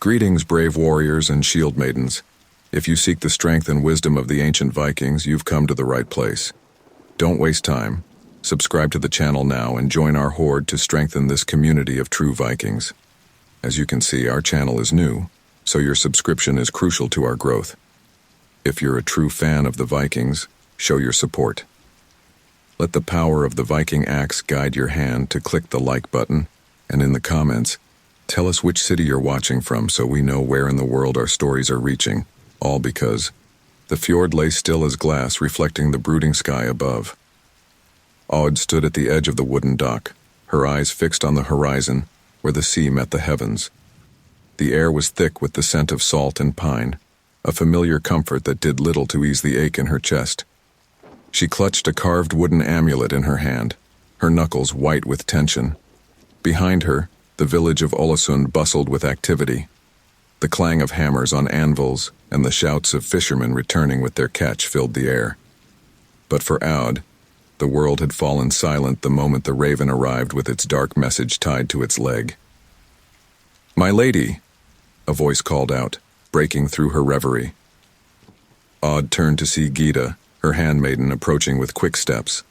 Greetings, brave warriors and shield maidens. If you seek the strength and wisdom of the ancient Vikings, you've come to the right place. Don't waste time. Subscribe to the channel now and join our horde to strengthen this community of true Vikings. As you can see, our channel is new, so your subscription is crucial to our growth. If you're a true fan of the Vikings, show your support. Let the power of the Viking axe guide your hand to click the like button, and in the comments, tell us which city you're watching from so we know where in the world our stories are reaching, all because the fjord lay still as glass, reflecting the brooding sky above. Aud stood at the edge of the wooden dock, her eyes fixed on the horizon where the sea met the heavens. The air was thick with the scent of salt and pine, a familiar comfort that did little to ease the ache in her chest. She clutched a carved wooden amulet in her hand, her knuckles white with tension. Behind her, the village of Ålesund bustled with activity. The clang of hammers on anvils and the shouts of fishermen returning with their catch filled the air. But for Aud, the world had fallen silent the moment the raven arrived with its dark message tied to its leg. "My lady," a voice called out, breaking through her reverie. Aud turned to see Gyda, her handmaiden, approaching with quick steps.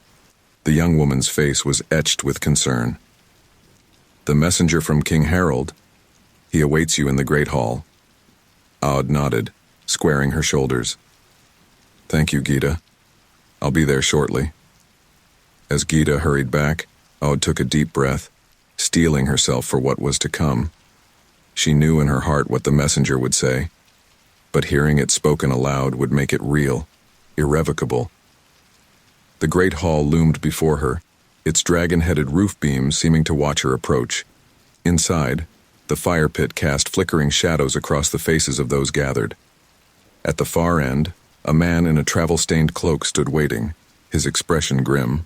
The young woman's face was etched with concern. "The messenger from King Harald. He awaits you in the great hall." Aud nodded, squaring her shoulders. "Thank you, Gyda. I'll be there shortly." As Gyda hurried back, Aud took a deep breath, steeling herself for what was to come. She knew in her heart what the messenger would say, but hearing it spoken aloud would make it real, irrevocable. The great hall loomed before her, its dragon-headed roof beams seeming to watch her approach. Inside, the fire pit cast flickering shadows across the faces of those gathered. At the far end, a man in a travel-stained cloak stood waiting, his expression grim.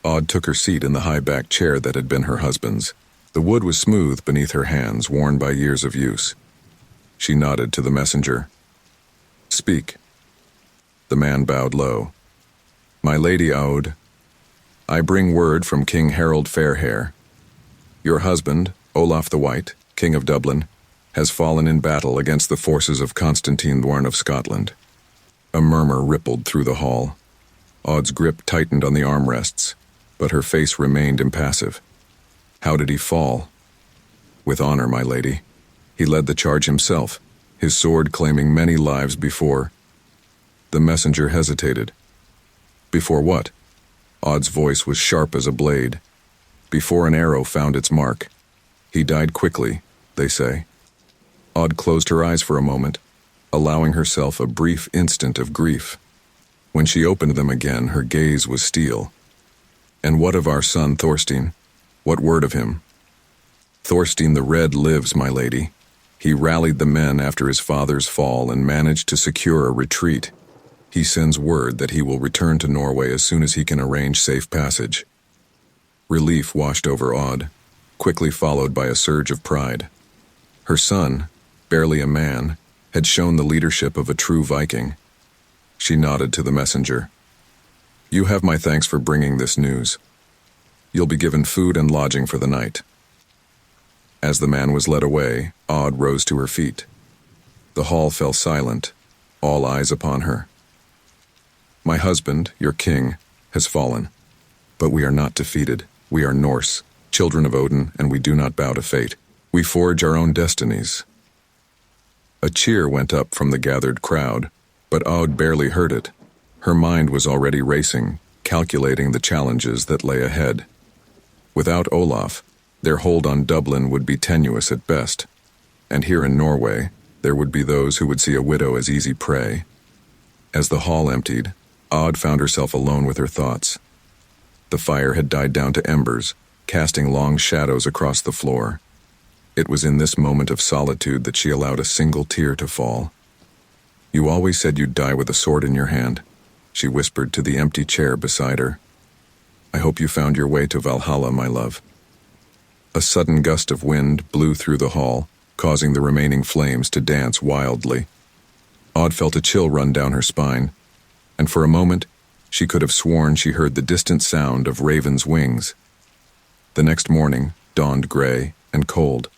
Aud took her seat in the high-backed chair that had been her husband's. The wood was smooth beneath her hands, worn by years of use. She nodded to the messenger. "Speak." The man bowed low. "My lady Aud, I bring word from King Harald Fairhair. Your husband, Olaf the White, King of Dublin, has fallen in battle against the forces of Constantine Thorn of Scotland." A murmur rippled through the hall. Aud's grip tightened on the armrests, but her face remained impassive. "How did he fall?" "With honor, my lady. He led the charge himself, his sword claiming many lives before." The messenger hesitated. "Before what?" Aud's voice was sharp as a blade. "Before an arrow found its mark. He died quickly, they say." Aud closed her eyes for a moment, allowing herself a brief instant of grief. When she opened them again, her gaze was steel. "And what of our son Thorstein? What word of him?" "Thorstein the Red lives, my lady. He rallied the men after his father's fall and managed to secure a retreat. He sends word that he will return to Norway as soon as he can arrange safe passage." Relief washed over Aud, quickly followed by a surge of pride. Her son, barely a man, had shown the leadership of a true Viking. She nodded to the messenger. "You have my thanks for bringing this news. You'll be given food and lodging for the night." As the man was led away, Aud rose to her feet. The hall fell silent, all eyes upon her. "My husband, your king, has fallen. But we are not defeated. We are Norse, children of Odin, and we do not bow to fate. We forge our own destinies." A cheer went up from the gathered crowd, but Aud barely heard it. Her mind was already racing, calculating the challenges that lay ahead. Without Olaf, their hold on Dublin would be tenuous at best, and here in Norway, there would be those who would see a widow as easy prey. As the hall emptied, Aud found herself alone with her thoughts. The fire had died down to embers, casting long shadows across the floor. It was in this moment of solitude that she allowed a single tear to fall. "You always said you'd die with a sword in your hand," she whispered to the empty chair beside her. "I hope you found your way to Valhalla, my love." A sudden gust of wind blew through the hall, causing the remaining flames to dance wildly. Aud felt a chill run down her spine, and for a moment, she could have sworn she heard the distant sound of ravens' wings. The next morning dawned gray and cold.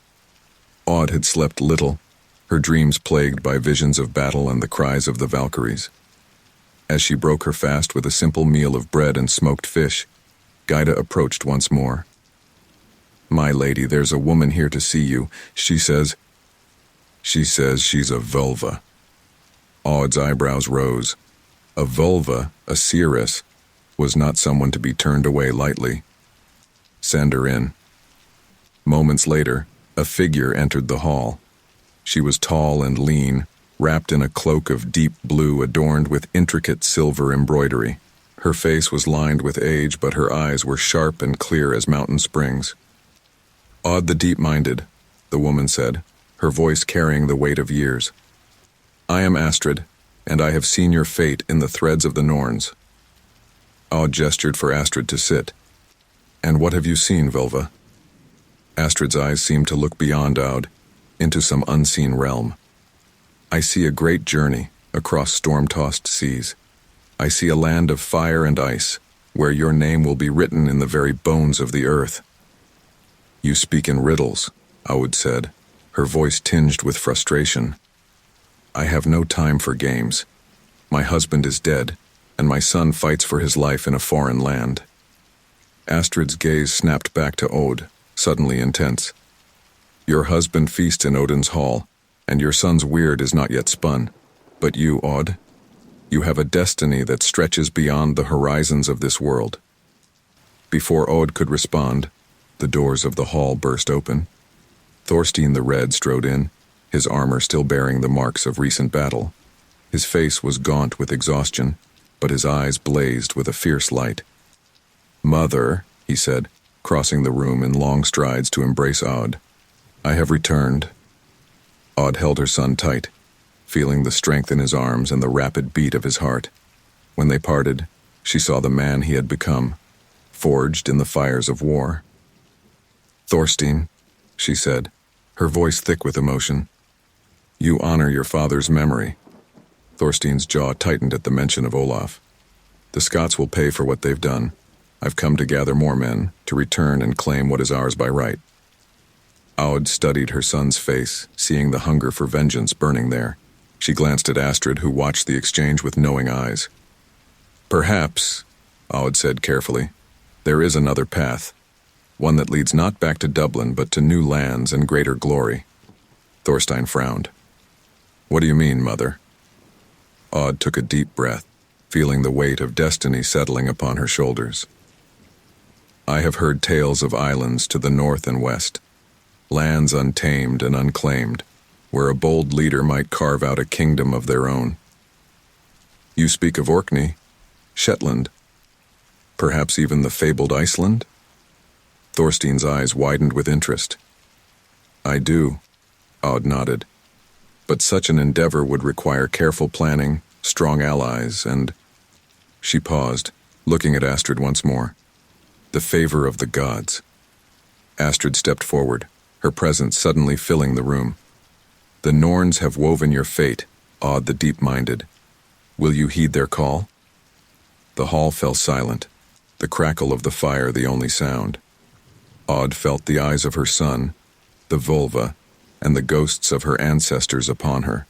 Aud had slept little, her dreams plagued by visions of battle and the cries of the Valkyries. As she broke her fast with a simple meal of bread and smoked fish, Gyda approached once more. "My lady, there's a woman here to see you. She says she's a vulva." Aud's eyebrows rose. A vulva, a seeress, was not someone to be turned away lightly. "Send her in." Moments later, a figure entered the hall. She was tall and lean, wrapped in a cloak of deep blue adorned with intricate silver embroidery. Her face was lined with age, but her eyes were sharp and clear as mountain springs. "Aud the deep-minded," the woman said, her voice carrying the weight of years. "I am Astrid, and I have seen your fate in the threads of the Norns." Aud gestured for Astrid to sit. "And what have you seen, Vulva?" Astrid's eyes seemed to look beyond Aud, into some unseen realm. "I see a great journey across storm-tossed seas. I see a land of fire and ice, where your name will be written in the very bones of the earth." "You speak in riddles," Aud said, her voice tinged with frustration. "I have no time for games. My husband is dead, and my son fights for his life in a foreign land." Astrid's gaze snapped back to Aud, suddenly intense. "Your husband feasts in Odin's hall, and your son's weird is not yet spun. But you, Aud, you have a destiny that stretches beyond the horizons of this world." Before Aud could respond, the doors of the hall burst open. Thorstein the Red strode in, his armor still bearing the marks of recent battle. His face was gaunt with exhaustion, but his eyes blazed with a fierce light. "Mother," he said, crossing the room in long strides to embrace Aud. "I have returned." Aud held her son tight, feeling the strength in his arms and the rapid beat of his heart. When they parted, she saw the man he had become, forged in the fires of war. "Thorstein," she said, her voice thick with emotion, "you honor your father's memory." Thorstein's jaw tightened at the mention of Olaf. "The Scots will pay for what they've done. I've come to gather more men, to return and claim what is ours by right." Aud studied her son's face, seeing the hunger for vengeance burning there. She glanced at Astrid, who watched the exchange with knowing eyes. "Perhaps," Aud said carefully, "there is another path. One that leads not back to Dublin, but to new lands and greater glory." Thorstein frowned. "What do you mean, mother?" Aud took a deep breath, feeling the weight of destiny settling upon her shoulders. "I have heard tales of islands to the north and west, lands untamed and unclaimed, where a bold leader might carve out a kingdom of their own." "You speak of Orkney, Shetland, perhaps even the fabled Iceland?" Thorstein's eyes widened with interest. "I do," Aud nodded. "But such an endeavor would require careful planning, strong allies, and—" She paused, looking at Astrid once more. "The favor of the gods." Astrid stepped forward, her presence suddenly filling the room. "The Norns have woven your fate, Aud the deep-minded. Will you heed their call?" The hall fell silent, the crackle of the fire the only sound. Aud felt the eyes of her son, the vulva, and the ghosts of her ancestors upon her.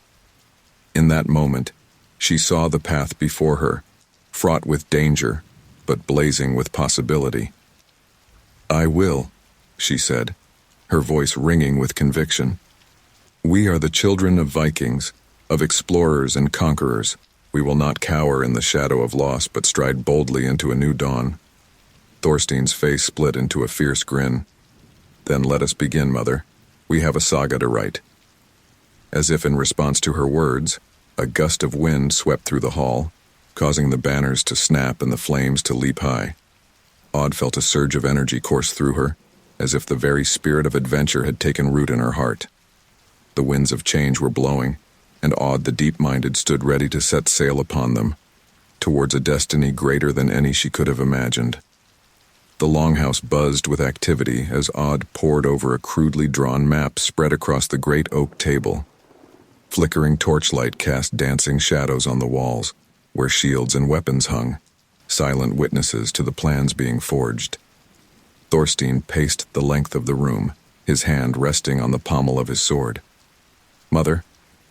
In that moment, she saw the path before her, fraught with danger, but blazing with possibility. "I will," she said, her voice ringing with conviction. "We are the children of Vikings, of explorers and conquerors. We will not cower in the shadow of loss, but stride boldly into a new dawn." Thorstein's face split into a fierce grin. "Then let us begin, mother. We have a saga to write." As if in response to her words, a gust of wind swept through the hall, causing the banners to snap and the flames to leap high. Aud felt a surge of energy course through her, as if the very spirit of adventure had taken root in her heart. The winds of change were blowing, and Aud the deep-minded stood ready to set sail upon them, towards a destiny greater than any she could have imagined. The longhouse buzzed with activity as Aud pored over a crudely drawn map spread across the great oak table. Flickering torchlight cast dancing shadows on the walls, where shields and weapons hung, silent witnesses to the plans being forged. Thorstein paced the length of the room, his hand resting on the pommel of his sword. "Mother,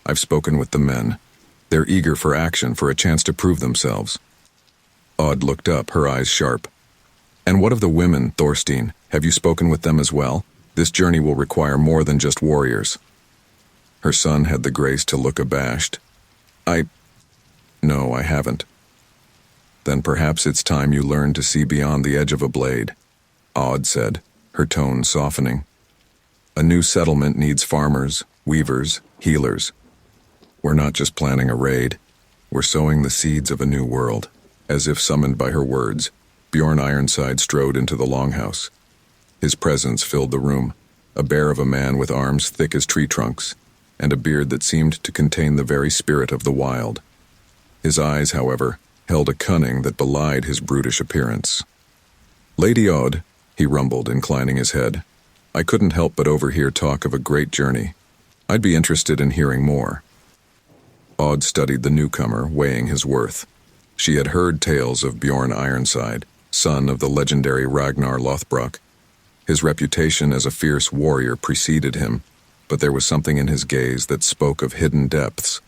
I've spoken with the men. They're eager for action, for a chance to prove themselves." Aud looked up, her eyes sharp. "And what of the women, Thorstein? Have you spoken with them as well? This journey will require more than just warriors." Her son had the grace to look abashed. No, I haven't." "Then perhaps it's time you learned to see beyond the edge of a blade," Aud said, her tone softening. "A new settlement needs farmers, weavers, healers. We're not just planning a raid. We're sowing the seeds of a new world." As if summoned by her words, Bjorn Ironside strode into the longhouse. His presence filled the room, a bear of a man with arms thick as tree trunks, and a beard that seemed to contain the very spirit of the wild. His eyes, however, held a cunning that belied his brutish appearance. "Lady Aud," he rumbled, inclining his head, "I couldn't help but overhear talk of a great journey. I'd be interested in hearing more." Aud studied the newcomer, weighing his worth. She had heard tales of Bjorn Ironside, son of the legendary Ragnar Lothbrok. His reputation as a fierce warrior preceded him, but there was something in his gaze that spoke of hidden depths.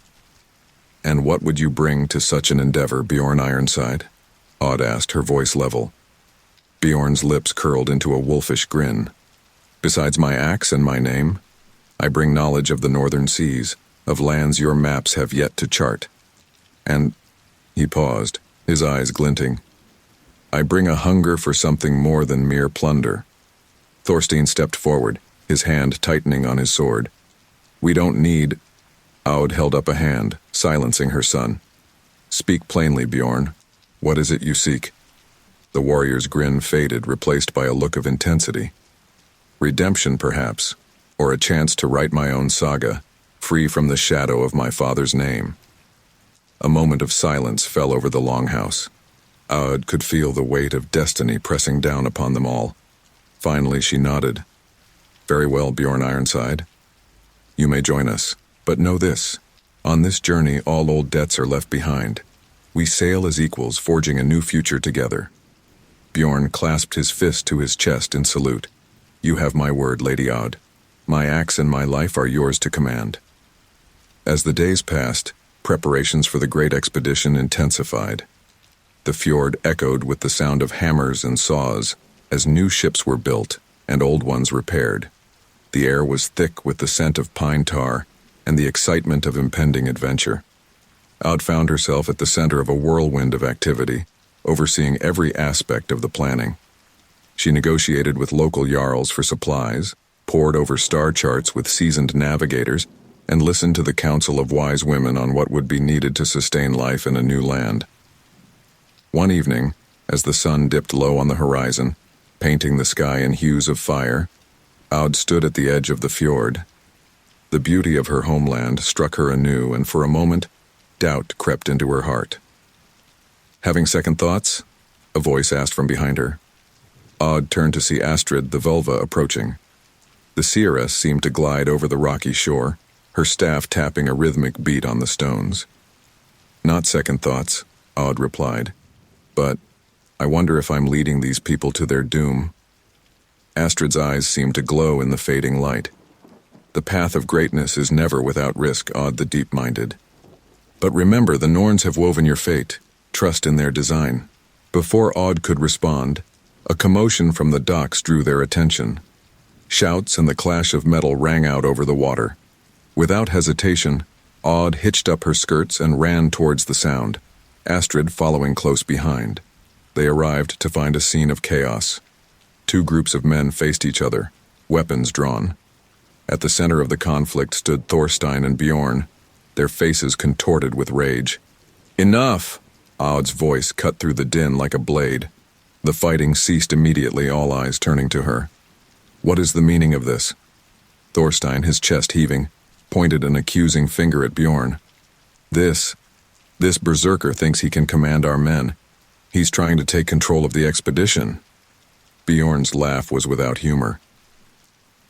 "And what would you bring to such an endeavor, Bjorn Ironside?" Aud asked, her voice level. Bjorn's lips curled into a wolfish grin. "Besides my axe and my name, I bring knowledge of the northern seas, of lands your maps have yet to chart. And," he paused, his eyes glinting, "I bring a hunger for something more than mere plunder." Thorstein stepped forward, his hand tightening on his sword. "We don't need—" Aud held up a hand, silencing her son. "Speak plainly, Bjorn. What is it you seek?" The warrior's grin faded, replaced by a look of intensity. "Redemption, perhaps, or a chance to write my own saga, free from the shadow of my father's name." A moment of silence fell over the longhouse. Aud could feel the weight of destiny pressing down upon them all. Finally she nodded. "Very well, Bjorn Ironside. You may join us. But know this, on this journey all old debts are left behind. We sail as equals, forging a new future together." Bjorn clasped his fist to his chest in salute. "You have my word, Lady Aud. My axe and my life are yours to command." As the days passed, preparations for the great expedition intensified. The fjord echoed with the sound of hammers and saws as new ships were built and old ones repaired. The air was thick with the scent of pine tar and the excitement of impending adventure. Aud found herself at the center of a whirlwind of activity, overseeing every aspect of the planning. She negotiated with local jarls for supplies, pored over star charts with seasoned navigators, and listened to the counsel of wise women on what would be needed to sustain life in a new land. One evening, as the sun dipped low on the horizon, painting the sky in hues of fire, Aud stood at the edge of the fjord. The beauty of her homeland struck her anew, and for a moment, doubt crept into her heart. "Having second thoughts?" a voice asked from behind her. Aud turned to see Astrid the Vulva approaching. The seeress seemed to glide over the rocky shore, her staff tapping a rhythmic beat on the stones. "Not second thoughts," Aud replied, "but I wonder if I'm leading these people to their doom." Astrid's eyes seemed to glow in the fading light. "The path of greatness is never without risk," Aud the deep-minded. "But remember, the Norns have woven your fate. Trust in their design." Before Aud could respond, a commotion from the docks drew their attention. Shouts and the clash of metal rang out over the water. Without hesitation, Aud hitched up her skirts and ran towards the sound, Astrid following close behind. They arrived to find a scene of chaos. Two groups of men faced each other, weapons drawn. At the center of the conflict stood Thorstein and Bjorn, their faces contorted with rage. "Enough!" Aud's voice cut through the din like a blade. The fighting ceased immediately, all eyes turning to her. "What is the meaning of this?" Thorstein, his chest heaving, pointed an accusing finger at Bjorn. This berserker thinks he can command our men. He's trying to take control of the expedition." Bjorn's laugh was without humor.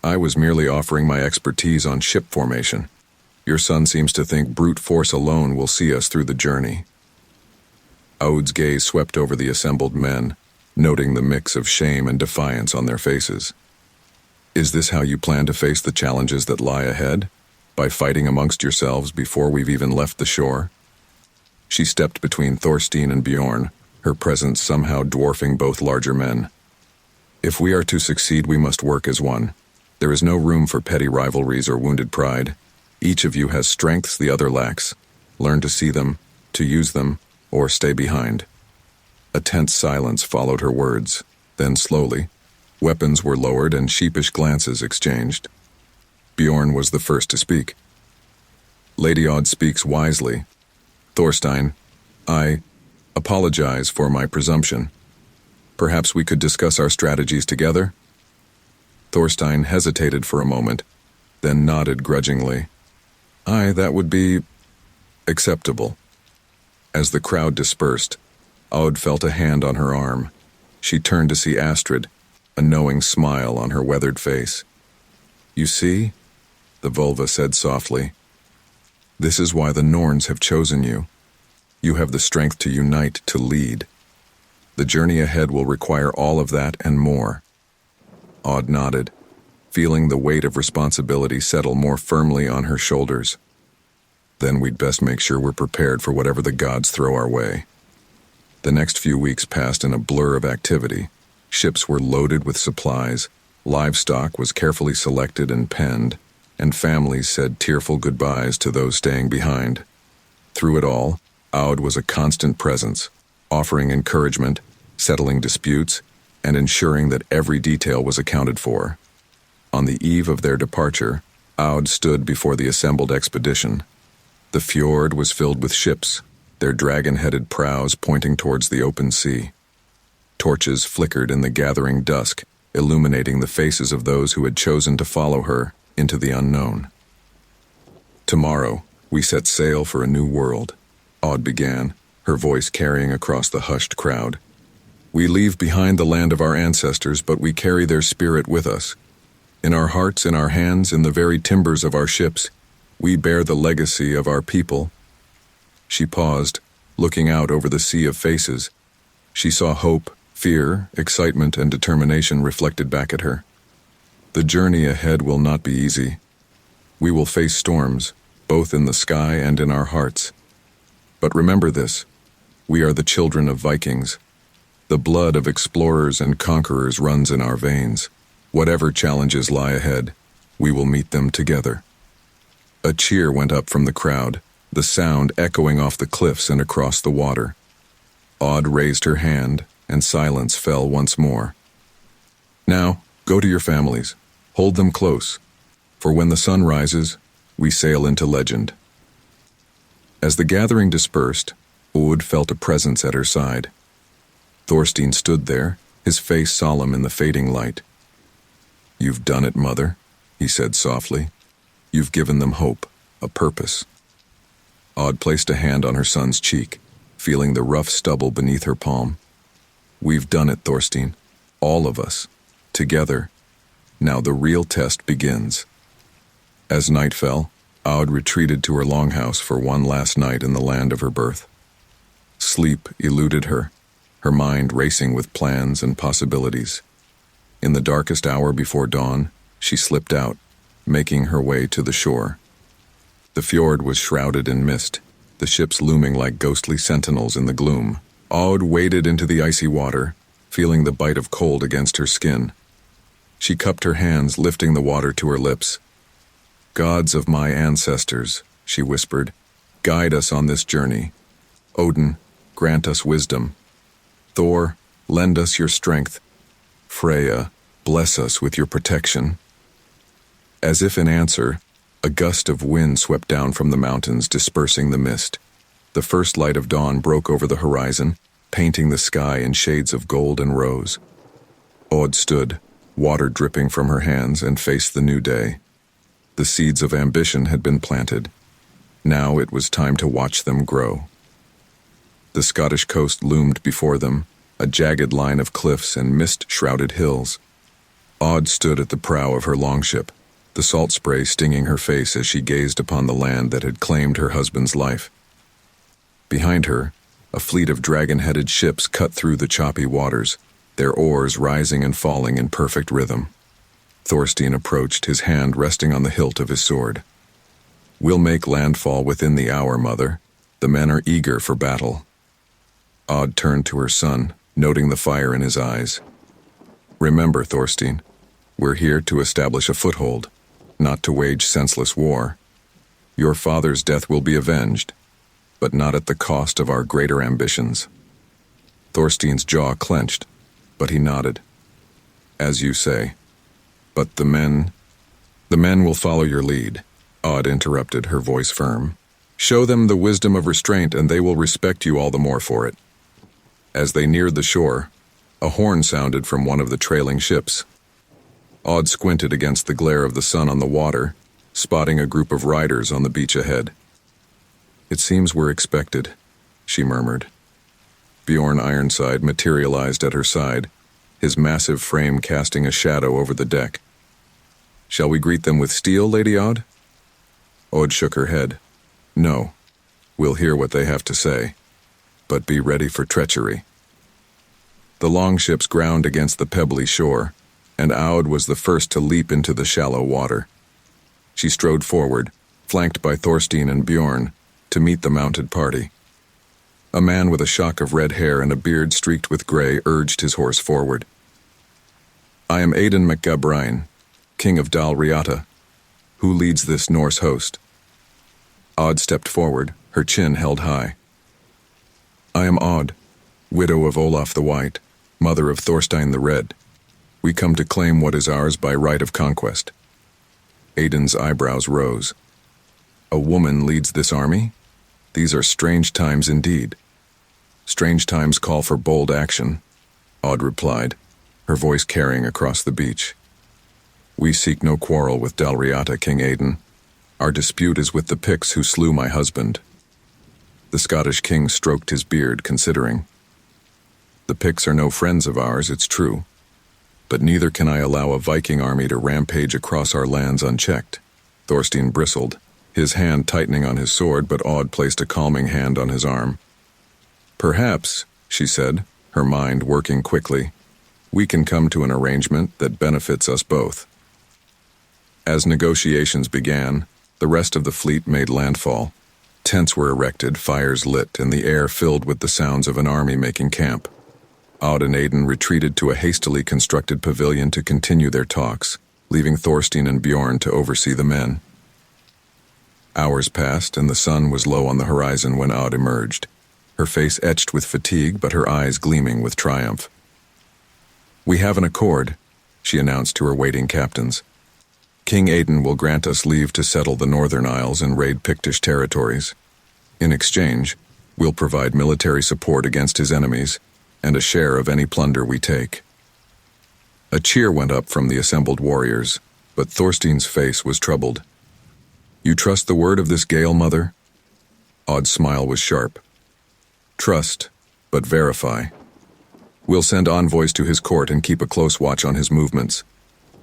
"I was merely offering my expertise on ship formation. Your son seems to think brute force alone will see us through the journey." Aud's gaze swept over the assembled men, noting the mix of shame and defiance on their faces. Is this how you plan to face the challenges that lie ahead? By fighting amongst yourselves before we've even left the shore? She stepped between Thorstein and Bjorn, her presence somehow dwarfing both larger men. If we are to succeed, we must work as one. There is no room for petty rivalries or wounded pride. Each of you has strengths the other lacks. Learn to see them, to use them, or stay behind. A tense silence followed her words. Then slowly, weapons were lowered and sheepish glances exchanged. Bjorn was the first to speak. Lady Odd speaks wisely. Thorstein, I apologize for my presumption. Perhaps we could discuss our strategies together? Thorstein hesitated for a moment, then nodded grudgingly. Aye, that would be acceptable. As the crowd dispersed, Odd felt a hand on her arm. She turned to see Astrid, a knowing smile on her weathered face. You see, the vulva said softly, this is why the Norns have chosen you. You have the strength to unite, to lead. The journey ahead will require all of that and more. Odd nodded, feeling the weight of responsibility settle more firmly on her shoulders. Then we'd best make sure we're prepared for whatever the gods throw our way. The next few weeks passed in a blur of activity. Ships were loaded with supplies, livestock was carefully selected and penned, and families said tearful goodbyes to those staying behind. Through it all, Aud was a constant presence, offering encouragement, settling disputes, and ensuring that every detail was accounted for. On the eve of their departure, Aud stood before the assembled expedition. The fjord was filled with ships, their dragon-headed prows pointing towards the open sea. Torches flickered in the gathering dusk, illuminating the faces of those who had chosen to follow her into the unknown. Tomorrow, we set sail for a new world, Aud began, her voice carrying across the hushed crowd. We leave behind the land of our ancestors, but we carry their spirit with us. In our hearts, in our hands, in the very timbers of our ships, we bear the legacy of our people. She paused, looking out over the sea of faces. She saw hope, fear, excitement, and determination reflected back at her. The journey ahead will not be easy. We will face storms, both in the sky and in our hearts. But remember this, we are the children of Vikings. The blood of explorers and conquerors runs in our veins. Whatever challenges lie ahead, we will meet them together. A cheer went up from the crowd, the sound echoing off the cliffs and across the water. Aud raised her hand, and silence fell once more. Now, go to your families. Hold them close, for when the sun rises, we sail into legend. As the gathering dispersed, Aud felt a presence at her side. Thorstein stood there, his face solemn in the fading light. You've done it, Mother, he said softly. You've given them hope, a purpose. Aud placed a hand on her son's cheek, feeling the rough stubble beneath her palm. We've done it, Thorstein. All of us. Together. Now the real test begins. As night fell, Aud retreated to her longhouse for one last night in the land of her birth. Sleep eluded her, her mind racing with plans and possibilities. In the darkest hour before dawn, she slipped out, making her way to the shore. The fjord was shrouded in mist, the ships looming like ghostly sentinels in the gloom. Aud waded into the icy water, feeling the bite of cold against her skin. She cupped her hands, lifting the water to her lips. Gods of my ancestors, she whispered, guide us on this journey. Odin, grant us wisdom. Thor, lend us your strength. Freya, bless us with your protection. As if in answer, a gust of wind swept down from the mountains, dispersing the mist. The first light of dawn broke over the horizon, painting the sky in shades of gold and rose. Aud stood, water dripping from her hands, and faced the new day. The seeds of ambition had been planted. Now it was time to watch them grow. The Scottish coast loomed before them, a jagged line of cliffs and mist-shrouded hills. Aud stood at the prow of her longship, the salt spray stinging her face as she gazed upon the land that had claimed her husband's life. Behind her, a fleet of dragon-headed ships cut through the choppy waters, their oars rising and falling in perfect rhythm. Thorstein approached, his hand resting on the hilt of his sword. "We'll make landfall within the hour, mother. The men are eager for battle." Odd turned to her son, noting the fire in his eyes. "Remember, Thorstein, we're here to establish a foothold, not to wage senseless war. Your father's death will be avenged, but not at the cost of our greater ambitions." Thorstein's jaw clenched, but he nodded. "As you say. But the men will follow your lead," Odd interrupted, her voice firm. "Show them the wisdom of restraint and they will respect you all the more for it." As they neared the shore, a horn sounded from one of the trailing ships. Odd squinted against the glare of the sun on the water, spotting a group of riders on the beach ahead. "It seems we're expected," she murmured. Bjorn Ironside materialized at her side, his massive frame casting a shadow over the deck. "Shall we greet them with steel, Lady Odd?" Odd shook her head. "No. We'll hear what they have to say, but be ready for treachery." The longships ground against the pebbly shore, and Aud was the first to leap into the shallow water. She strode forward, flanked by Thorstein and Bjorn, to meet the mounted party. A man with a shock of red hair and a beard streaked with gray urged his horse forward. "I am Aidan MacGabrain, King of Dal Riata. Who leads this Norse host?" Odd stepped forward, her chin held high. "I am Odd, widow of Olaf the White, mother of Thorstein the Red. We come to claim what is ours by right of conquest." Aidan's eyebrows rose. "A woman leads this army? These are strange times indeed." "Strange times call for bold action," Odd replied, her voice carrying across the beach. "We seek no quarrel with Dalriata, King Aidan. Our dispute is with the Picts who slew my husband." The Scottish king stroked his beard, considering. "The Picts are no friends of ours, it's true. But neither can I allow a Viking army to rampage across our lands unchecked." Thorstein bristled, his hand tightening on his sword, but Odd placed a calming hand on his arm. "Perhaps," she said, her mind working quickly, "we can come to an arrangement that benefits us both." As negotiations began, the rest of the fleet made landfall. Tents were erected, fires lit, and the air filled with the sounds of an army making camp. Odd and Aidan retreated to a hastily constructed pavilion to continue their talks, leaving Thorstein and Bjorn to oversee the men. Hours passed, and the sun was low on the horizon when Odd emerged, her face etched with fatigue but her eyes gleaming with triumph. "We have an accord," she announced to her waiting captains. "King Aidan will grant us leave to settle the Northern Isles and raid Pictish territories. In exchange, we'll provide military support against his enemies and a share of any plunder we take." A cheer went up from the assembled warriors, but Thorstein's face was troubled. "You trust the word of this Gael, mother?" Odd's smile was sharp. "Trust, but verify. We'll send envoys to his court and keep a close watch on his movements.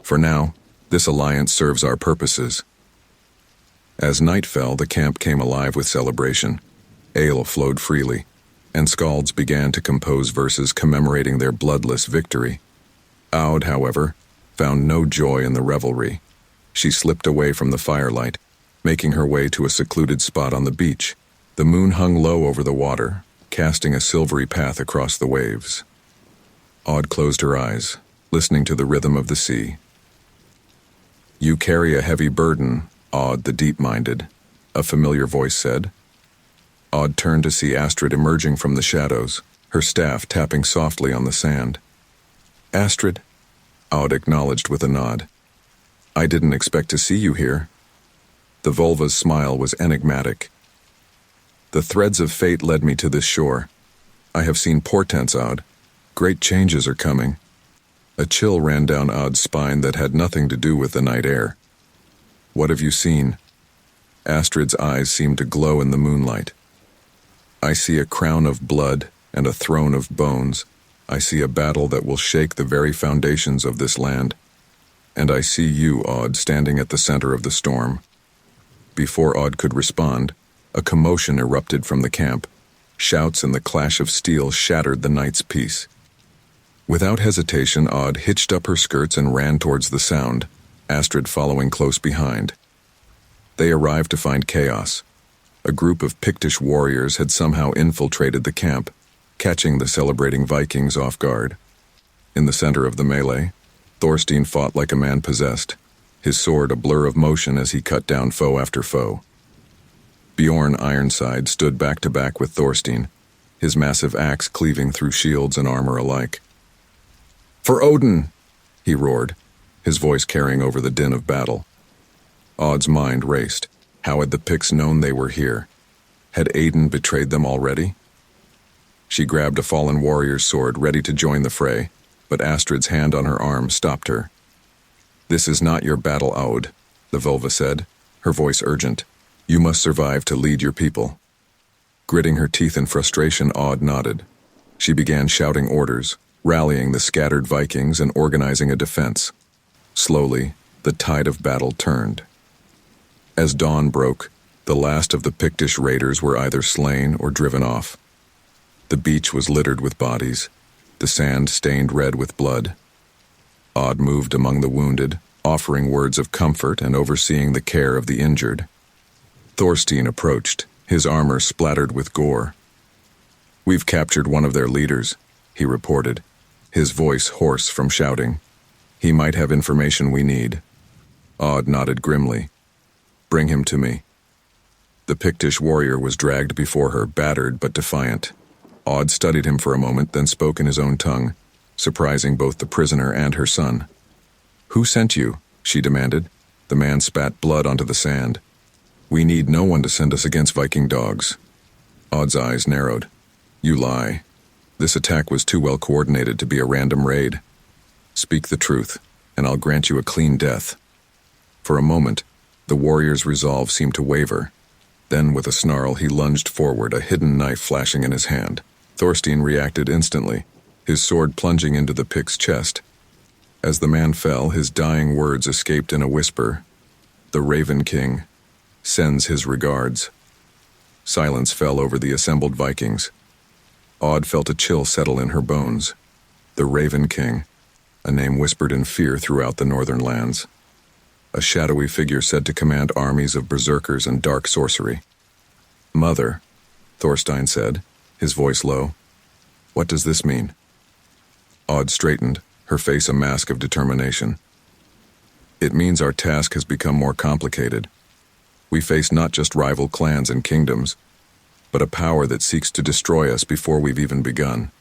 For now, this alliance serves our purposes." As night fell, the camp came alive with celebration. Ale flowed freely, and skalds began to compose verses commemorating their bloodless victory. Aud, however, found no joy in the revelry. She slipped away from the firelight, making her way to a secluded spot on the beach. The moon hung low over the water, casting a silvery path across the waves. Aud closed her eyes, listening to the rhythm of the sea. "You carry a heavy burden, Aud the deep-minded," a familiar voice said. Aud turned to see Astrid emerging from the shadows, her staff tapping softly on the sand. "Astrid," Aud acknowledged with a nod. "I didn't expect to see you here." The vulva's smile was enigmatic. "The threads of fate led me to this shore. I have seen portents, Aud. Great changes are coming." A chill ran down Aud's spine that had nothing to do with the night air. "What have you seen?" Astrid's eyes seemed to glow in the moonlight. "I see a crown of blood and a throne of bones. I see a battle that will shake the very foundations of this land. And I see you, Aud, standing at the center of the storm." Before Aud could respond, a commotion erupted from the camp. Shouts and the clash of steel shattered the night's peace. Without hesitation, Odd hitched up her skirts and ran towards the sound, Astrid following close behind. They arrived to find chaos. A group of Pictish warriors had somehow infiltrated the camp, catching the celebrating Vikings off guard. In the center of the melee, Thorstein fought like a man possessed, his sword a blur of motion as he cut down foe after foe. Bjorn Ironside stood back to back with Thorstein, his massive axe cleaving through shields and armor alike. "For Odin!" he roared, his voice carrying over the din of battle. Odd's mind raced. How had the Picts known they were here? Had Aiden betrayed them already? She grabbed a fallen warrior's sword, ready to join the fray, but Astrid's hand on her arm stopped her. "This is not your battle, Aud," the Volva said, her voice urgent. "You must survive to lead your people." Gritting her teeth in frustration, Aud nodded. She began shouting orders, rallying the scattered Vikings and organizing a defense. Slowly, the tide of battle turned. As dawn broke, the last of the Pictish raiders were either slain or driven off. The beach was littered with bodies, the sand stained red with blood. Odd moved among the wounded, offering words of comfort and overseeing the care of the injured. Thorstein approached, his armor splattered with gore. "We've captured one of their leaders," he reported, his voice hoarse from shouting. "He might have information we need." Odd nodded grimly. "Bring him to me." The Pictish warrior was dragged before her, battered but defiant. Odd studied him for a moment, then spoke in his own tongue, surprising both the prisoner and her son. "Who sent you?" she demanded. The man spat blood onto the sand. "We need no one to send us against Viking dogs." Odd's eyes narrowed. "You lie. This attack was too well coordinated to be a random raid. Speak the truth, and I'll grant you a clean death." For a moment, the warrior's resolve seemed to waver. Then, with a snarl, he lunged forward, a hidden knife flashing in his hand. Thorstein reacted instantly, his sword plunging into the Pict's chest. As the man fell, his dying words escaped in a whisper. "The Raven King sends his regards." Silence fell over the assembled Vikings. Odd felt a chill settle in her bones. The Raven King, a name whispered in fear throughout the northern lands. A shadowy figure said to command armies of berserkers and dark sorcery. "Mother," Thorstein said, his voice low. "What does this mean?" Odd straightened, her face a mask of determination. "It means our task has become more complicated. We face not just rival clans and kingdoms, but a power that seeks to destroy us before we've even begun."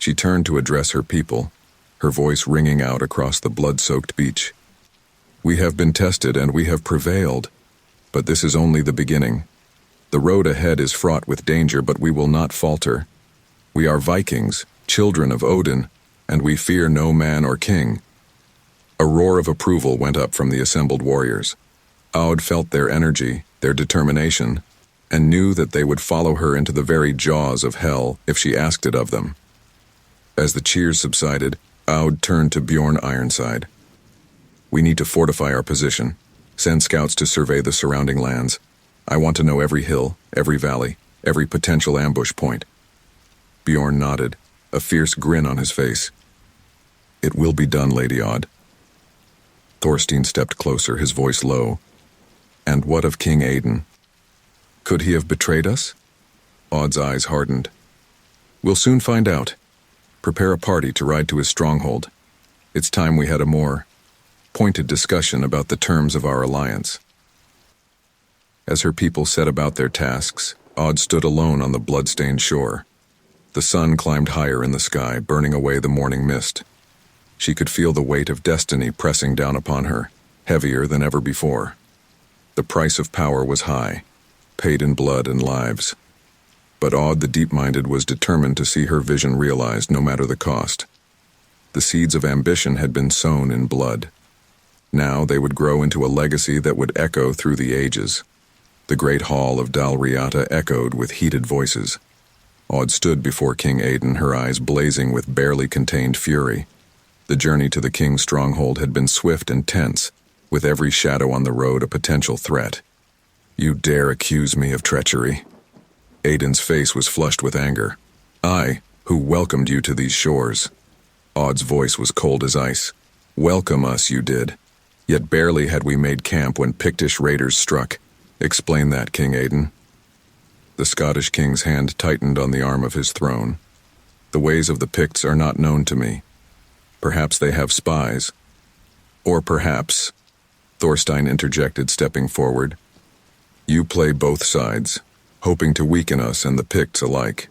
She turned to address her people, her voice ringing out across the blood-soaked beach. "We have been tested and we have prevailed, but this is only the beginning. The road ahead is fraught with danger, but we will not falter. We are Vikings, children of Odin, and we fear no man or king." A roar of approval went up from the assembled warriors. Aud felt their energy, their determination, and knew that they would follow her into the very jaws of hell if she asked it of them. As the cheers subsided, Aud turned to Bjorn Ironside. "We need to fortify our position. Send scouts to survey the surrounding lands. I want to know every hill, every valley, every potential ambush point." Bjorn nodded, a fierce grin on his face. "It will be done, Lady Odd." Thorstein stepped closer, his voice low. "And what of King Aiden? Could he have betrayed us?" Odd's eyes hardened. "We'll soon find out. Prepare a party to ride to his stronghold. It's time we had a more pointed discussion about the terms of our alliance." As her people set about their tasks, Odd stood alone on the blood-stained shore. The sun climbed higher in the sky, burning away the morning mist. She could feel the weight of destiny pressing down upon her, heavier than ever before. The price of power was high, paid in blood and lives. But Odd the deep-minded was determined to see her vision realized no matter the cost. The seeds of ambition had been sown in blood. Now they would grow into a legacy that would echo through the ages. The great hall of Dalriata echoed with heated voices. Odd stood before King Aiden, her eyes blazing with barely contained fury. The journey to the king's stronghold had been swift and tense, with every shadow on the road a potential threat. "You dare accuse me of treachery?" Aiden's face was flushed with anger. "I, who welcomed you to these shores, Odd's voice was cold as ice. Welcome us, you did. Yet barely had we made camp when Pictish raiders struck. Explain that, King Aidan. The Scottish king's hand tightened on the arm of his throne. The ways of the Picts are not known to me. Perhaps they have spies. Or perhaps, Thorstein interjected, stepping forward, you play both sides, hoping to weaken us and the Picts alike.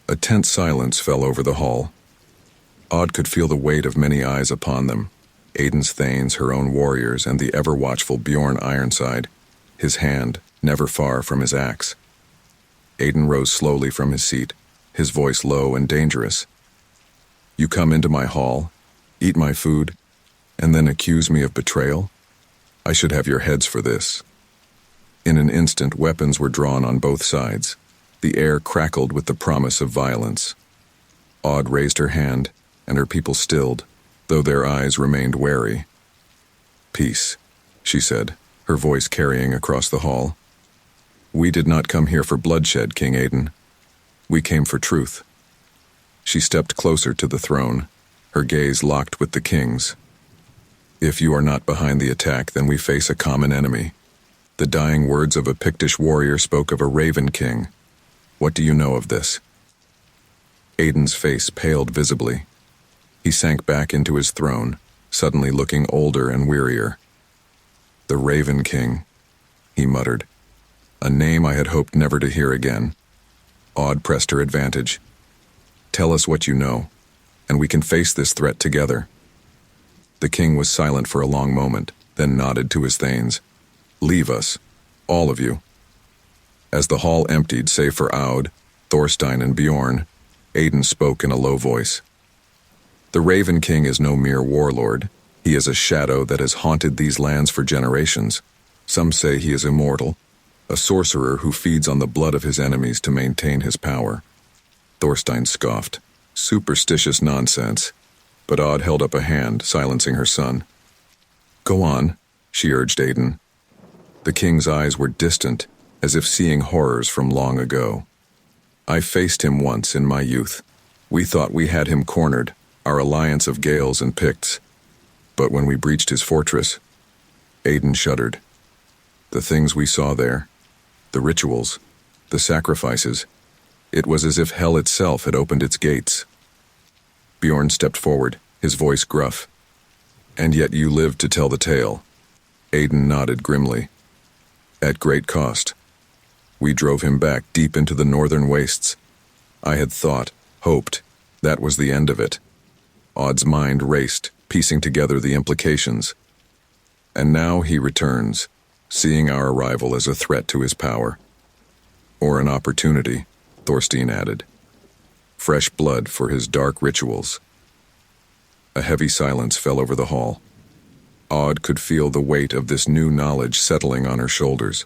A tense silence fell over the hall. Odd could feel the weight of many eyes upon them, Aidan's thanes, her own warriors, and the ever-watchful Bjorn Ironside, his hand never far from his axe. Aidan rose slowly from his seat, his voice low and dangerous. You come into my hall, eat my food, and then accuse me of betrayal? I should have your heads for this. In an instant, weapons were drawn on both sides. The air crackled with the promise of violence. Odd raised her hand, and her people stilled, though their eyes remained wary. Peace, she said, her voice carrying across the hall. We did not come here for bloodshed, King Aidan. We came for truth. She stepped closer to the throne, her gaze locked with the king's. If you are not behind the attack, then we face a common enemy. The dying words of a Pictish warrior spoke of a Raven King. What do you know of this? Aidan's face paled visibly. He sank back into his throne, suddenly looking older and wearier. The Raven King, he muttered. A name I had hoped never to hear again. Odd pressed her advantage. Tell us what you know, and we can face this threat together. The king was silent for a long moment, then nodded to his thanes. Leave us, all of you. As the hall emptied, save for Aud, Thorstein, and Bjorn, Aidan spoke in a low voice. The Raven King is no mere warlord. He is a shadow that has haunted these lands for generations. Some say he is immortal, a sorcerer who feeds on the blood of his enemies to maintain his power. Thorstein scoffed. Superstitious nonsense. But Odd held up a hand, silencing her son. Go on, she urged Aidan. The king's eyes were distant, as if seeing horrors from long ago. I faced him once in my youth. We thought we had him cornered, our alliance of Gaels and Picts. But when we breached his fortress, Aidan shuddered. The things we saw there, the rituals, the sacrifices, it was as if hell itself had opened its gates. Bjorn stepped forward, his voice gruff. And yet you lived to tell the tale. Aidan nodded grimly. At great cost. We drove him back deep into the northern wastes. I had thought, hoped, that was the end of it. Odd's mind raced, piecing together the implications. And now he returns, seeing our arrival as a threat to his power. Or an opportunity, Thorstein added. Fresh blood for his dark rituals. A heavy silence fell over the hall. Odd could feel the weight of this new knowledge settling on her shoulders.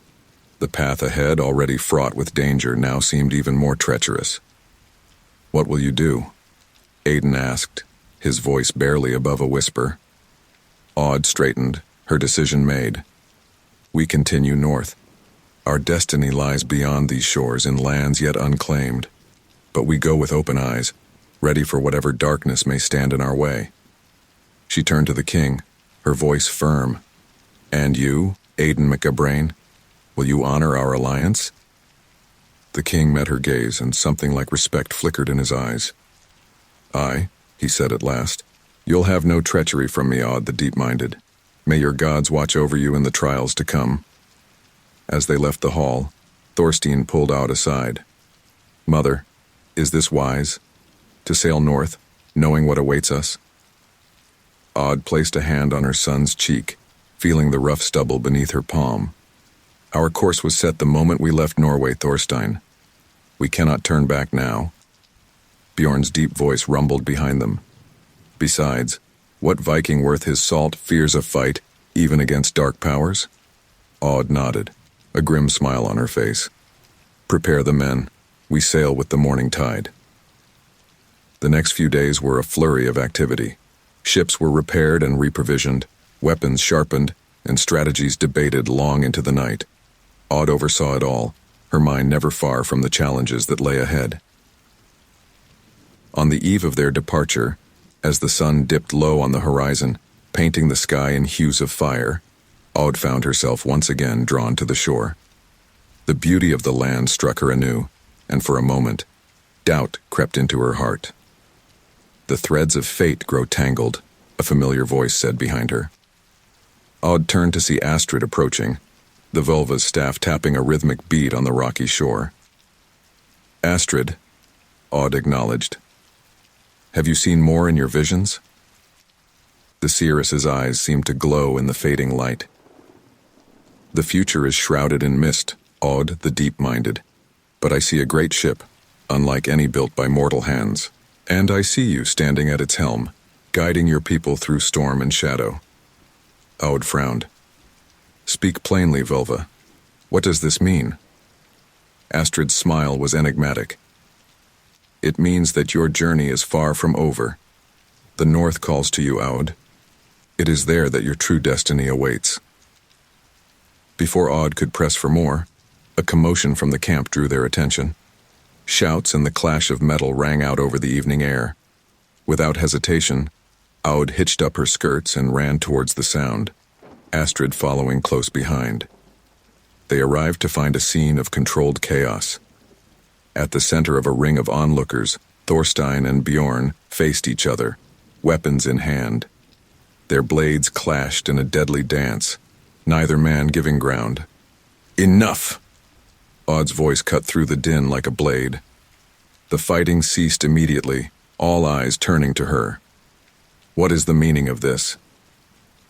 The path ahead, already fraught with danger, now seemed even more treacherous. What will you do? Aidan asked, his voice barely above a whisper. Odd straightened, her decision made. We continue north. Our destiny lies beyond these shores in lands yet unclaimed. But we go with open eyes, ready for whatever darkness may stand in our way. She turned to the king, her voice firm. And you, Aidan McAbrain, will you honor our alliance? The king met her gaze, and something like respect flickered in his eyes. Aye, he said at last. You'll have no treachery from me, Odd the deep-minded. May your gods watch over you in the trials to come. As they left the hall, Thorstein pulled Odd aside. Mother, is this wise? To sail north, knowing what awaits us? Odd placed a hand on her son's cheek, feeling the rough stubble beneath her palm. Our course was set the moment we left Norway, Thorstein. We cannot turn back now. Bjorn's deep voice rumbled behind them. Besides, what Viking worth his salt fears a fight, even against dark powers? Odd nodded, a grim smile on her face. Prepare the men. We sail with the morning tide. The next few days were a flurry of activity. Ships were repaired and reprovisioned, weapons sharpened, and strategies debated long into the night. Odd oversaw it all, her mind never far from the challenges that lay ahead. On the eve of their departure, As the sun dipped low on the horizon, painting the sky in hues of fire, Aud found herself once again drawn to the shore. The beauty of the land struck her anew, and for a moment, doubt crept into her heart. "The threads of fate grow tangled," a familiar voice said behind her. Aud turned to see Astrid approaching, the Volva's staff tapping a rhythmic beat on the rocky shore. "Astrid," Aud acknowledged. "Have you seen more in your visions?" The seeress's eyes seemed to glow in the fading light. "The future is shrouded in mist," Aud the deep-minded, "but I see a great ship, unlike any built by mortal hands, and I see you standing at its helm, guiding your people through storm and shadow." Aud frowned. "Speak plainly, Volva. What does this mean?" Astrid's smile was enigmatic. "It means that your journey is far from over. The North calls to you, Aud. It is there that your true destiny awaits." Before Aud could press for more, a commotion from the camp drew their attention. Shouts and the clash of metal rang out over the evening air. Without hesitation, Aud hitched up her skirts and ran towards the sound, Astrid following close behind. They arrived to find a scene of controlled chaos. At the center of a ring of onlookers, Thorstein and Bjorn faced each other, weapons in hand. Their blades clashed in a deadly dance, neither man giving ground. "Enough!" Aud's voice cut through the din like a blade. The fighting ceased immediately, all eyes turning to her. "What is the meaning of this?"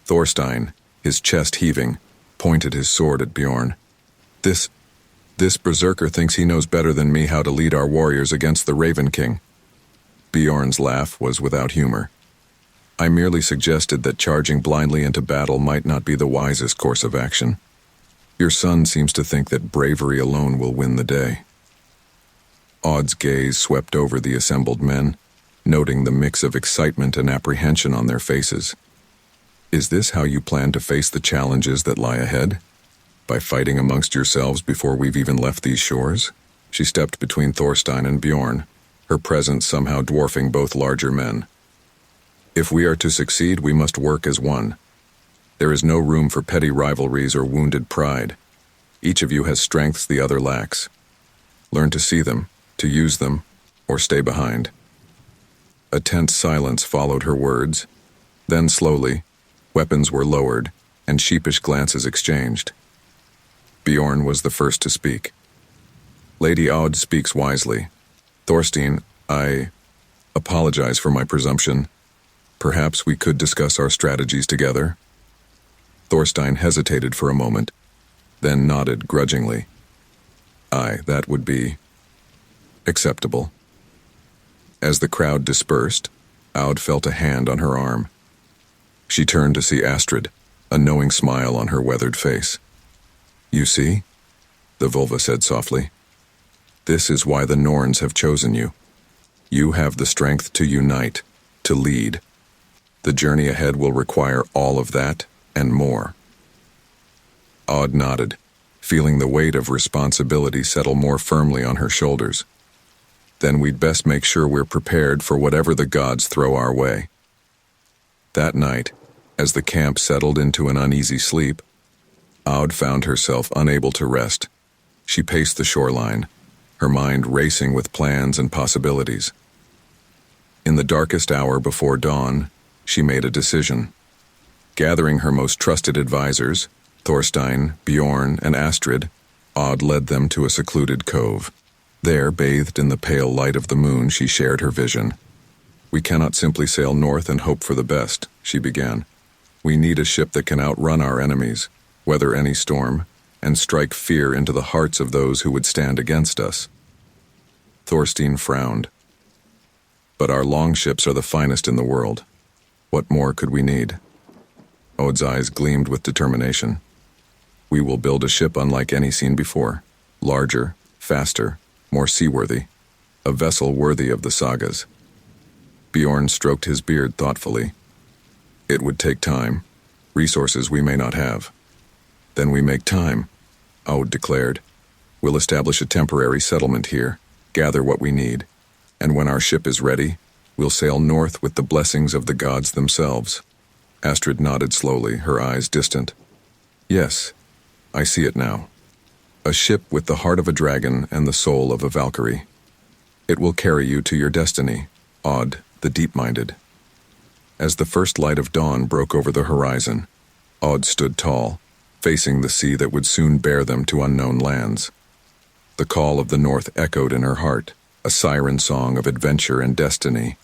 Thorstein, his chest heaving, pointed his sword at Bjorn. This berserker thinks he knows better than me how to lead our warriors against the Raven King." Bjorn's laugh was without humor. "I merely suggested that charging blindly into battle might not be the wisest course of action. Your son seems to think that bravery alone will win the day." Aud's gaze swept over the assembled men, noting the mix of excitement and apprehension on their faces. "Is this how you plan to face the challenges that lie ahead? By fighting amongst yourselves before we've even left these shores?" She stepped between Thorstein and Bjorn, her presence somehow dwarfing both larger men. "If we are to succeed, we must work as one. There is no room for petty rivalries or wounded pride. Each of you has strengths the other lacks. Learn to see them, to use them, or stay behind." A tense silence followed her words. Then slowly, weapons were lowered, and sheepish glances exchanged. Bjorn was the first to speak. "Lady Aud speaks wisely. Thorstein, I apologize for my presumption. Perhaps we could discuss our strategies together?" Thorstein hesitated for a moment, then nodded grudgingly. "Aye, that would be acceptable." As the crowd dispersed, Aud felt a hand on her arm. She turned to see Astrid, a knowing smile on her weathered face. "You see?" the Volva said softly. "This is why the Norns have chosen you. You have the strength to unite, to lead. The journey ahead will require all of that and more." Aud nodded, feeling the weight of responsibility settle more firmly on her shoulders. "Then we'd best make sure we're prepared for whatever the gods throw our way." That night, as the camp settled into an uneasy sleep, Aud found herself unable to rest. She paced the shoreline, her mind racing with plans and possibilities. In the darkest hour before dawn, she made a decision. Gathering her most trusted advisors, Thorstein, Bjorn, and Astrid, Aud led them to a secluded cove. There, bathed in the pale light of the moon, she shared her vision. "We cannot simply sail north and hope for the best," she began. "We need a ship that can outrun our enemies, weather any storm, and strike fear into the hearts of those who would stand against us." Thorstein frowned. "But our longships are the finest in the world. What more could we need?" Aud's eyes gleamed with determination. "We will build a ship unlike any seen before, larger, faster, more seaworthy, a vessel worthy of the sagas." Bjorn stroked his beard thoughtfully. "It would take time, resources we may not have." "Then we make time," Aud declared. "We'll establish a temporary settlement here, gather what we need, and when our ship is ready, We'll sail north with the blessings of the gods themselves. Astrid nodded slowly, her eyes distant. Yes, I see it now. A ship with the heart of a dragon and the soul of a Valkyrie. It will carry you to your destiny, Odd, the deep-minded. As the first light of dawn broke over the horizon, Odd stood tall, facing the sea that would soon bear them to unknown lands. The call of the north echoed in her heart, a siren song of adventure and destiny.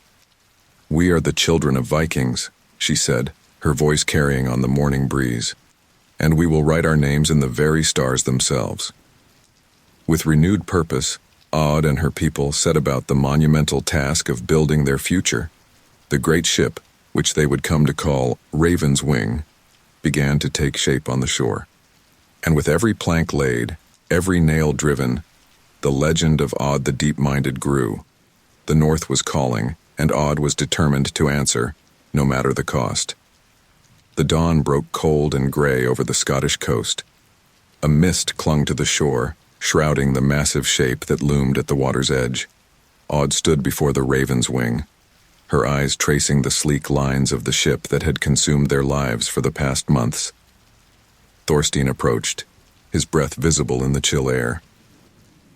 We are the children of Vikings, she said, her voice carrying on the morning breeze, and we will write our names in the very stars themselves. With renewed purpose, Odd and her people set about the monumental task of building their future. The great ship, which they would come to call Raven's Wing, began to take shape on the shore. And with every plank laid, every nail driven, the legend of Odd the Deep-Minded grew. The north was calling, and Odd was determined to answer, no matter the cost. The dawn broke cold and gray over the Scottish coast. A mist clung to the shore, shrouding the massive shape that loomed at the water's edge. Odd stood before the Raven's Wing, her eyes tracing the sleek lines of the ship that had consumed their lives for the past months. Thorstein approached, his breath visible in the chill air.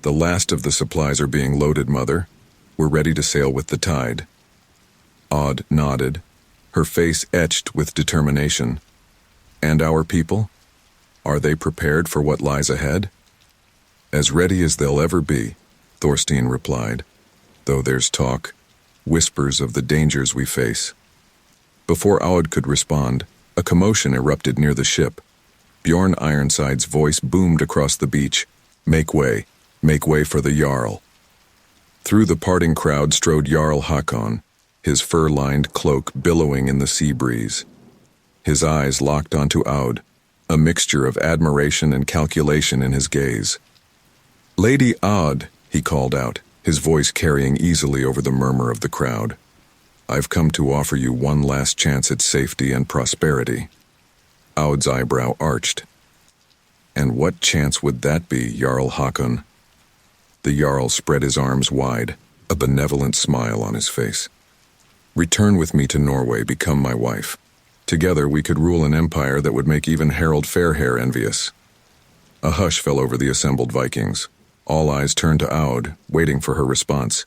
The last of the supplies are being loaded, Mother. We're ready to sail with the tide. Odd nodded, her face etched with determination. And our people? Are they prepared for what lies ahead? As ready as they'll ever be, Thorstein replied, though there's talk, whispers of the dangers we face. Before Odd could respond, a commotion erupted near the ship. Bjorn Ironside's voice boomed across the beach. Make way for the Jarl. Through the parting crowd strode Jarl Hakon, his fur-lined cloak billowing in the sea breeze. His eyes locked onto Aud, a mixture of admiration and calculation in his gaze. Lady Aud, he called out, his voice carrying easily over the murmur of the crowd. I've come to offer you one last chance at safety and prosperity. Aud's eyebrow arched. And what chance would that be, Jarl Hakon? The Jarl spread his arms wide, a benevolent smile on his face. Return with me to Norway, become my wife. Together we could rule an empire that would make even Harald Fairhair envious. A hush fell over the assembled Vikings. All eyes turned to Aud, waiting for her response.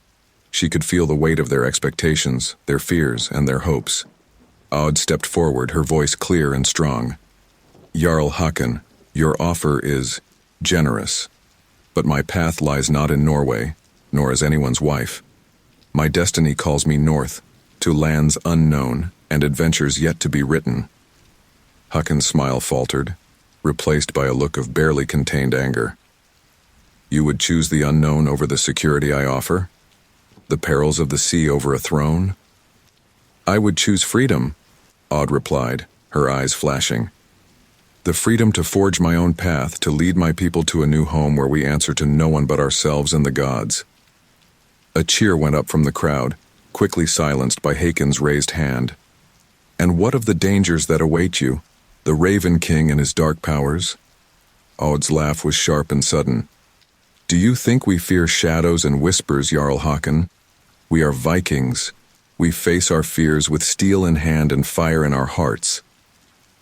She could feel the weight of their expectations, their fears, and their hopes. Aud stepped forward, her voice clear and strong. Jarl Hakon, your offer is generous. But my path lies not in Norway, nor as anyone's wife. My destiny calls me north, to lands unknown and adventures yet to be written. Hakon's smile faltered, replaced by a look of barely contained anger. You would choose the unknown over the security I offer? The perils of the sea over a throne? I would choose freedom, Aud replied, her eyes flashing. The freedom to forge my own path, to lead my people to a new home where we answer to no one but ourselves and the gods. A cheer went up from the crowd, quickly silenced by Hakon's raised hand. And what of the dangers that await you? The Raven King and his dark powers? Aud's laugh was sharp and sudden. Do you think we fear shadows and whispers, Jarl Hakon? We are Vikings. We face our fears with steel in hand and fire in our hearts.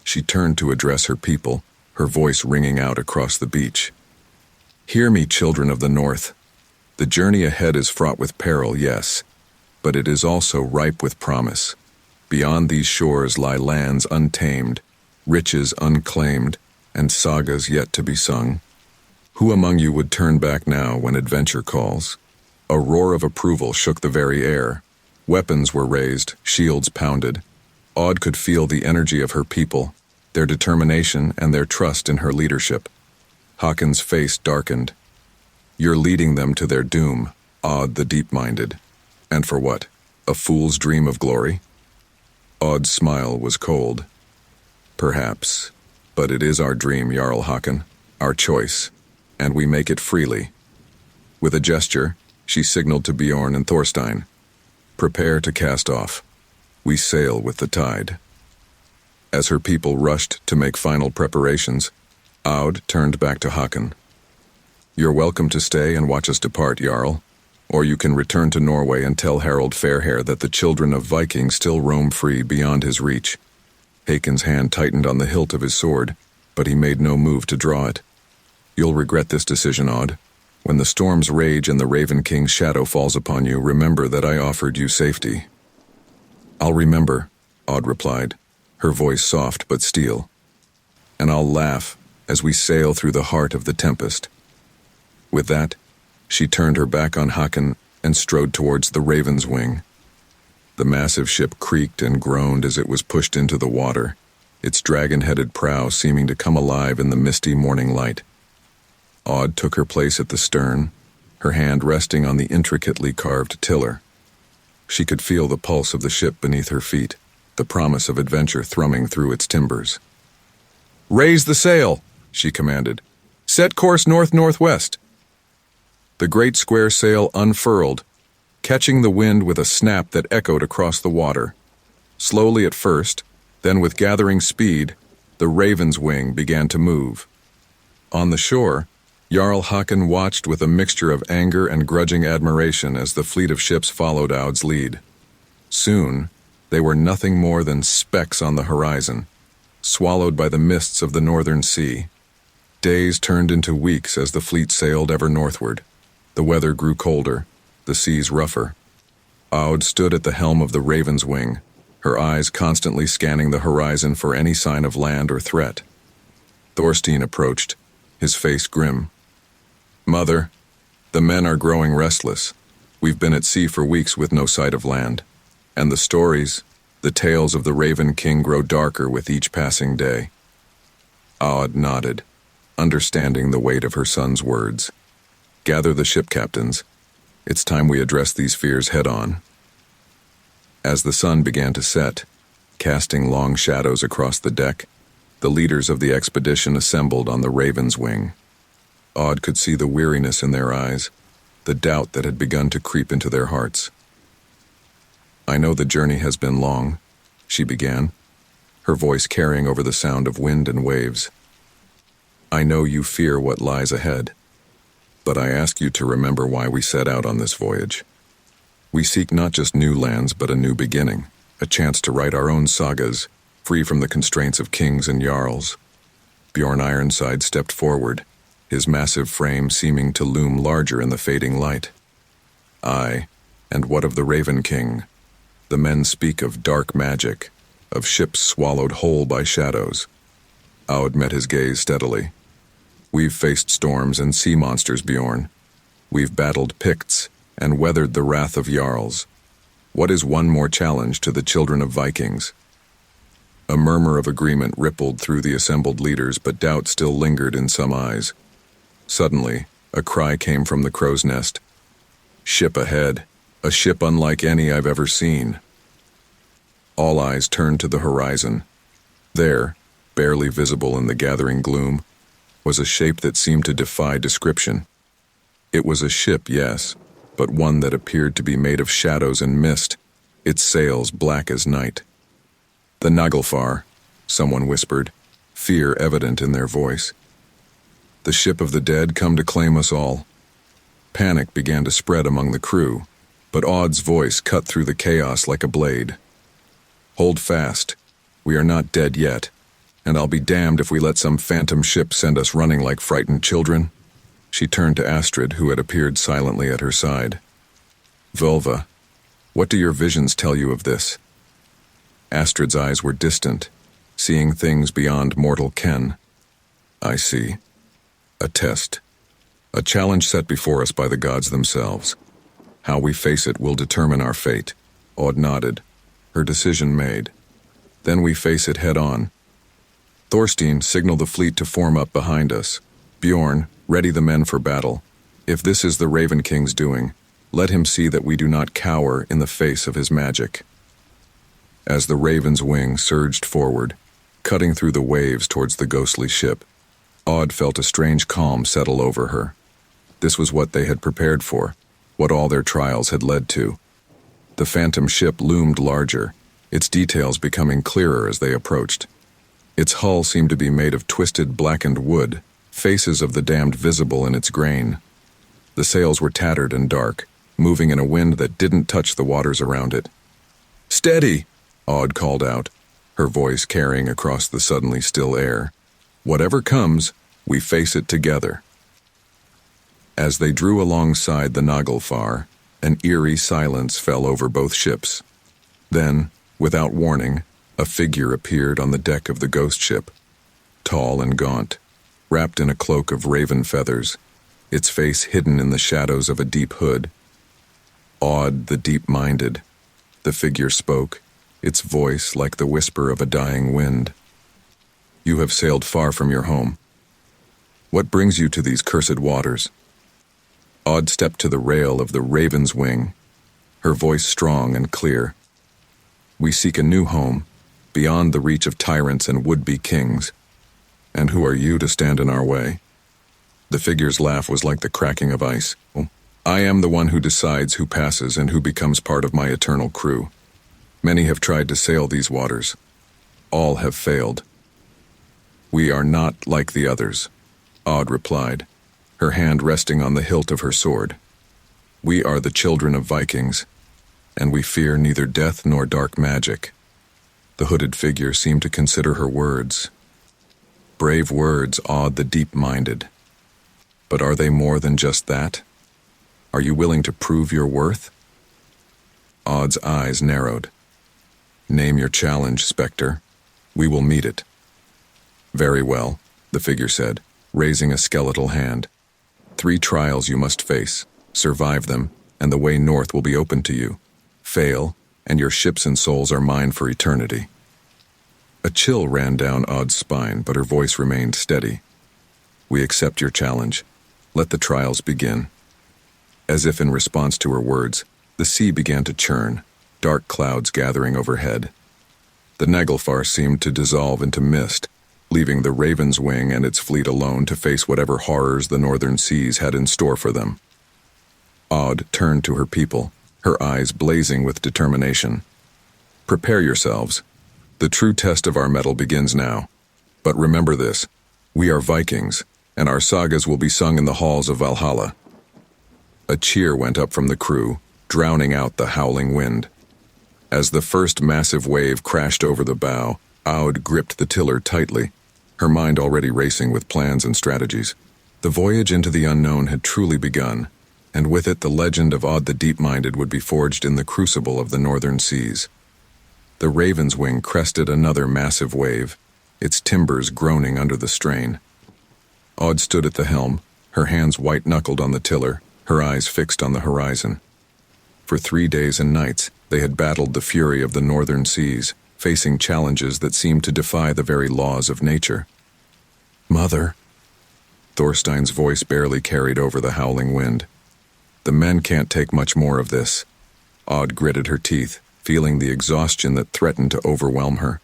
She turned to address her people, her voice ringing out across the beach. Hear me, children of the North. The journey ahead is fraught with peril, yes, but it is also ripe with promise. Beyond these shores lie lands untamed, riches unclaimed, and sagas yet to be sung. Who among you would turn back now when adventure calls? A roar of approval shook the very air. Weapons were raised, shields pounded. Aud could feel the energy of her people, their determination and their trust in her leadership. Hakon's face darkened. You're leading them to their doom, Aud the Deep-Minded. And for what? A fool's dream of glory? Aud's smile was cold. Perhaps, but it is our dream, Jarl Hakon, our choice, and we make it freely. With a gesture, she signaled to Bjorn and Thorstein. Prepare to cast off. We sail with the tide. As her people rushed to make final preparations, Aud turned back to Hakon. You're welcome to stay and watch us depart, Jarl, Or you can return to Norway and tell Harold Fairhair that the children of Viking still roam free beyond his reach. Hakon's hand tightened on the hilt of his sword, but he made no move to draw it. You'll regret this decision, Odd. When the storms rage and the Raven King's shadow falls upon you, remember that I offered you safety. I'll remember, Odd replied, her voice soft but steel. And I'll laugh as we sail through the heart of the tempest. With that, she turned her back on Hakon and strode towards the Raven's Wing. The massive ship creaked and groaned as it was pushed into the water, its dragon-headed prow seeming to come alive in the misty morning light. Odd took her place at the stern, her hand resting on the intricately carved tiller. She could feel the pulse of the ship beneath her feet, the promise of adventure thrumming through its timbers. "Raise the sail," she commanded. "Set course north-northwest." The great square sail unfurled, catching the wind with a snap that echoed across the water. Slowly at first, then with gathering speed, the Raven's Wing began to move. On the shore, Jarl Hakon watched with a mixture of anger and grudging admiration as the fleet of ships followed Aud's lead. Soon, they were nothing more than specks on the horizon, swallowed by the mists of the northern sea. Days turned into weeks as the fleet sailed ever northward. The weather grew colder, the seas rougher. Aud stood at the helm of the Raven's Wing, her eyes constantly scanning the horizon for any sign of land or threat. Thorstein approached, his face grim. "Mother, the men are growing restless. We've been at sea for weeks with no sight of land. And the stories, the tales of the Raven King grow darker with each passing day." Aud nodded, understanding the weight of her son's words. "Gather the ship captains. It's time we address these fears head-on." As the sun began to set, casting long shadows across the deck, the leaders of the expedition assembled on the Raven's Wing. Aud could see the weariness in their eyes, the doubt that had begun to creep into their hearts. "I know the journey has been long," she began, her voice carrying over the sound of wind and waves. "I know you fear what lies ahead. But I ask you to remember why we set out on this voyage. We seek not just new lands, but a new beginning, a chance to write our own sagas, free from the constraints of kings and jarls." Bjorn Ironside stepped forward, his massive frame seeming to loom larger in the fading light. "Aye, and what of the Raven King? The men speak of dark magic, of ships swallowed whole by shadows." Aud met his gaze steadily. "We've faced storms and sea monsters, Bjorn. We've battled Picts and weathered the wrath of jarls. What is one more challenge to the children of Vikings?" A murmur of agreement rippled through the assembled leaders, but doubt still lingered in some eyes. Suddenly, a cry came from the crow's nest. "Ship ahead, a ship unlike any I've ever seen." All eyes turned to the horizon. There, barely visible in the gathering gloom, was a shape that seemed to defy description. It was a ship, yes, but one that appeared to be made of shadows and mist, its sails black as night. "The Naglfar," someone whispered, fear evident in their voice. "The ship of the dead come to claim us all." Panic began to spread among the crew, but Aud's voice cut through the chaos like a blade. "Hold fast. We are not dead yet. And I'll be damned if we let some phantom ship send us running like frightened children." She turned to Astrid, who had appeared silently at her side. "Völva, what do your visions tell you of this?" Astrid's eyes were distant, seeing things beyond mortal ken. "I see. A test. A challenge set before us by the gods themselves. How we face it will determine our fate." Aud nodded, her decision made. "Then we face it head-on. Thorstein, signal the fleet to form up behind us. Bjorn, ready the men for battle. If this is the Raven King's doing, let him see that we do not cower in the face of his magic." As the Raven's Wing surged forward, cutting through the waves towards the ghostly ship, Aud felt a strange calm settle over her. This was what they had prepared for, what all their trials had led to. The phantom ship loomed larger, its details becoming clearer as they approached. Its hull seemed to be made of twisted blackened wood, faces of the damned visible in its grain. The sails were tattered and dark, moving in a wind that didn't touch the waters around it. "Steady!" Aud called out, her voice carrying across the suddenly still air. "Whatever comes, we face it together." As they drew alongside the Naglfar, an eerie silence fell over both ships. Then, without warning, a figure appeared on the deck of the ghost ship, tall and gaunt, wrapped in a cloak of raven feathers, its face hidden in the shadows of a deep hood. Aud the deep-minded, the figure spoke, its voice like the whisper of a dying wind. "You have sailed far from your home. What brings you to these cursed waters?" Aud stepped to the rail of the Raven's Wing, her voice strong and clear. "We seek a new home, beyond the reach of tyrants and would-be kings. And who are you to stand in our way?" The figure's laugh was like the cracking of ice. "I am the one who decides who passes and who becomes part of my eternal crew. Many have tried to sail these waters. All have failed. We are not like the others," Aud replied, her hand resting on the hilt of her sword. "We are the children of Vikings, and we fear neither death nor dark magic." The hooded figure seemed to consider her words. Brave words awed the deep-minded. But are they more than just that? Are you willing to prove your worth? Aud's eyes narrowed. "Name your challenge, Spectre. We will meet it." "Very well," the figure said, raising a skeletal hand. "3 trials you must face. Survive them, and the way north will be open to you. Fail, and your ships and souls are mine for eternity." A chill ran down Aud's spine, but her voice remained steady. "We accept your challenge. Let the trials begin." As if in response to her words, the sea began to churn, dark clouds gathering overhead. The Naglfar seemed to dissolve into mist, leaving the Raven's Wing and its fleet alone to face whatever horrors the northern seas had in store for them. Aud turned to her people, her eyes blazing with determination. "Prepare yourselves. The true test of our mettle begins now. But remember this, we are Vikings, and our sagas will be sung in the halls of Valhalla." A cheer went up from the crew, drowning out the howling wind. As the first massive wave crashed over the bow, Aud gripped the tiller tightly, her mind already racing with plans and strategies. The voyage into the unknown had truly begun, and with it the legend of Aud the Deep-Minded would be forged in the crucible of the northern seas. The Raven's Wing crested another massive wave, its timbers groaning under the strain. Aud stood at the helm, her hands white-knuckled on the tiller, her eyes fixed on the horizon. For 3 days and nights, they had battled the fury of the northern seas, facing challenges that seemed to defy the very laws of nature. "Mother," Thorstein's voice barely carried over the howling wind. "The men can't take much more of this." Aud gritted her teeth, feeling the exhaustion that threatened to overwhelm her.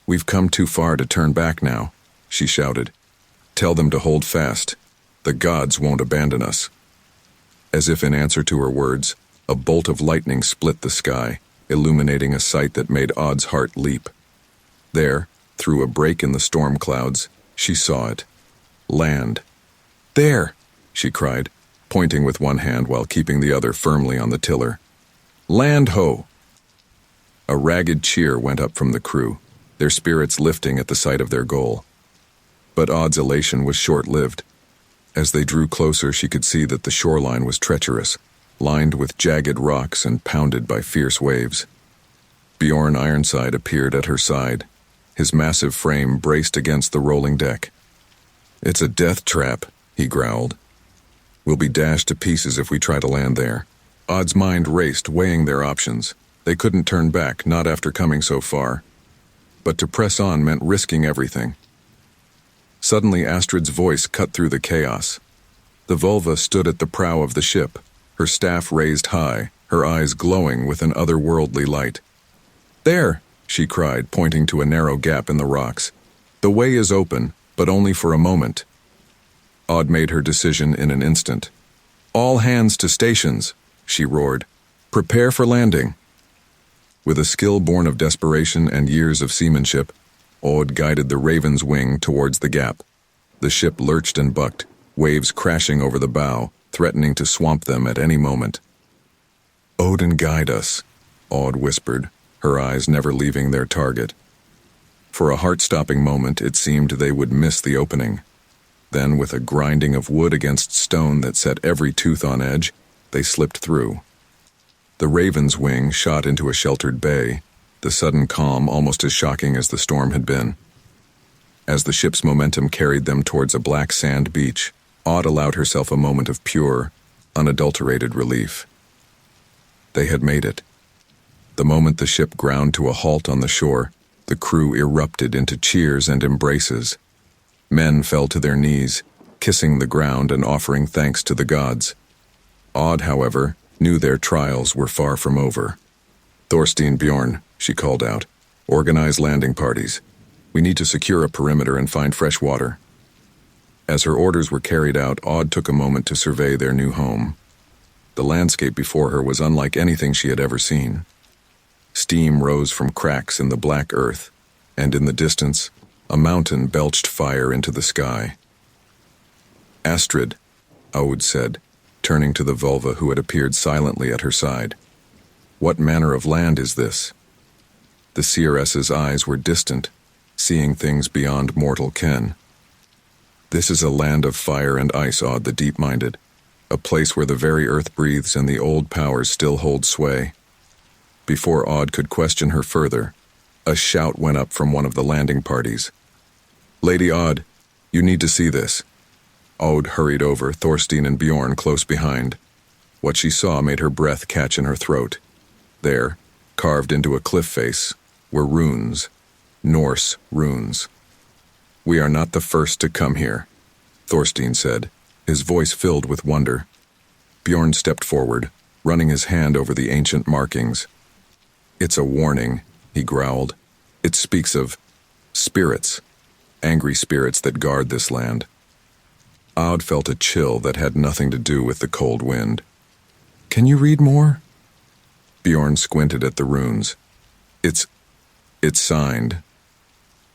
"We've come too far to turn back now," she shouted. "Tell them to hold fast. The gods won't abandon us." As if in answer to her words, a bolt of lightning split the sky, illuminating a sight that made Aud's heart leap. There, through a break in the storm clouds, she saw it. Land. "There!" she cried, pointing with one hand while keeping the other firmly on the tiller. "Land ho!" A ragged cheer went up from the crew, their spirits lifting at the sight of their goal. But Aud's elation was short-lived. As they drew closer, she could see that the shoreline was treacherous, lined with jagged rocks and pounded by fierce waves. Bjorn Ironside appeared at her side, his massive frame braced against the rolling deck. "It's a death trap," he growled. "We'll be dashed to pieces if we try to land there." Aud's mind raced, weighing their options. They couldn't turn back, not after coming so far. But to press on meant risking everything. Suddenly Astrid's voice cut through the chaos. The Volva stood at the prow of the ship, her staff raised high, her eyes glowing with an otherworldly light. "There!" she cried, pointing to a narrow gap in the rocks. "The way is open, but only for a moment." Aud made her decision in an instant. "All hands to stations!" she roared. "Prepare for landing." With a skill born of desperation and years of seamanship, Aud guided the Raven's Wing towards the gap. The ship lurched and bucked, waves crashing over the bow, threatening to swamp them at any moment. "Odin, guide us," Aud whispered, her eyes never leaving their target. For a heart-stopping moment, it seemed they would miss the opening. Then, with a grinding of wood against stone that set every tooth on edge, they slipped through. The Raven's wing shot into a sheltered bay, the sudden calm almost as shocking as the storm had been. As the ship's momentum carried them towards a black sand beach, Aud allowed herself a moment of pure, unadulterated relief. They had made it. The moment the ship ground to a halt on the shore, the crew erupted into cheers and embraces. Men fell to their knees, kissing the ground and offering thanks to the gods. Aud, however, knew their trials were far from over. "Thorstein, Bjorn," she called out, "organize landing parties. We need to secure a perimeter and find fresh water." As her orders were carried out, Aud took a moment to survey their new home. The landscape before her was unlike anything she had ever seen. Steam rose from cracks in the black earth, and in the distance, a mountain belched fire into the sky. "Astrid," Aud said, turning to the vulva who had appeared silently at her side. "What manner of land is this?" The seeress's eyes were distant, seeing things beyond mortal ken. "This is a land of fire and ice," Aud the deep-minded, "a place where the very earth breathes and the old powers still hold sway." Before Aud could question her further, a shout went up from one of the landing parties. "Lady Aud, you need to see this." Aud hurried over, Thorstein and Bjorn close behind. What she saw made her breath catch in her throat. There, carved into a cliff face, were runes, Norse runes. "We are not the first to come here," Thorstein said, his voice filled with wonder. Bjorn stepped forward, running his hand over the ancient markings. "It's a warning," he growled. "It speaks of spirits, angry spirits that guard this land." Aud felt a chill that had nothing to do with the cold wind. "Can you read more?" Bjorn squinted at the runes. It's signed.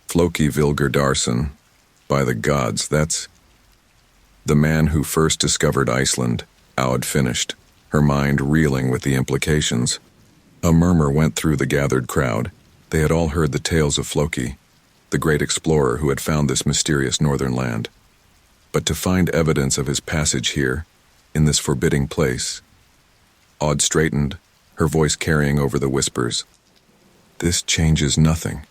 Floki Vilgerdarson. By the gods, that's the man who first discovered Iceland," Aud finished, her mind reeling with the implications. A murmur went through the gathered crowd. They had all heard the tales of Floki, the great explorer who had found this mysterious northern land. But to find evidence of his passage here, in this forbidding place. Aud straightened, her voice carrying over the whispers. "This changes nothing.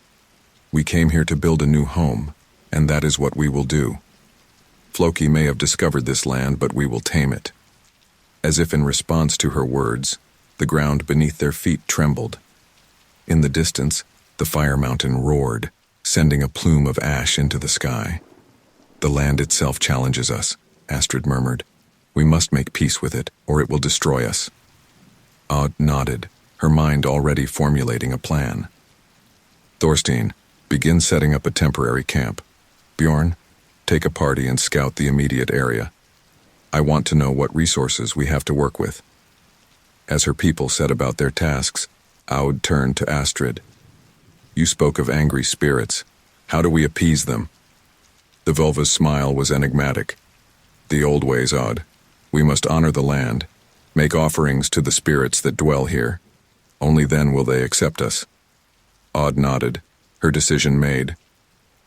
We came here to build a new home, and that is what we will do. Floki may have discovered this land, but we will tame it." As if in response to her words, the ground beneath their feet trembled. In the distance, the fire mountain roared, sending a plume of ash into the sky. "The land itself challenges us," Astrid murmured. "We must make peace with it, or it will destroy us." Aud nodded, her mind already formulating a plan. "Thorstein, begin setting up a temporary camp. Bjorn, take a party and scout the immediate area. I want to know what resources we have to work with." As her people set about their tasks, Aud turned to Astrid. "You spoke of angry spirits. How do we appease them?" The vulva's smile was enigmatic. "The old ways, Aud. We must honor the land, make offerings to the spirits that dwell here. Only then will they accept us." Aud nodded, her decision made.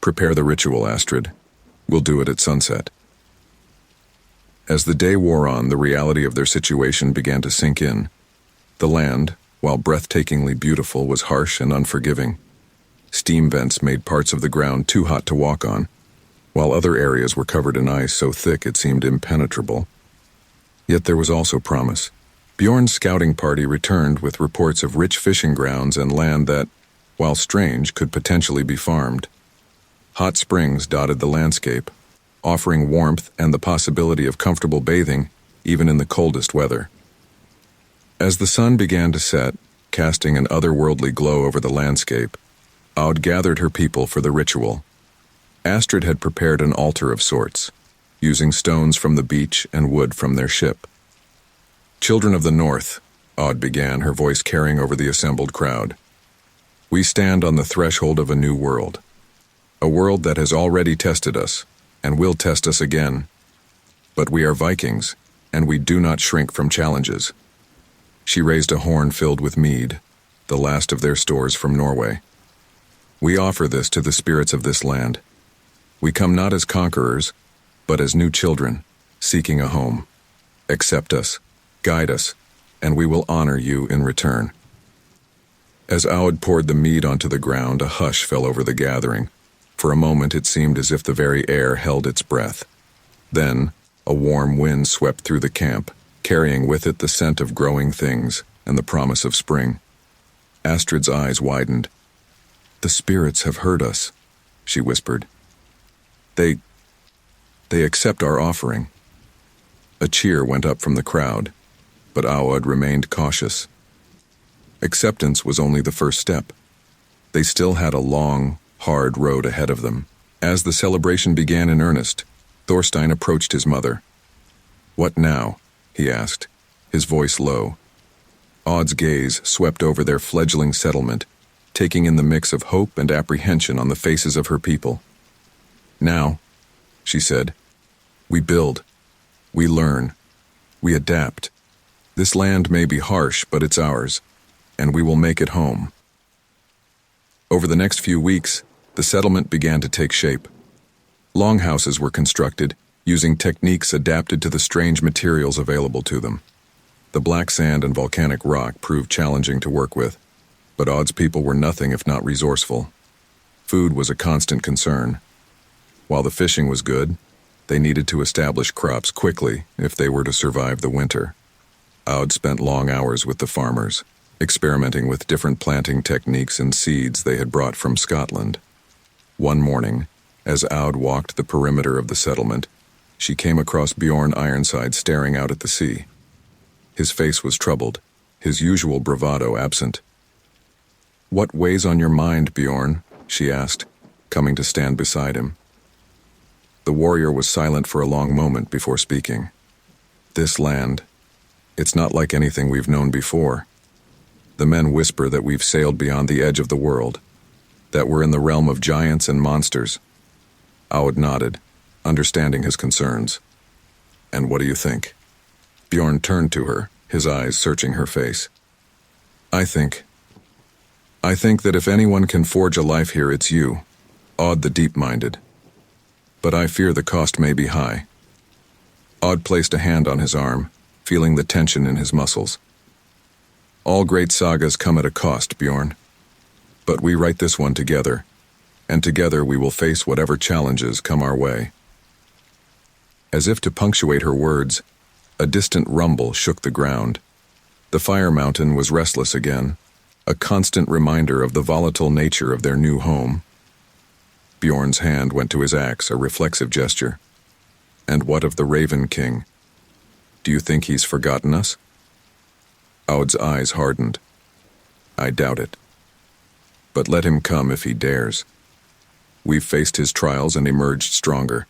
"Prepare the ritual, Astrid. We'll do it at sunset." As the day wore on, the reality of their situation began to sink in. The land, while breathtakingly beautiful, was harsh and unforgiving. Steam vents made parts of the ground too hot to walk on, while other areas were covered in ice so thick it seemed impenetrable. Yet there was also promise. Bjorn's scouting party returned with reports of rich fishing grounds and land that, while strange, could potentially be farmed. Hot springs dotted the landscape, offering warmth and the possibility of comfortable bathing even in the coldest weather. As the sun began to set, casting an otherworldly glow over the landscape, Aud gathered her people for the ritual. Astrid had prepared an altar of sorts, using stones from the beach and wood from their ship. "Children of the North," Aud began, her voice carrying over the assembled crowd. "We stand on the threshold of a new world. A world that has already tested us, and will test us again. But we are Vikings, and we do not shrink from challenges. She raised a horn filled with mead, the last of their stores from Norway. We offer this to the spirits of this land. We come not as conquerors, but as new children, seeking a home. Accept us, guide us, and we will honor you in return. As Aud poured the mead onto the ground, a hush fell over the gathering. For a moment it seemed as if the very air held its breath. Then, a warm wind swept through the camp, carrying with it the scent of growing things and the promise of spring. Astrid's eyes widened. "The spirits have heard us," she whispered. They accept our offering." A cheer went up from the crowd, but Aud remained cautious. Acceptance was only the first step. They still had a long, hard road ahead of them. As the celebration began in earnest, Thorstein approached his mother. "What now?" he asked, his voice low. Aud's gaze swept over their fledgling settlement, taking in the mix of hope and apprehension on the faces of her people. "Now," she said, "we build, we learn, we adapt. This land may be harsh, but it's ours, and we will make it home." Over the next few weeks, the settlement began to take shape. Longhouses were constructed, using techniques adapted to the strange materials available to them. The black sand and volcanic rock proved challenging to work with, but Aud's people were nothing if not resourceful. Food was a constant concern. While the fishing was good, they needed to establish crops quickly if they were to survive the winter. Aud spent long hours with the farmers, experimenting with different planting techniques and seeds they had brought from Scotland. One morning, as Aud walked the perimeter of the settlement, she came across Bjorn Ironside staring out at the sea. His face was troubled, his usual bravado absent. "What weighs on your mind, Bjorn?" she asked, coming to stand beside him. The warrior was silent for a long moment before speaking. "This land, it's not like anything we've known before. The men whisper that we've sailed beyond the edge of the world, that we're in the realm of giants and monsters." Aud nodded, understanding his concerns. "And what do you think?" Bjorn turned to her, his eyes searching her face. I think that if anyone can forge a life here, it's you, Aud the deep-minded. But I fear the cost may be high." Aud placed a hand on his arm, feeling the tension in his muscles. "All great sagas come at a cost, Bjorn. But we write this one together, and together we will face whatever challenges come our way." As if to punctuate her words, a distant rumble shook the ground. The fire mountain was restless again, a constant reminder of the volatile nature of their new home. Bjorn's hand went to his axe, a reflexive gesture. "And what of the Raven King? Do you think he's forgotten us?" Aud's eyes hardened. "I doubt it. But let him come if he dares. We've faced his trials and emerged stronger.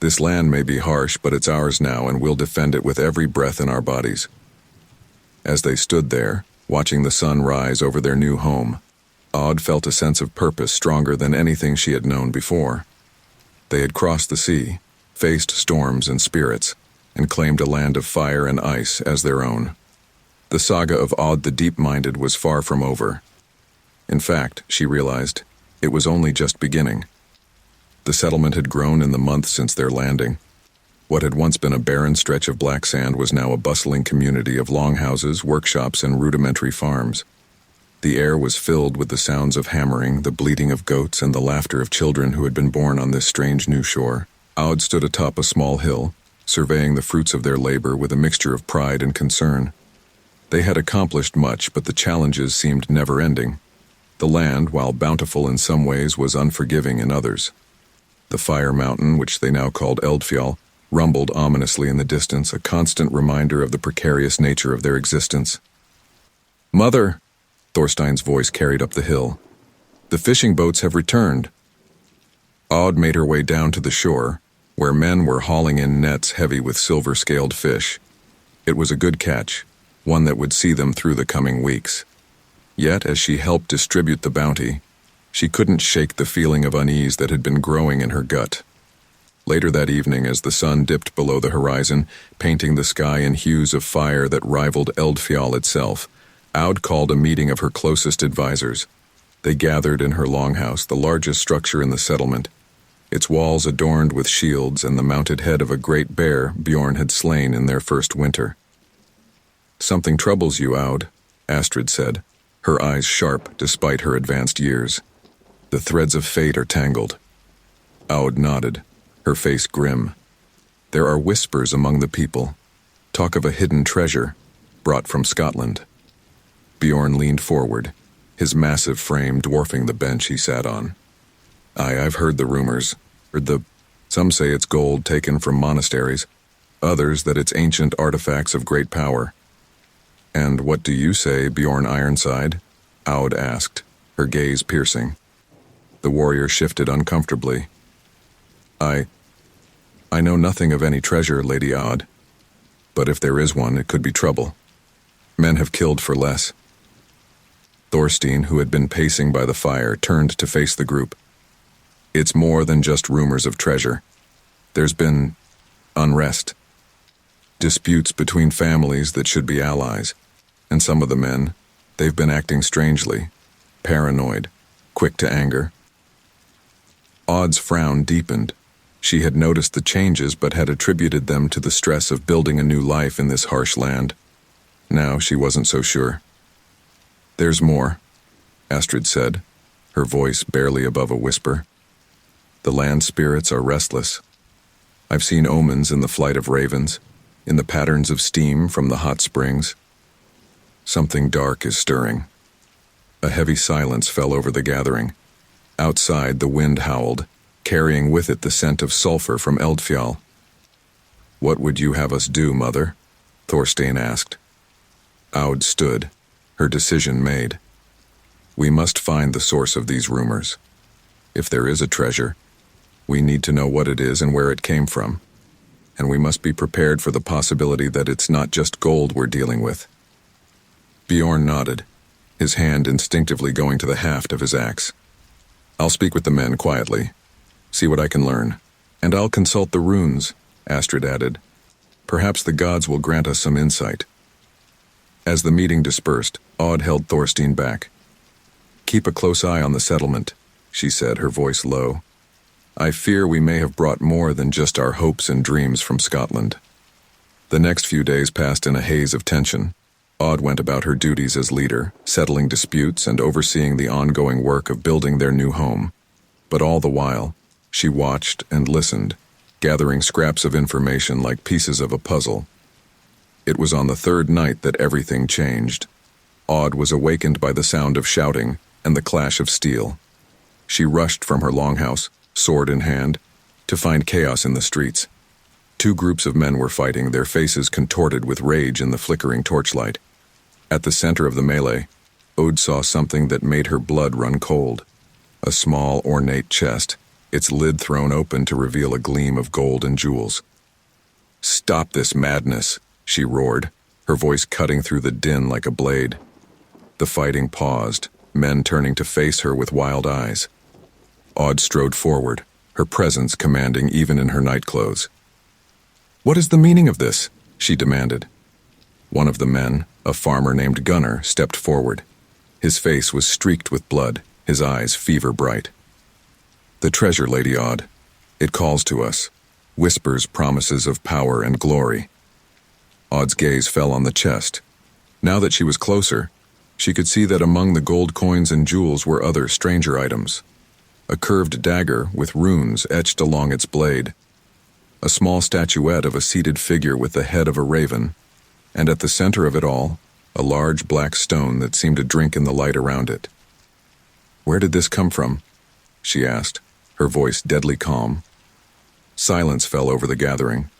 This land may be harsh, but it's ours now, and we'll defend it with every breath in our bodies." As they stood there, watching the sun rise over their new home, Aud felt a sense of purpose stronger than anything she had known before. They had crossed the sea, faced storms and spirits, and claimed a land of fire and ice as their own. The saga of Aud the Deep-Minded was far from over. In fact, she realized, it was only just beginning. The settlement had grown in the months since their landing. What had once been a barren stretch of black sand was now a bustling community of longhouses, workshops, and rudimentary farms. The air was filled with the sounds of hammering, the bleating of goats, and the laughter of children who had been born on this strange new shore. Aud stood atop a small hill, surveying the fruits of their labor with a mixture of pride and concern. They had accomplished much, but the challenges seemed never-ending. The land, while bountiful in some ways, was unforgiving in others. The fire mountain, which they now called Eldfjall, rumbled ominously in the distance, a constant reminder of the precarious nature of their existence. "Mother!" Thorstein's voice carried up the hill. "The fishing boats have returned." Aud made her way down to the shore, where men were hauling in nets heavy with silver-scaled fish. It was a good catch, one that would see them through the coming weeks. Yet, as she helped distribute the bounty, she couldn't shake the feeling of unease that had been growing in her gut. Later that evening, as the sun dipped below the horizon, painting the sky in hues of fire that rivaled Eldfjall itself, Aud called a meeting of her closest advisors. They gathered in her longhouse, the largest structure in the settlement, its walls adorned with shields and the mounted head of a great bear Bjorn had slain in their first winter. "Something troubles you, Aud," Astrid said, her eyes sharp despite her advanced years. "The threads of fate are tangled." Aud nodded, her face grim. "There are whispers among the people, talk of a hidden treasure brought from Scotland." Bjorn leaned forward, his massive frame dwarfing the bench he sat on. I've heard the rumors. Some say it's gold taken from monasteries, others that it's ancient artifacts of great power. "And what do you say, Bjorn Ironside?" Aud asked, her gaze piercing. The warrior shifted uncomfortably. I know nothing of any treasure, Lady Aud. But if there is one, it could be trouble. Men have killed for less." Thorstein, who had been pacing by the fire, turned to face the group. "It's more than just rumors of treasure. There's been unrest. Disputes between families that should be allies. And some of the men, they've been acting strangely, paranoid, quick to anger." Aud's frown deepened. She had noticed the changes but had attributed them to the stress of building a new life in this harsh land. Now she wasn't so sure. "There's more," Astrid said, her voice barely above a whisper. "The land spirits are restless. I've seen omens in the flight of ravens, in the patterns of steam from the hot springs. Something dark is stirring." A heavy silence fell over the gathering. Outside, the wind howled, carrying with it the scent of sulfur from Eldfjall. "What would you have us do, Mother?" Thorstein asked. Aud stood, her decision made. "We must find the source of these rumors. If there is a treasure, we need to know what it is and where it came from. And we must be prepared for the possibility that it's not just gold we're dealing with." Bjorn nodded, his hand instinctively going to the haft of his axe. "I'll speak with the men quietly, see what I can learn. And I'll consult the runes," Astrid added. "Perhaps the gods will grant us some insight." As the meeting dispersed, Aud held Thorstein back. "Keep a close eye on the settlement," she said, her voice low. "I fear we may have brought more than just our hopes and dreams from Scotland." The next few days passed in a haze of tension. Aud went about her duties as leader, settling disputes and overseeing the ongoing work of building their new home. But all the while, she watched and listened, gathering scraps of information like pieces of a puzzle. It was on the third night that everything changed. Aud was awakened by the sound of shouting and the clash of steel. She rushed from her longhouse, sword in hand, to find chaos in the streets. Two groups of men were fighting, their faces contorted with rage in the flickering torchlight. At the center of the melee, Aud saw something that made her blood run cold. A small, ornate chest, its lid thrown open to reveal a gleam of gold and jewels. "Stop this madness," she roared, her voice cutting through the din like a blade. The fighting paused, men turning to face her with wild eyes. Aud strode forward, her presence commanding even in her nightclothes. "What is the meaning of this?" she demanded. One of the men, a farmer named Gunnar, stepped forward. His face was streaked with blood, his eyes fever-bright. "The treasure, Lady Aud. It calls to us, whispers promises of power and glory." Aud's gaze fell on the chest. Now that she was closer, she could see that among the gold coins and jewels were other stranger items. A curved dagger with runes etched along its blade, a small statuette of a seated figure with the head of a raven, and at the center of it all, a large black stone that seemed to drink in the light around it. "Where did this come from?" she asked, her voice deadly calm. Silence fell over the gathering.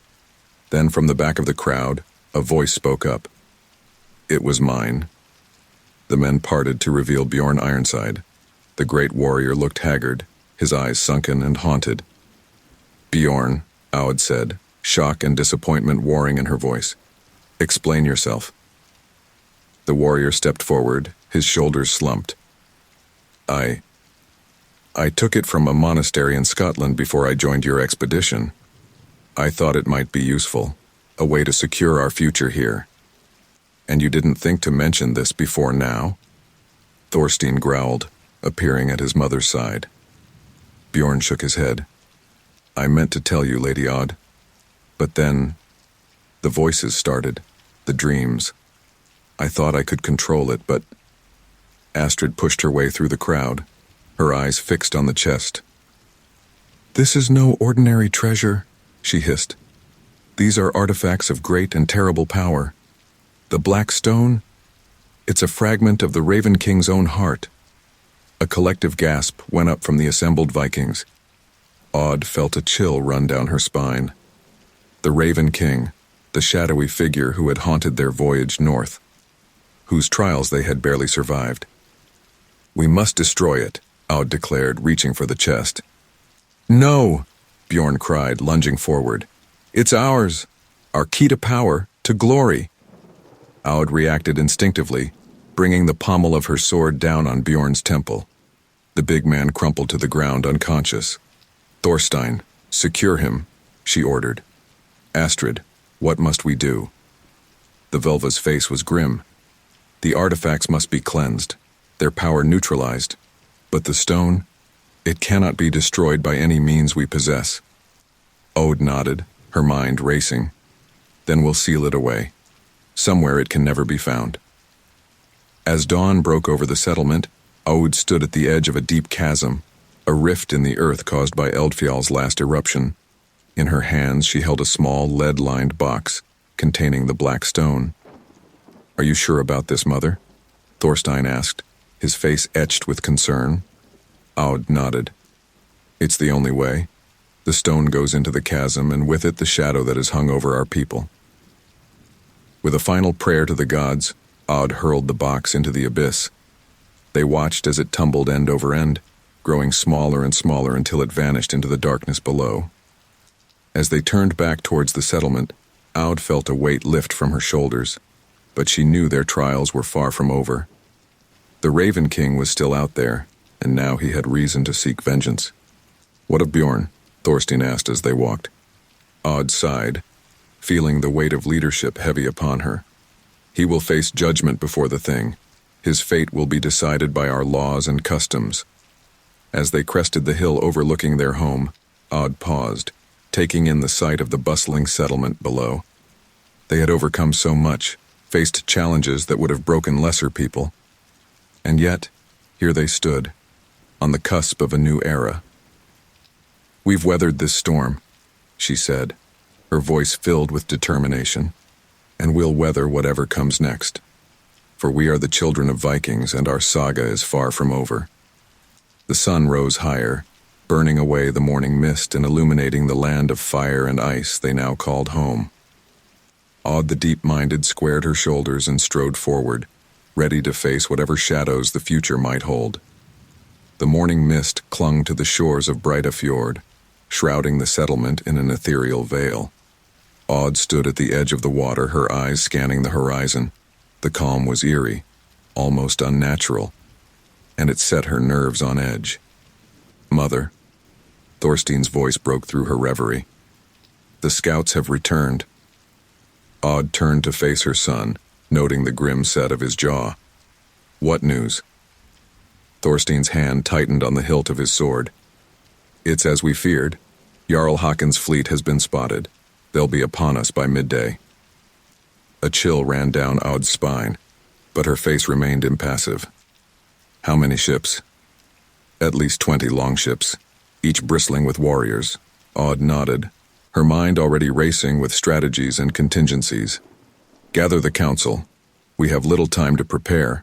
Then from the back of the crowd, a voice spoke up. "It was mine." The men parted to reveal Bjorn Ironside. The great warrior looked haggard, his eyes sunken and haunted. "Bjorn," Aud said, shock and disappointment warring in her voice. "Explain yourself." The warrior stepped forward, his shoulders slumped. I took it from a monastery in Scotland before I joined your expedition. I thought it might be useful, a way to secure our future here. And you didn't think to mention this before now? Thorstein growled, appearing at his mother's side. Bjorn shook his head. I meant to tell you, Lady Odd. But then, the voices started, the dreams. I thought I could control it, but... Astrid pushed her way through the crowd, her eyes fixed on the chest. This is no ordinary treasure, she hissed. These are artifacts of great and terrible power. The black stone? It's a fragment of the Raven King's own heart. A collective gasp went up from the assembled Vikings. Odd felt a chill run down her spine. The Raven King, the shadowy figure who had haunted their voyage north, whose trials they had barely survived. We must destroy it, Odd declared, reaching for the chest. No, Bjorn cried, lunging forward. It's ours, our key to power, to glory. Odd reacted instinctively, bringing the pommel of her sword down on Bjorn's temple. The big man crumpled to the ground unconscious. Thorstein, secure him, she ordered. Astrid, what must we do? The Velva's face was grim. The artifacts must be cleansed, their power neutralized. But the stone, it cannot be destroyed by any means we possess. Ode nodded, her mind racing. Then we'll seal it away. Somewhere it can never be found. As dawn broke over the settlement, Ode stood at the edge of a deep chasm, a rift in the earth caused by Eldfjall's last eruption. In her hands she held a small lead-lined box containing the black stone. Are you sure about this, Mother? Thorstein asked, his face etched with concern. Ode nodded. It's the only way. The stone goes into the chasm, and with it the shadow that has hung over our people. With a final prayer to the gods, Ode hurled the box into the abyss. They watched as it tumbled end over end, growing smaller and smaller until it vanished into the darkness below. As they turned back towards the settlement, Ode felt a weight lift from her shoulders, but she knew their trials were far from over. The Raven King was still out there, and now he had reason to seek vengeance. What of Bjorn? Thorstein asked as they walked. Ode sighed, feeling the weight of leadership heavy upon her. He will face judgment before the thing. His fate will be decided by our laws and customs. As they crested the hill overlooking their home, Ode paused, taking in the sight of the bustling settlement below. They had overcome so much, faced challenges that would have broken lesser people. And yet, here they stood, on the cusp of a new era. We've weathered this storm, she said, her voice filled with determination, and we'll weather whatever comes next. For we are the children of Vikings, and our saga is far from over. The sun rose higher, burning away the morning mist and illuminating the land of fire and ice they now called home. Ode the deep-minded squared her shoulders and strode forward, ready to face whatever shadows the future might hold. The morning mist clung to the shores of Breida Fjord, shrouding the settlement in an ethereal veil. Ode stood at the edge of the water, her eyes scanning the horizon. The calm was eerie, almost unnatural, and it set her nerves on edge. Mother, Thorstein's voice broke through her reverie. The scouts have returned. Ode turned to face her son, noting the grim set of his jaw. What news? Thorstein's hand tightened on the hilt of his sword. It's as we feared. Jarl Hakon's fleet has been spotted. They'll be upon us by midday. A chill ran down Ode's spine, but her face remained impassive. How many ships? At least 20 longships, each bristling with warriors. Ode nodded, her mind already racing with strategies and contingencies. Gather the council. We have little time to prepare.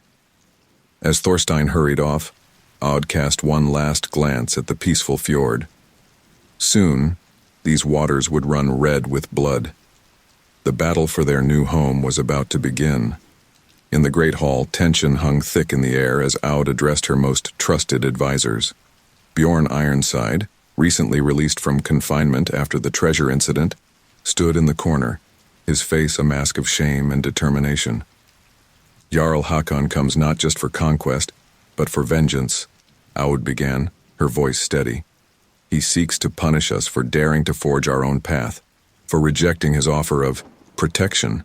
As Thorstein hurried off, Ode cast one last glance at the peaceful fjord. Soon, these waters would run red with blood. The battle for their new home was about to begin. In the great hall, tension hung thick in the air as Ode addressed her most trusted advisors. Bjorn Ironside, recently released from confinement after the treasure incident, stood in the corner, his face a mask of shame and determination. Jarl Hakon comes not just for conquest, but for vengeance, Ode began, her voice steady. He seeks to punish us for daring to forge our own path, for rejecting his offer of protection.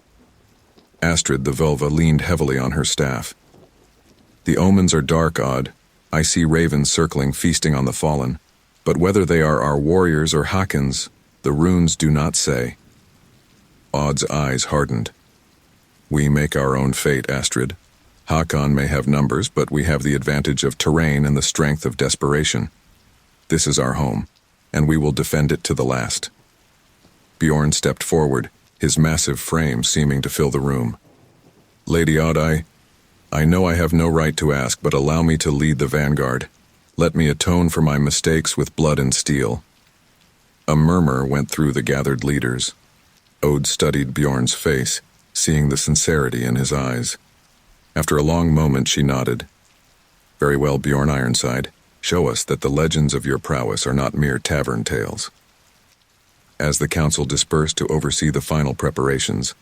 Astrid the Vulva leaned heavily on her staff. The omens are dark, Odd. I see ravens circling, feasting on the fallen. But whether they are our warriors or Hakon's, the runes do not say. Odd's eyes hardened. We make our own fate, Astrid. Hakon may have numbers, but we have the advantage of terrain and the strength of desperation. This is our home, and we will defend it to the last. Bjorn stepped forward, his massive frame seeming to fill the room. Lady Odd, I know I have no right to ask, but allow me to lead the vanguard. Let me atone for my mistakes with blood and steel. A murmur went through the gathered leaders. Ode studied Bjorn's face, seeing the sincerity in his eyes. After a long moment, she nodded. Very well, Bjorn Ironside. Show us that the legends of your prowess are not mere tavern tales. As the council dispersed to oversee the final preparations,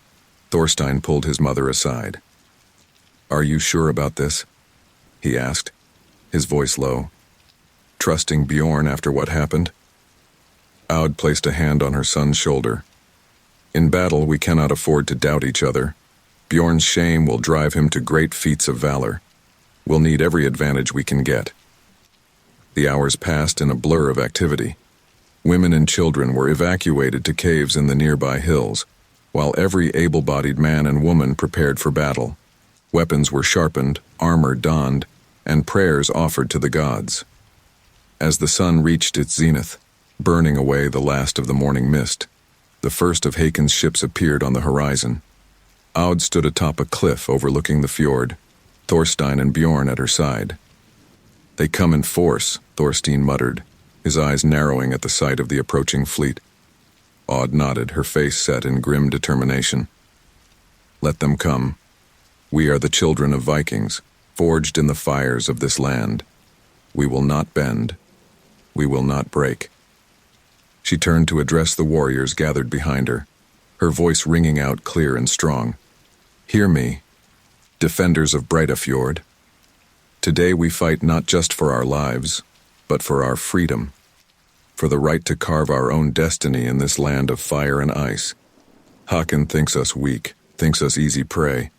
Thorstein pulled his mother aside. Are you sure about this? He asked, his voice low. Trusting Bjorn after what happened? Aud placed a hand on her son's shoulder. In battle, we cannot afford to doubt each other. Bjorn's shame will drive him to great feats of valor. We'll need every advantage we can get. The hours passed in a blur of activity. Women and children were evacuated to caves in the nearby hills, while every able-bodied man and woman prepared for battle. Weapons were sharpened, armor donned, and prayers offered to the gods. As the sun reached its zenith, burning away the last of the morning mist, the first of Hakon's ships appeared on the horizon. Aud stood atop a cliff overlooking the fjord, Thorstein and Bjorn at her side. They come in force, Thorstein muttered, his eyes narrowing at the sight of the approaching fleet. Aud nodded, her face set in grim determination. Let them come. We are the children of Vikings, forged in the fires of this land. We will not bend. We will not break. She turned to address the warriors gathered behind her, her voice ringing out clear and strong. Hear me, defenders of Breidafjord. Today we fight not just for our lives, but for our freedom, for the right to carve our own destiny in this land of fire and ice. Hakon thinks us weak, thinks us easy prey.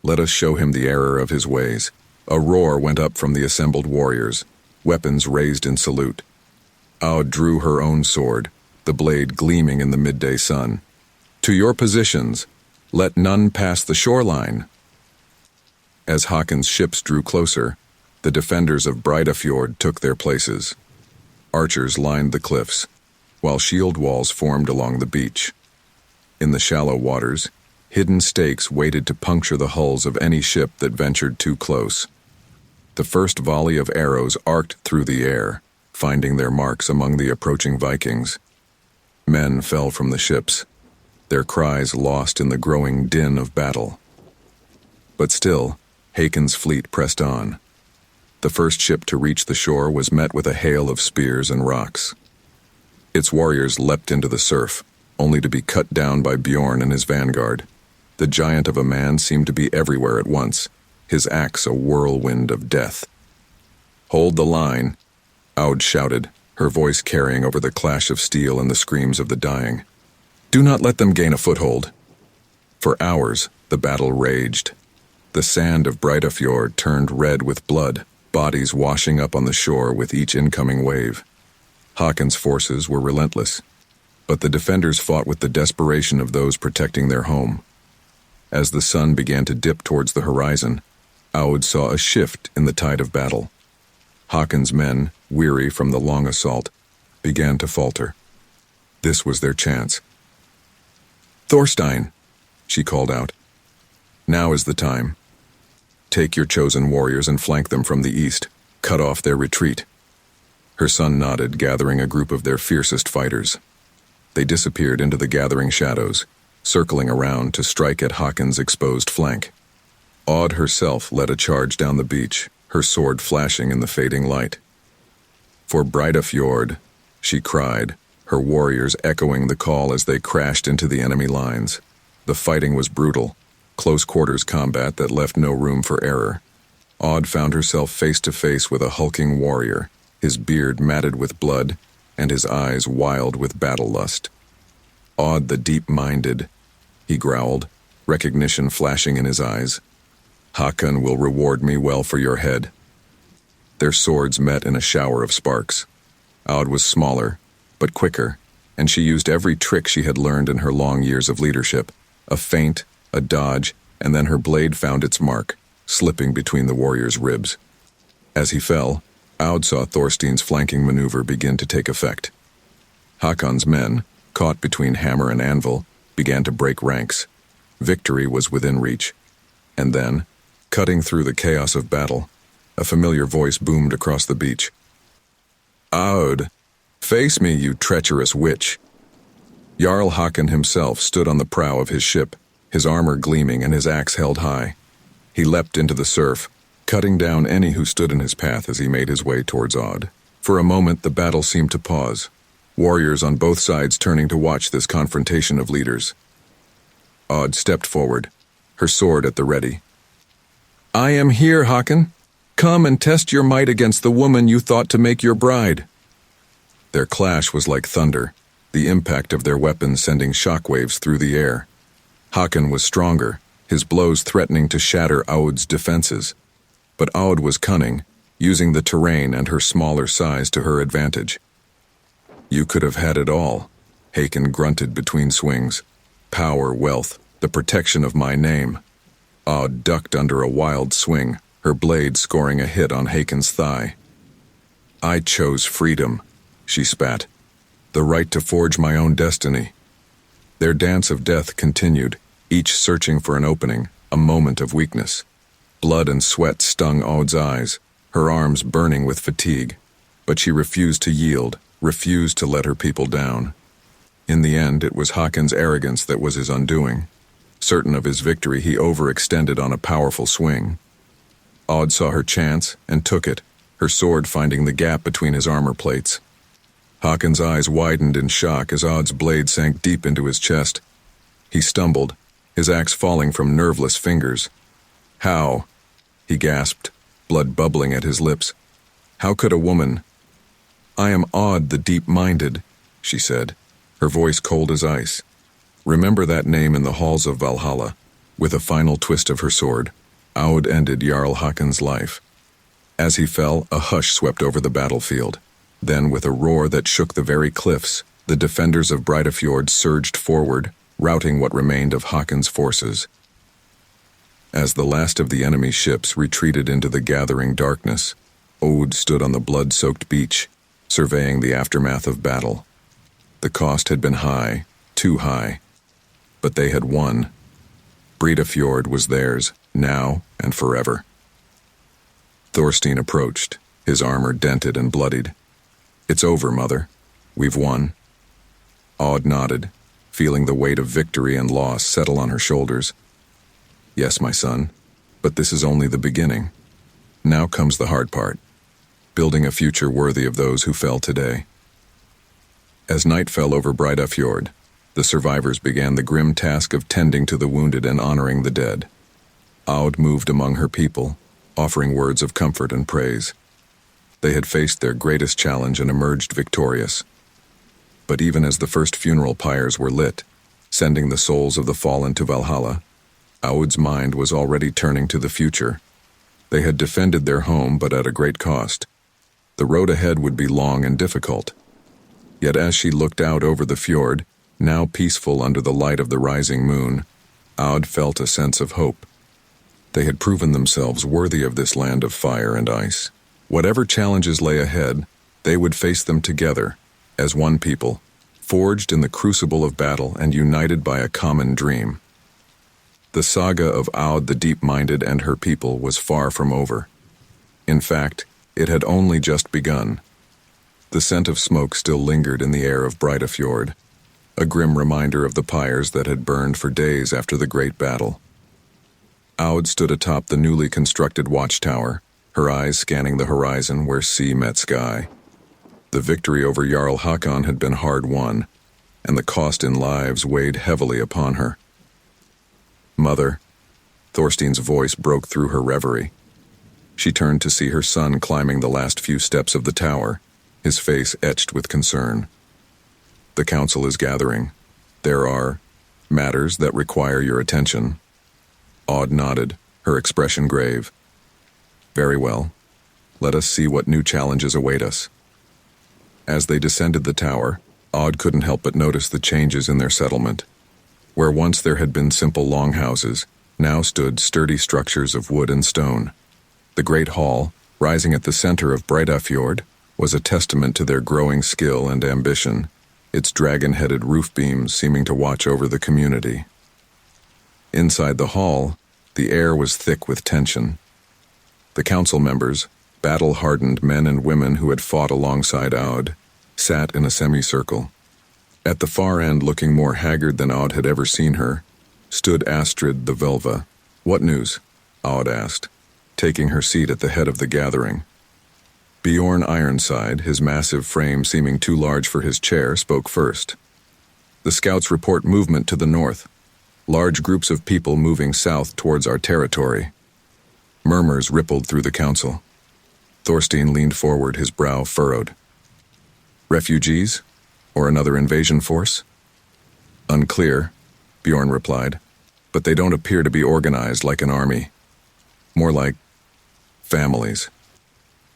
Let us show him the error of his ways. A roar went up from the assembled warriors, weapons raised in salute. Aud drew her own sword, the blade gleaming in the midday sun. To your positions, let none pass the shoreline. As Hakon's ships drew closer, the defenders of Breidafjord took their places. Archers lined the cliffs, while shield walls formed along the beach. In the shallow waters, hidden stakes waited to puncture the hulls of any ship that ventured too close. The first volley of arrows arced through the air, finding their marks among the approaching Vikings. Men fell from the ships, their cries lost in the growing din of battle. But still, Hakon's fleet pressed on. The first ship to reach the shore was met with a hail of spears and rocks. Its warriors leapt into the surf, only to be cut down by Bjorn and his vanguard. The giant of a man seemed to be everywhere at once, his axe a whirlwind of death. Hold the line, Aud shouted, her voice carrying over the clash of steel and the screams of the dying. Do not let them gain a foothold. For hours, the battle raged. The sand of Breidafjord turned red with blood, bodies washing up on the shore with each incoming wave. Hakon's forces were relentless, but the defenders fought with the desperation of those protecting their home. As the sun began to dip towards the horizon, Aud saw a shift in the tide of battle. Hakon's men, weary from the long assault, began to falter. This was their chance. Thorstein, she called out. Now is the time. Take your chosen warriors and flank them from the east. Cut off their retreat. Her son nodded, gathering a group of their fiercest fighters. They disappeared into the gathering shadows, circling around to strike at Hakon's exposed flank. Aud herself led a charge down the beach, her sword flashing in the fading light. For Breidafjord, she cried, her warriors echoing the call as they crashed into the enemy lines. The fighting was brutal, close-quarters combat that left no room for error. Aud found herself face to face with a hulking warrior, his beard matted with blood, and his eyes wild with battle lust. "Odd the deep-minded," he growled, recognition flashing in his eyes. "Hakon will reward me well for your head." Their swords met in a shower of sparks. Aud was smaller, but quicker, and she used every trick she had learned in her long years of leadership. A feint, a dodge, and then her blade found its mark, slipping between the warrior's ribs. As he fell, Aud saw Thorstein's flanking maneuver begin to take effect. Hakon's men, caught between hammer and anvil, began to break ranks. Victory was within reach. And then, cutting through the chaos of battle, a familiar voice boomed across the beach. "Aud, face me, you treacherous witch." Jarl Hakon himself stood on the prow of his ship, his armor gleaming and his axe held high. He leapt into the surf, cutting down any who stood in his path as he made his way towards Aud. For a moment the battle seemed to pause, warriors on both sides turning to watch this confrontation of leaders. Aud stepped forward, her sword at the ready. "I am here, Hakon. Come and test your might against the woman you thought to make your bride." Their clash was like thunder, the impact of their weapons sending shockwaves through the air. Hakon was stronger, his blows threatening to shatter Aud's defenses. But Aud was cunning, using the terrain and her smaller size to her advantage. "You could have had it all," Hakon grunted between swings. "Power, wealth, the protection of my name." Aud ducked under a wild swing, her blade scoring a hit on Hakon's thigh. "I chose freedom," she spat. "The right to forge my own destiny." Their dance of death continued, each searching for an opening, a moment of weakness. Blood and sweat stung Aud's eyes, her arms burning with fatigue. But she refused to yield, refused to let her people down. In the end, it was Hakon's arrogance that was his undoing. Certain of his victory, he overextended on a powerful swing. Aud saw her chance and took it, her sword finding the gap between his armor plates. Hakon's eyes widened in shock as Aud's blade sank deep into his chest. He stumbled, his axe falling from nerveless fingers. "How?" he gasped, blood bubbling at his lips. "How could a woman—" "I am Aud the deep-minded," she said, her voice cold as ice. "Remember that name in the halls of Valhalla." With a final twist of her sword, Aud ended Jarl Hakon's life. As he fell, a hush swept over the battlefield. Then, with a roar that shook the very cliffs, the defenders of Breidafjord surged forward, routing what remained of Hakon's forces. As the last of the enemy's ships retreated into the gathering darkness, Aud stood on the blood-soaked beach, surveying the aftermath of battle. The cost had been high, too high, but they had won. Breidafjord was theirs, now and forever. Thorstein approached, his armor dented and bloodied. "It's over, Mother. We've won." Aud nodded, feeling the weight of victory and loss settle on her shoulders. "Yes, my son, but this is only the beginning. Now comes the hard part, building a future worthy of those who fell today." As night fell over Breidafjord, the survivors began the grim task of tending to the wounded and honoring the dead. Aud moved among her people, offering words of comfort and praise. They had faced their greatest challenge and emerged victorious. But even as the first funeral pyres were lit, sending the souls of the fallen to Valhalla, Aud's mind was already turning to the future. They had defended their home, but at a great cost. The road ahead would be long and difficult. Yet as she looked out over the fjord, now peaceful under the light of the rising moon, Aud felt a sense of hope. They had proven themselves worthy of this land of fire and ice. Whatever challenges lay ahead, they would face them together, as one people, forged in the crucible of battle and united by a common dream. The saga of Aud the Deep-Minded and her people was far from over. In fact, it had only just begun. The scent of smoke still lingered in the air of Breidafjord, a grim reminder of the pyres that had burned for days after the great battle. Aud stood atop the newly constructed watchtower, her eyes scanning the horizon where sea met sky. The victory over Jarl Hakon had been hard won, and the cost in lives weighed heavily upon her. "Mother," Thorstein's voice broke through her reverie. She turned to see her son climbing the last few steps of the tower, his face etched with concern. The council is gathering. There are matters that require your attention. Aud nodded, her expression grave. Very well. Let us see what new challenges await us. As they descended the tower, Aud couldn't help but notice the changes in their settlement. Where once there had been simple longhouses, now stood sturdy structures of wood and stone. The great hall, rising at the center of Breidafjord, was a testament to their growing skill and ambition, its dragon-headed roof beams seeming to watch over the community. Inside the hall, the air was thick with tension. The council members, battle-hardened men and women who had fought alongside Aud, sat in a semicircle. At the far end, looking more haggard than Aud had ever seen her, stood Astrid the Völva. "What news?" Aud asked, taking her seat at the head of the gathering. Bjorn Ironside, his massive frame seeming too large for his chair, spoke first. "The scouts report movement to the north. Large groups of people moving south towards our territory." Murmurs rippled through the council. Thorstein leaned forward, his brow furrowed. "Refugees? Or another invasion force?" "Unclear," Bjorn replied, "but they don't appear to be organized like an army. More like families.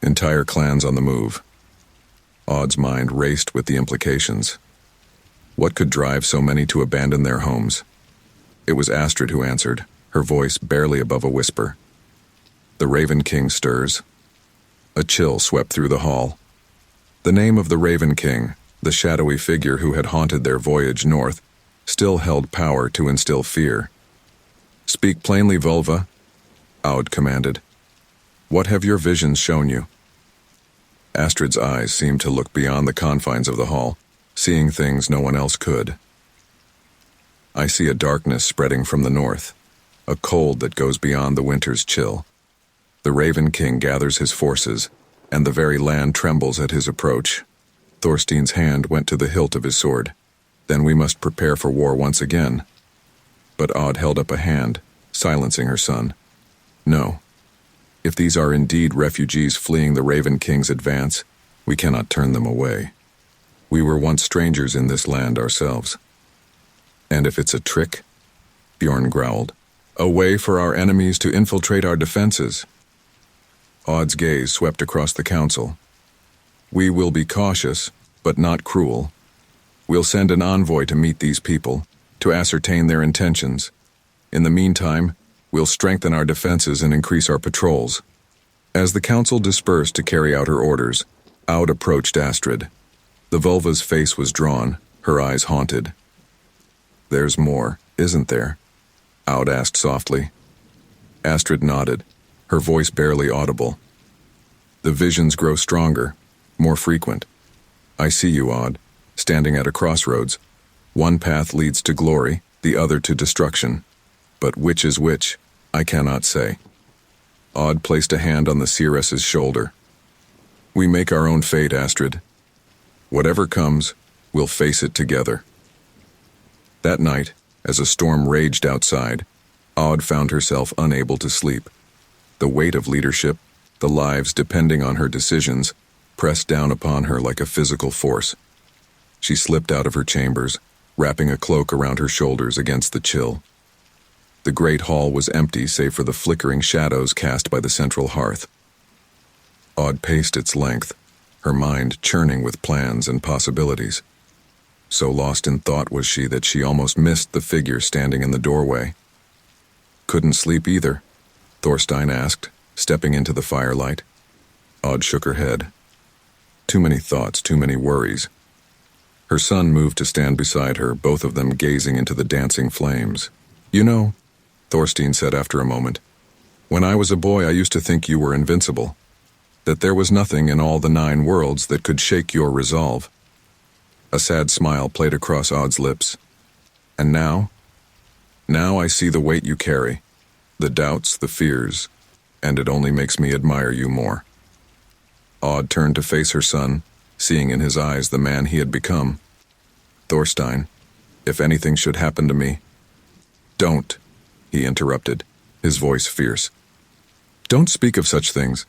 Entire clans on the move." Aud's mind raced with the implications. What could drive so many to abandon their homes? It was Astrid who answered, her voice barely above a whisper. "The Raven King stirs." A chill swept through the hall. The name of the Raven King, the shadowy figure who had haunted their voyage north, still held power to instill fear. "Speak plainly, Völva," Aud commanded. "What have your visions shown you?" Astrid's eyes seemed to look beyond the confines of the hall, seeing things no one else could. "I see a darkness spreading from the north, a cold that goes beyond the winter's chill. The Raven King gathers his forces, and the very land trembles at his approach." Thorstein's hand went to the hilt of his sword. "Then we must prepare for war once again." But Aud held up a hand, silencing her son. "No. If these are indeed refugees fleeing the Raven King's advance, we cannot turn them away. We were once strangers in this land ourselves." "And if it's a trick?" Bjorn growled. "A way for our enemies to infiltrate our defenses." Aud's gaze swept across the council. "We will be cautious, but not cruel. We'll send an envoy to meet these people, to ascertain their intentions. In the meantime, we'll strengthen our defenses and increase our patrols." As the council dispersed to carry out her orders, Aud approached Astrid. The Völva's face was drawn, her eyes haunted. "There's more, isn't there?" Aud asked softly. Astrid nodded, her voice barely audible. "The visions grow stronger, more frequent. I see you, Aud, standing at a crossroads. One path leads to glory, the other to destruction. But which is which, I cannot say." Aud placed a hand on the seeress's shoulder. "We make our own fate, Astrid. Whatever comes, we'll face it together." That night, as a storm raged outside, Aud found herself unable to sleep. The weight of leadership, the lives depending on her decisions, pressed down upon her like a physical force. She slipped out of her chambers, wrapping a cloak around her shoulders against the chill. The great hall was empty save for the flickering shadows cast by the central hearth. Aud paced its length, her mind churning with plans and possibilities. So lost in thought was she that she almost missed the figure standing in the doorway. "Couldn't sleep either?" Thorstein asked, stepping into the firelight. Aud shook her head. Too many thoughts, too many worries. Her son moved to stand beside her, both of them gazing into the dancing flames. "You know," Thorstein said after a moment, "when I was a boy I used to think you were invincible, that there was nothing in all the 9 worlds that could shake your resolve." A sad smile played across Aud's lips. "And now? Now I see the weight you carry, the doubts, the fears, and it only makes me admire you more." Aud turned to face her son, seeing in his eyes the man he had become. "Thorstein, if anything should happen to me—" "Don't," he interrupted, his voice fierce. Don't speak of such things.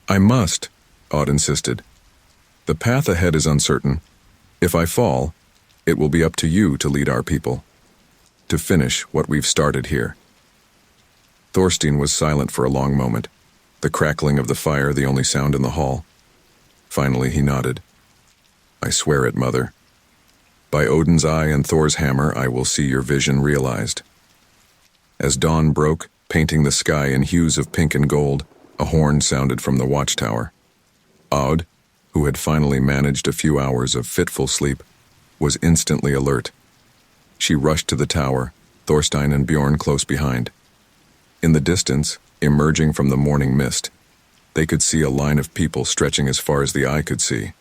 I must, Odd insisted. The path ahead is uncertain. If I fall, it will be up to you to lead our people, to finish what we've started here. Thorstein was silent for a long moment, the crackling of the fire the only sound in the hall. Finally he nodded. I swear it, Mother. By Odin's eye and Thor's hammer, I will see your vision realized. As dawn broke, painting the sky in hues of pink and gold, a horn sounded from the watchtower. Odd, who had finally managed a few hours of fitful sleep, was instantly alert. She rushed to the tower, Thorstein and Bjorn close behind. In the distance, emerging from the morning mist, they could see a line of people stretching as far as the eye could see.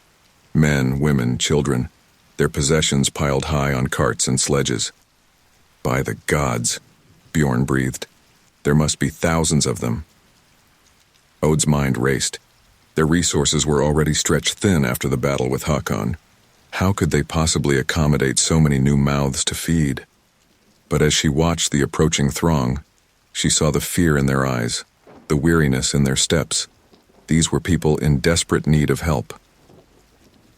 Men, women, children, their possessions piled high on carts and sledges. By the gods, Bjorn breathed. There must be thousands of them. Od's mind raced. Their resources were already stretched thin after the battle with Hakon. How could they possibly accommodate so many new mouths to feed? But as she watched the approaching throng, she saw the fear in their eyes, the weariness in their steps. These were people in desperate need of help.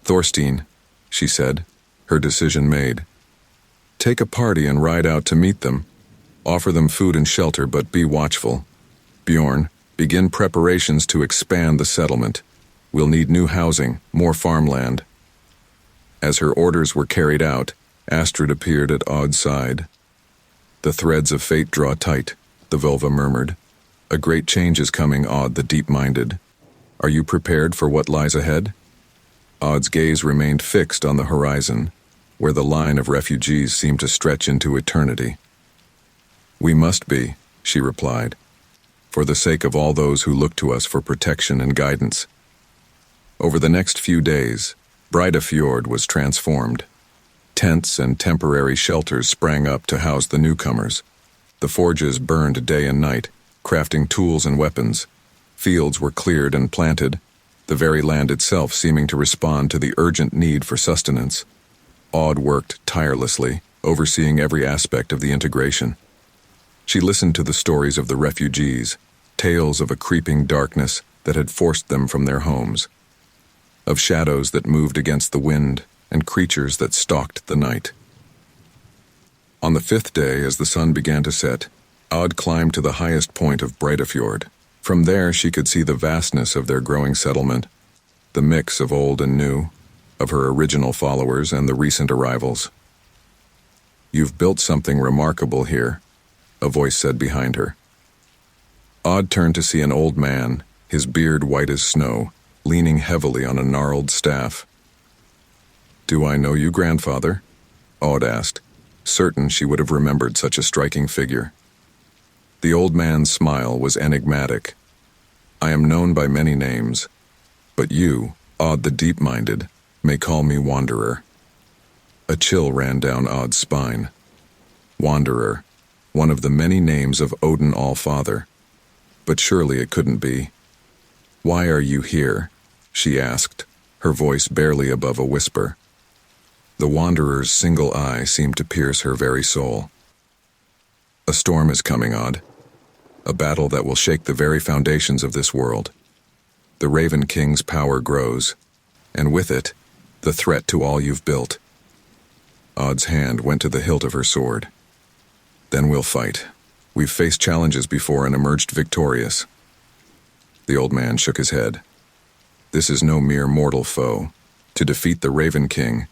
Thorstein, she said, her decision made. Take a party and ride out to meet them. Offer them food and shelter, but be watchful. Bjorn, begin preparations to expand the settlement. We'll need new housing, more farmland. As her orders were carried out, Astrid appeared at Odd's side. The threads of fate draw tight, the Volva murmured. A great change is coming, Odd the deep-minded. Are you prepared for what lies ahead? Odd's gaze remained fixed on the horizon, where the line of refugees seemed to stretch into eternity. We must be, she replied, for the sake of all those who look to us for protection and guidance. Over the next few days, Breidafjord was transformed. Tents and temporary shelters sprang up to house the newcomers. The forges burned day and night, crafting tools and weapons. Fields were cleared and planted, the very land itself seeming to respond to the urgent need for sustenance. Odd worked tirelessly, overseeing every aspect of the integration. She listened to the stories of the refugees, tales of a creeping darkness that had forced them from their homes, of shadows that moved against the wind and creatures that stalked the night. On the 5th day, as the sun began to set, Odd climbed to the highest point of Breidafjord. From there she could see the vastness of their growing settlement, the mix of old and new, of her original followers and the recent arrivals. You've built something remarkable here, a voice said behind her. Odd turned to see an old man, his beard white as snow, leaning heavily on a gnarled staff. Do I know you, grandfather? Odd asked, certain she would have remembered such a striking figure. The old man's smile was enigmatic. I am known by many names, but you, Odd the Deep-Minded, may call me Wanderer. A chill ran down Odd's spine. Wanderer, one of the many names of Odin All-Father. But surely it couldn't be. Why are you here? She asked, her voice barely above a whisper. The Wanderer's single eye seemed to pierce her very soul. A storm is coming, Odd. A battle that will shake the very foundations of this world. The Raven King's power grows, and with it, the threat to all you've built. Odd's hand went to the hilt of her sword. Then we'll fight. We've faced challenges before and emerged victorious. The old man shook his head. This is no mere mortal foe. To defeat the Raven King,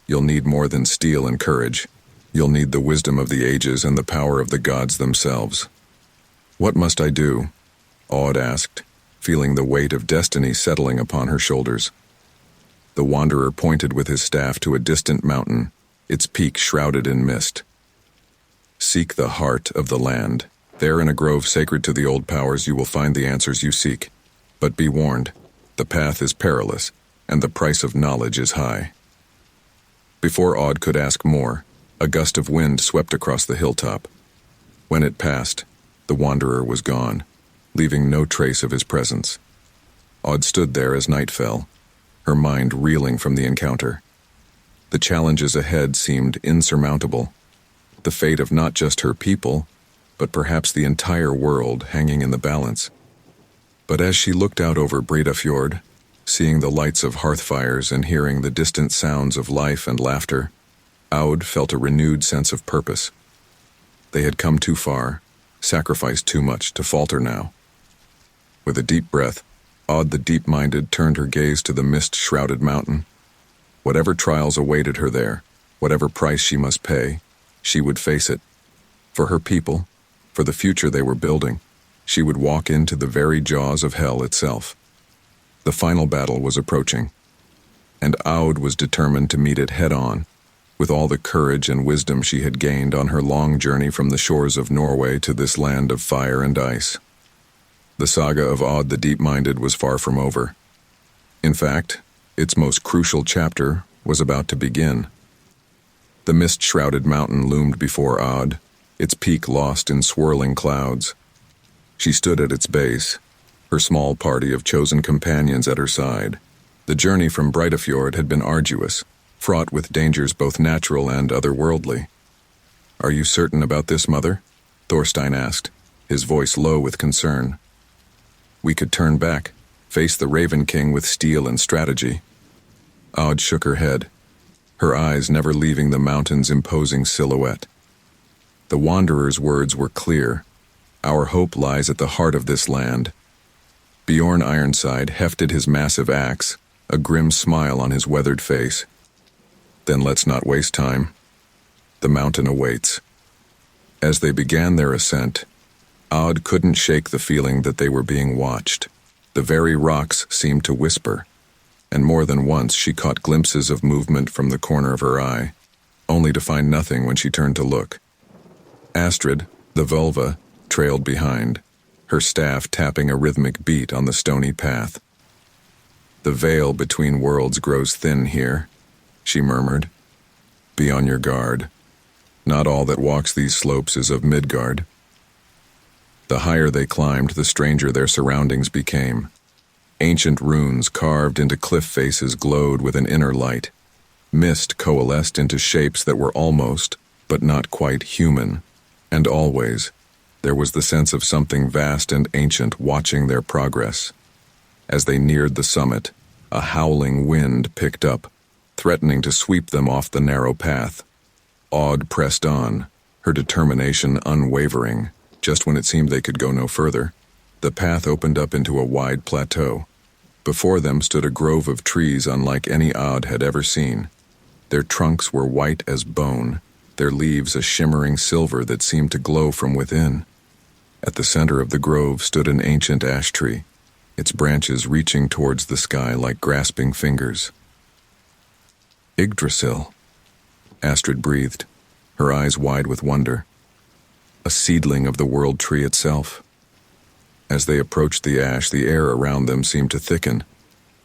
you'll need more than steel and courage. You'll need the wisdom of the ages and the power of the gods themselves. What must I do? Odd asked, feeling the weight of destiny settling upon her shoulders. The Wanderer pointed with his staff to a distant mountain, its peak shrouded in mist. Seek the heart of the land. There in a grove sacred to the old powers you will find the answers you seek. But be warned, the path is perilous, and the price of knowledge is high. Before Odd could ask more, a gust of wind swept across the hilltop. When it passed, the Wanderer was gone, leaving no trace of his presence. Odd stood there as night fell, her mind reeling from the encounter. The challenges ahead seemed insurmountable, the fate of not just her people, but perhaps the entire world hanging in the balance. But as she looked out over Breda Fjord, seeing the lights of hearth fires and hearing the distant sounds of life and laughter, Aud felt a renewed sense of purpose. They had come too far, sacrificed too much to falter now. With a deep breath, Aud the deep-minded turned her gaze to the mist-shrouded mountain. Whatever trials awaited her there, whatever price she must pay, she would face it. For her people, for the future they were building, she would walk into the very jaws of hell itself. The final battle was approaching, and Aud was determined to meet it head-on, with all the courage and wisdom she had gained on her long journey from the shores of Norway to this land of fire and ice. The saga of Aud the Deep-Minded was far from over. In fact, its most crucial chapter was about to begin. The mist-shrouded mountain loomed before Aud, its peak lost in swirling clouds. She stood at its base, her small party of chosen companions at her side. The journey from Breidafjord had been arduous, fraught with dangers both natural and otherworldly. "Are you certain about this, Mother?" Thorstein asked, his voice low with concern. "We could turn back, face the Raven King with steel and strategy." Aud shook her head, her eyes never leaving the mountain's imposing silhouette. The wanderer's words were clear. "Our hope lies at the heart of this land." Bjorn Ironside hefted his massive axe, a grim smile on his weathered face. "Then let's not waste time. The mountain awaits." As they began their ascent, Aud couldn't shake the feeling that they were being watched. The very rocks seemed to whisper, and more than once she caught glimpses of movement from the corner of her eye, only to find nothing when she turned to look. Astrid, the vulva, trailed behind, her staff tapping a rhythmic beat on the stony path. "The veil between worlds grows thin here," she murmured. "Be on your guard. Not all that walks these slopes is of Midgard." The higher they climbed, the stranger their surroundings became. Ancient runes carved into cliff faces glowed with an inner light. Mist coalesced into shapes that were almost, but not quite human. And always, there was the sense of something vast and ancient watching their progress. As they neared the summit, a howling wind picked up, threatening to sweep them off the narrow path. Aud pressed on, her determination unwavering. Just when it seemed they could go no further, the path opened up into a wide plateau. Before them stood a grove of trees unlike any Aud had ever seen. Their trunks were white as bone, their leaves a shimmering silver that seemed to glow from within. At the center of the grove stood an ancient ash tree, its branches reaching towards the sky like grasping fingers. "Yggdrasil," Astrid breathed, her eyes wide with wonder. A seedling of the world tree itself. As they approached the ash, the air around them seemed to thicken.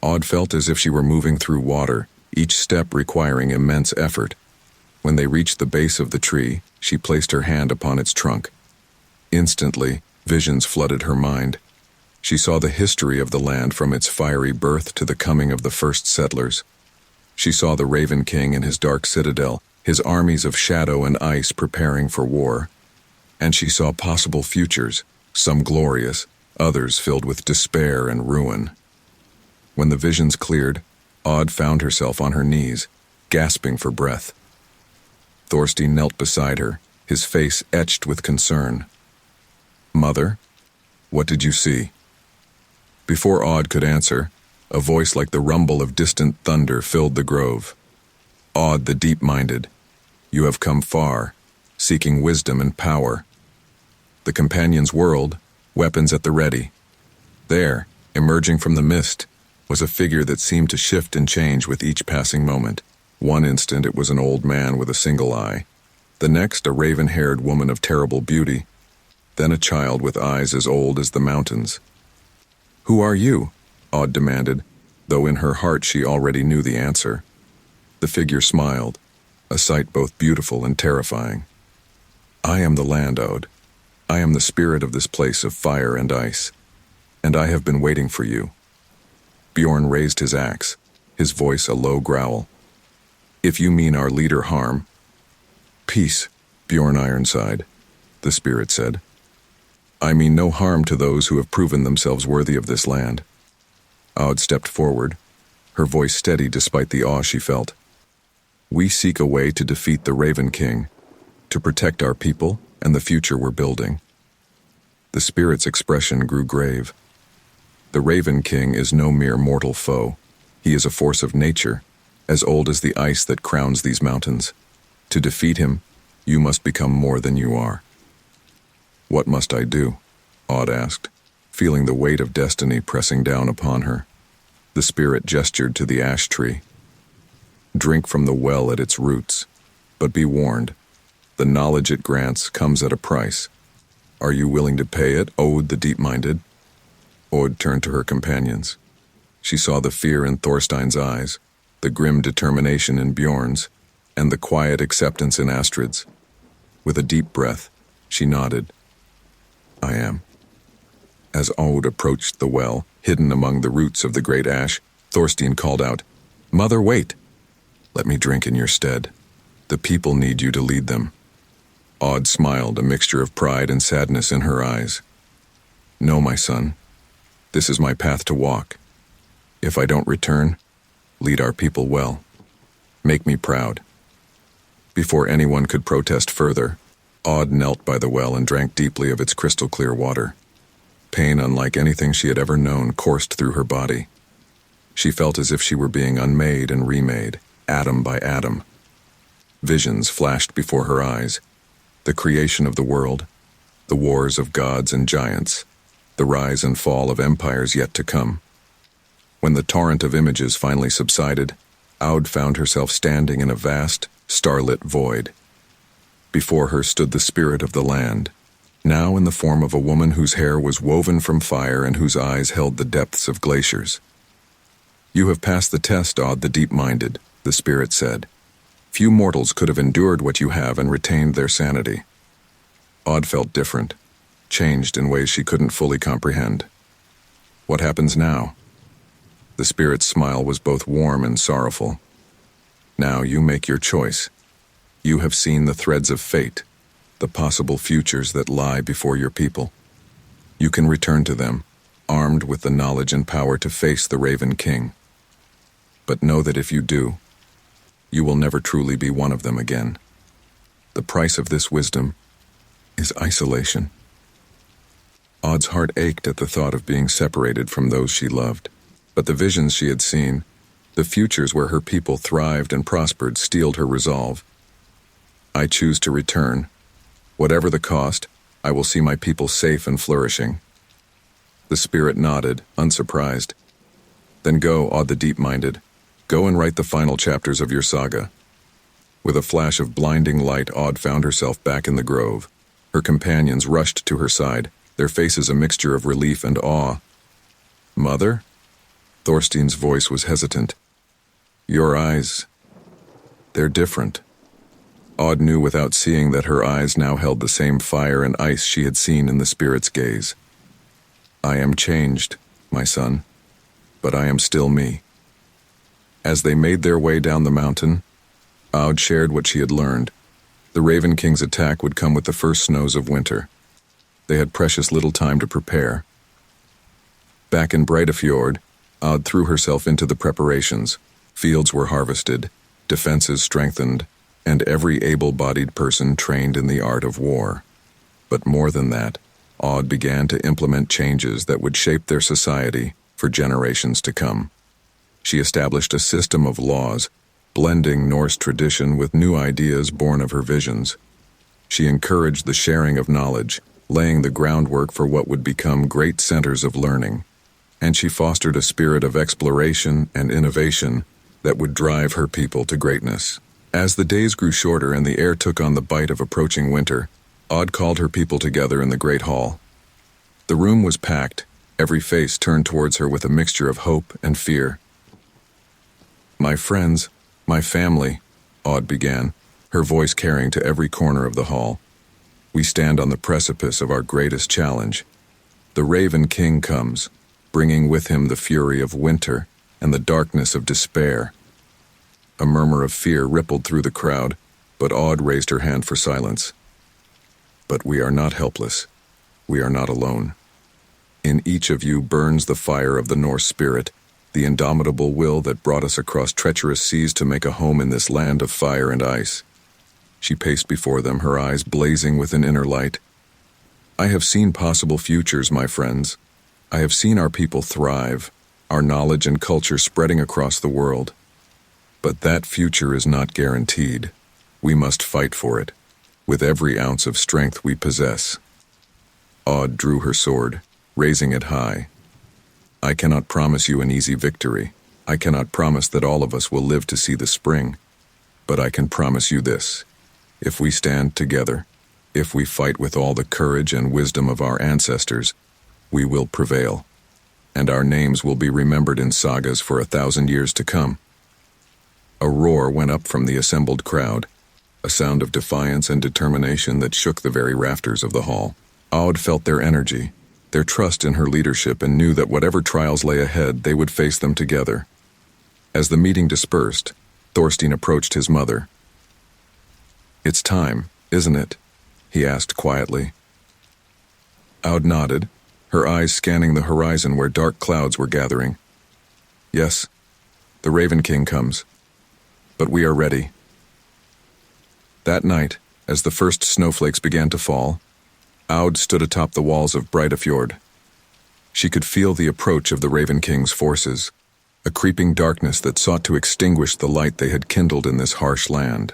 Aud felt as if she were moving through water, each step requiring immense effort. When they reached the base of the tree, she placed her hand upon its trunk. Instantly, visions flooded her mind. She saw the history of the land from its fiery birth to the coming of the first settlers. She saw the Raven King in his dark citadel, his armies of shadow and ice preparing for war. And she saw possible futures, some glorious, others filled with despair and ruin. When the visions cleared, Aud found herself on her knees, gasping for breath. Thorstein knelt beside her, his face etched with concern. "Mother, what did you see?" Before Aud could answer, a voice like the rumble of distant thunder filled the grove. "Aud the Deep-Minded, you have come far, seeking wisdom and power. The companion's world, weapons at the ready." There, emerging from the mist, was a figure that seemed to shift and change with each passing moment. One instant it was an old man with a single eye. The next, a raven-haired woman of terrible beauty. Then a child with eyes as old as the mountains. "Who are you?" Aud demanded, though in her heart she already knew the answer. The figure smiled, a sight both beautiful and terrifying. "I am the land, Aud. I am the spirit of this place of fire and ice, and I have been waiting for you." Bjorn raised his axe, his voice a low growl. "If you mean our leader harm—" "Peace, Bjorn Ironside," the spirit said. I mean no harm to those who have proven themselves worthy of this land. Aud stepped forward, her voice steady despite the awe she felt. We seek a way to defeat the Raven King, to protect our people and the future we're building. The spirit's expression grew grave. The Raven King is no mere mortal foe. He is a force of nature, as old as the ice that crowns these mountains. To defeat him, you must become more than you are. What must I do? Aud asked, feeling the weight of destiny pressing down upon her. The spirit gestured to the ash tree. Drink from the well at its roots, but be warned, the knowledge it grants comes at a price. Are you willing to pay it, Aud the deep-minded? Aud turned to her companions. She saw the fear in Thorstein's eyes, the grim determination in Bjorn's, and the quiet acceptance in Astrid's. With a deep breath, she nodded. I am. As Aud approached the well, hidden among the roots of the great ash, Thorstein called out, Mother, wait! Let me drink in your stead. The people need you to lead them. Aud smiled, a mixture of pride and sadness in her eyes. No, my son. This is my path to walk. If I don't return, lead our people well. Make me proud. Before anyone could protest further, Aud knelt by the well and drank deeply of its crystal-clear water. Pain unlike anything she had ever known coursed through her body. She felt as if she were being unmade and remade, atom by atom. Visions flashed before her eyes. The creation of the world, the wars of gods and giants, the rise and fall of empires yet to come. When the torrent of images finally subsided, Aud found herself standing in a vast, starlit void. Before her stood the spirit of the land, now in the form of a woman whose hair was woven from fire and whose eyes held the depths of glaciers. You have passed the test, Aud the deep-minded, the spirit said. Few mortals could have endured what you have and retained their sanity. Aud felt different, changed in ways she couldn't fully comprehend. What happens now? The spirit's smile was both warm and sorrowful. Now you make your choice. You have seen the threads of fate, the possible futures that lie before your people. You can return to them, armed with the knowledge and power to face the Raven King. But know that if you do, you will never truly be one of them again. The price of this wisdom is isolation. Aud's heart ached at the thought of being separated from those she loved, but the visions she had seen, the futures where her people thrived and prospered, steeled her resolve. I choose to return. Whatever the cost, I will see my people safe and flourishing. The spirit nodded, unsurprised. Then go, Aud the deep-minded. Go and write the final chapters of your saga. With a flash of blinding light, Aud found herself back in the grove. Her companions rushed to her side, their faces a mixture of relief and awe. Mother? Thorstein's voice was hesitant. Your eyes, they're different. Aud knew without seeing that her eyes now held the same fire and ice she had seen in the spirit's gaze. I am changed, my son, but I am still me. As they made their way down the mountain, Aud shared what she had learned. The Raven King's attack would come with the first snows of winter. They had precious little time to prepare. Back in Breidafjord, Aud threw herself into the preparations. Fields were harvested, defenses strengthened, and every able-bodied person trained in the art of war. But more than that, Aud began to implement changes that would shape their society for generations to come. She established a system of laws, blending Norse tradition with new ideas born of her visions. She encouraged the sharing of knowledge, laying the groundwork for what would become great centers of learning. And she fostered a spirit of exploration and innovation that would drive her people to greatness. As the days grew shorter and the air took on the bite of approaching winter, Aud called her people together in the great hall. The room was packed, every face turned towards her with a mixture of hope and fear. My friends, my family, Aud began, her voice carrying to every corner of the hall. We stand on the precipice of our greatest challenge. The Raven King comes, bringing with him the fury of winter and the darkness of despair. A murmur of fear rippled through the crowd, but Aud raised her hand for silence. But we are not helpless. We are not alone. In each of you burns the fire of the Norse spirit, the indomitable will that brought us across treacherous seas to make a home in this land of fire and ice. She paced before them, her eyes blazing with an inner light. I have seen possible futures, my friends. I have seen our people thrive, our knowledge and culture spreading across the world. But that future is not guaranteed. We must fight for it, with every ounce of strength we possess. Aud drew her sword, raising it high. I cannot promise you an easy victory. I cannot promise that all of us will live to see the spring. But I can promise you this. If we stand together, if we fight with all the courage and wisdom of our ancestors, we will prevail. And our names will be remembered in sagas for 1,000 years to come. A roar went up from the assembled crowd, a sound of defiance and determination that shook the very rafters of the hall. Aud felt their energy, their trust in her leadership, and knew that whatever trials lay ahead, they would face them together. As the meeting dispersed, Thorstein approached his mother. "It's time, isn't it?" he asked quietly. Aud nodded, her eyes scanning the horizon where dark clouds were gathering. "Yes, the Raven King comes, but we are ready." That night, as the first snowflakes began to fall, Aud stood atop the walls of Breidafjord. She could feel the approach of the Raven King's forces, a creeping darkness that sought to extinguish the light they had kindled in this harsh land.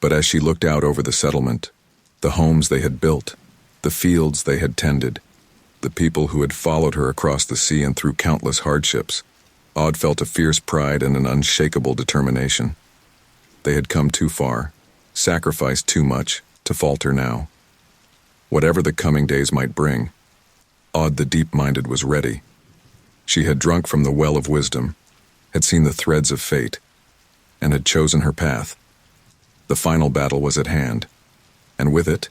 But as she looked out over the settlement, the homes they had built, the fields they had tended, the people who had followed her across the sea and through countless hardships, Aud felt a fierce pride and an unshakable determination. They had come too far, sacrificed too much, to falter now. Whatever the coming days might bring, Aud the deep-minded was ready. She had drunk from the well of wisdom, had seen the threads of fate, and had chosen her path. The final battle was at hand, and with it,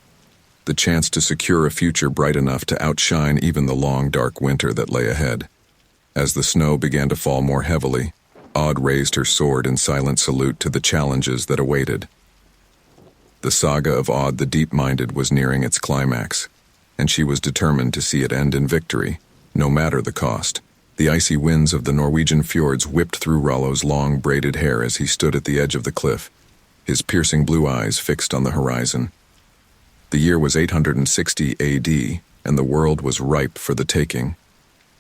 the chance to secure a future bright enough to outshine even the long, dark winter that lay ahead. As the snow began to fall more heavily, Aud raised her sword in silent salute to the challenges that awaited. The saga of Aud the Deep-Minded was nearing its climax, and she was determined to see it end in victory, no matter the cost. The icy winds of the Norwegian fjords whipped through Rollo's long, braided hair as he stood at the edge of the cliff, his piercing blue eyes fixed on the horizon. The year was 860 AD, and the world was ripe for the taking.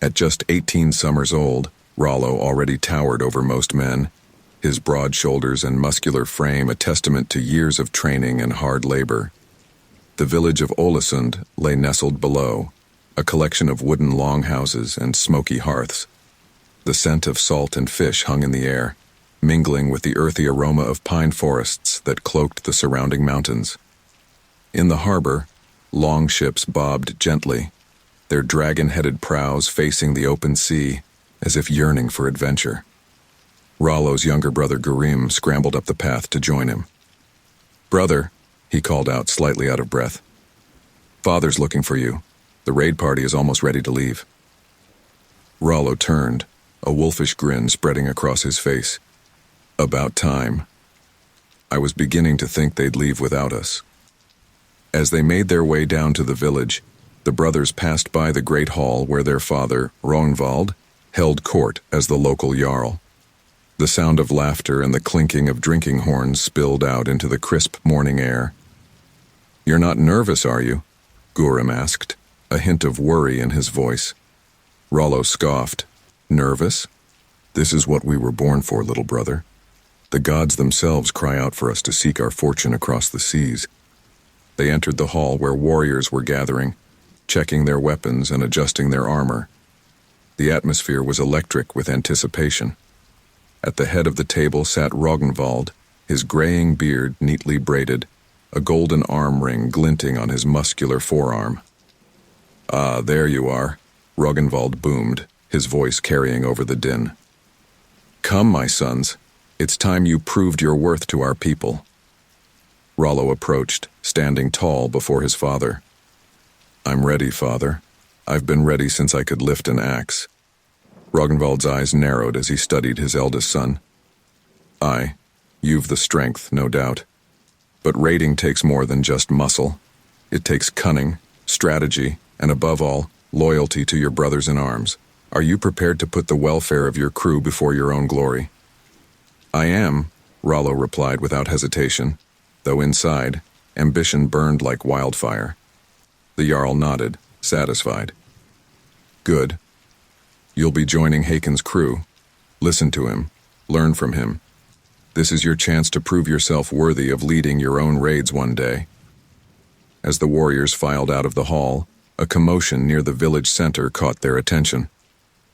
At just 18 summers old, Rollo already towered over most men, his broad shoulders and muscular frame a testament to years of training and hard labor. The village of Ålesund lay nestled below, a collection of wooden longhouses and smoky hearths. The scent of salt and fish hung in the air, mingling with the earthy aroma of pine forests that cloaked the surrounding mountains. In the harbor, long ships bobbed gently, their dragon-headed prows facing the open sea, as if yearning for adventure. Rollo's younger brother Grim scrambled up the path to join him. "Brother," he called out, slightly out of breath. "Father's looking for you. The raid party is almost ready to leave." Rollo turned, a wolfish grin spreading across his face. "About time. I was beginning to think they'd leave without us." As they made their way down to the village, the brothers passed by the great hall where their father, Rognvald, held court as the local jarl. The sound of laughter and the clinking of drinking horns spilled out into the crisp morning air. "You're not nervous, are you?" Gurrim asked, a hint of worry in his voice. Rollo scoffed. "Nervous? This is what we were born for, little brother. The gods themselves cry out for us to seek our fortune across the seas." They entered the hall where warriors were gathering, checking their weapons and adjusting their armor. The atmosphere was electric with anticipation. At the head of the table sat Rognvald, his graying beard neatly braided, a golden arm ring glinting on his muscular forearm. "Ah, there you are," Rognvald boomed, his voice carrying over the din. "Come, my sons, it's time you proved your worth to our people." Rollo approached, standing tall before his father. "I'm ready, father. I've been ready since I could lift an axe." Rognvald's eyes narrowed as he studied his eldest son. "Aye, you've the strength, no doubt. But raiding takes more than just muscle. It takes cunning, strategy, and above all, loyalty to your brothers in arms. Are you prepared to put the welfare of your crew before your own glory? I am, Rollo replied without hesitation, though inside, ambition burned like wildfire. The Jarl nodded, satisfied. Good. You'll be joining Hakon's crew. Listen to him. Learn from him. This is your chance to prove yourself worthy of leading your own raids one day. As the warriors filed out of the hall, a commotion near the village center caught their attention.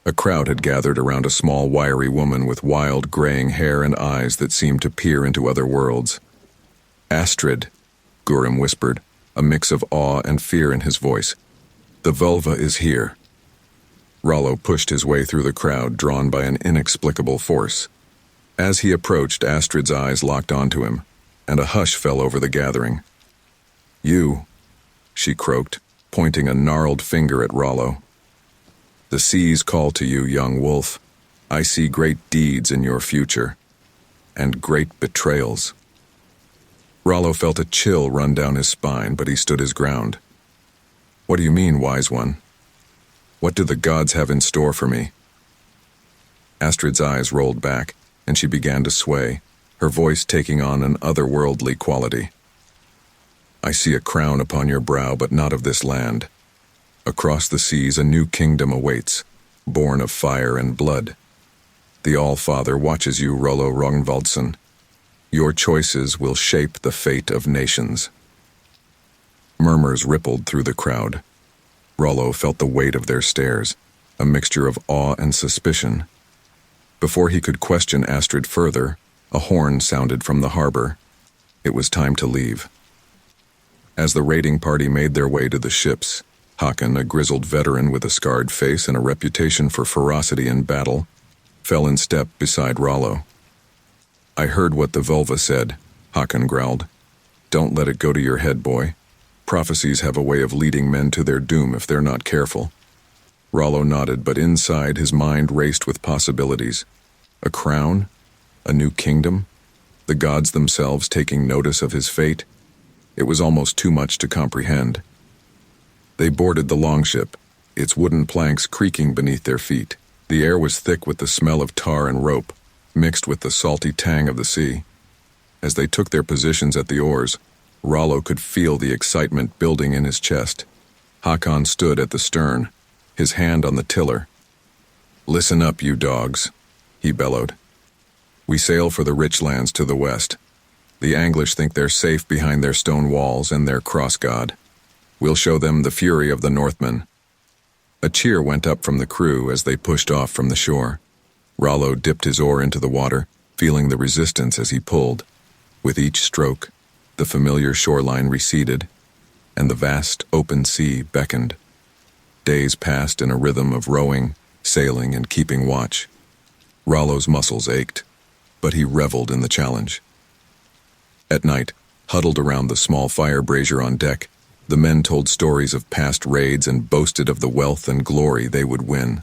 A crowd had gathered around a small, wiry woman with wild, graying hair and eyes that seemed to peer into other worlds. Astrid, Gurim whispered, a mix of awe and fear in his voice. The vulva is here. Rollo pushed his way through the crowd, drawn by an inexplicable force. As he approached, Astrid's eyes locked onto him, and a hush fell over the gathering. You, she croaked, pointing a gnarled finger at Rollo. The seas call to you, young wolf. I see great deeds in your future, and great betrayals. Rollo felt a chill run down his spine, but he stood his ground. What do you mean, wise one? What do the gods have in store for me? Astrid's eyes rolled back, and she began to sway, her voice taking on an otherworldly quality. I see a crown upon your brow, but not of this land. Across the seas a new kingdom awaits, born of fire and blood. The All-Father watches you, Rollo Rognvaldsson. Your choices will shape the fate of nations. Murmurs rippled through the crowd. Rollo felt the weight of their stares, a mixture of awe and suspicion. Before he could question Astrid further, a horn sounded from the harbor. It was time to leave. As the raiding party made their way to the ships, Hakon, a grizzled veteran with a scarred face and a reputation for ferocity in battle, fell in step beside Rollo. I heard what the vulva said, Hakon growled. Don't let it go to your head, boy. Prophecies have a way of leading men to their doom if they're not careful. Rollo nodded, but inside his mind raced with possibilities. A crown? A new kingdom? The gods themselves taking notice of his fate? It was almost too much to comprehend. They boarded the longship, its wooden planks creaking beneath their feet. The air was thick with the smell of tar and rope, mixed with the salty tang of the sea. As they took their positions at the oars, Rollo could feel the excitement building in his chest. Hakon stood at the stern, his hand on the tiller. Listen up, you dogs, he bellowed. We sail for the rich lands to the west. The English think they're safe behind their stone walls and their cross-god. We'll show them the fury of the Northmen. A cheer went up from the crew as they pushed off from the shore. Rollo dipped his oar into the water, feeling the resistance as he pulled. With each stroke, the familiar shoreline receded, and the vast open sea beckoned. Days passed in a rhythm of rowing, sailing, and keeping watch. Rollo's muscles ached, but he reveled in the challenge. At night, huddled around the small fire brazier on deck, the men told stories of past raids and boasted of the wealth and glory they would win.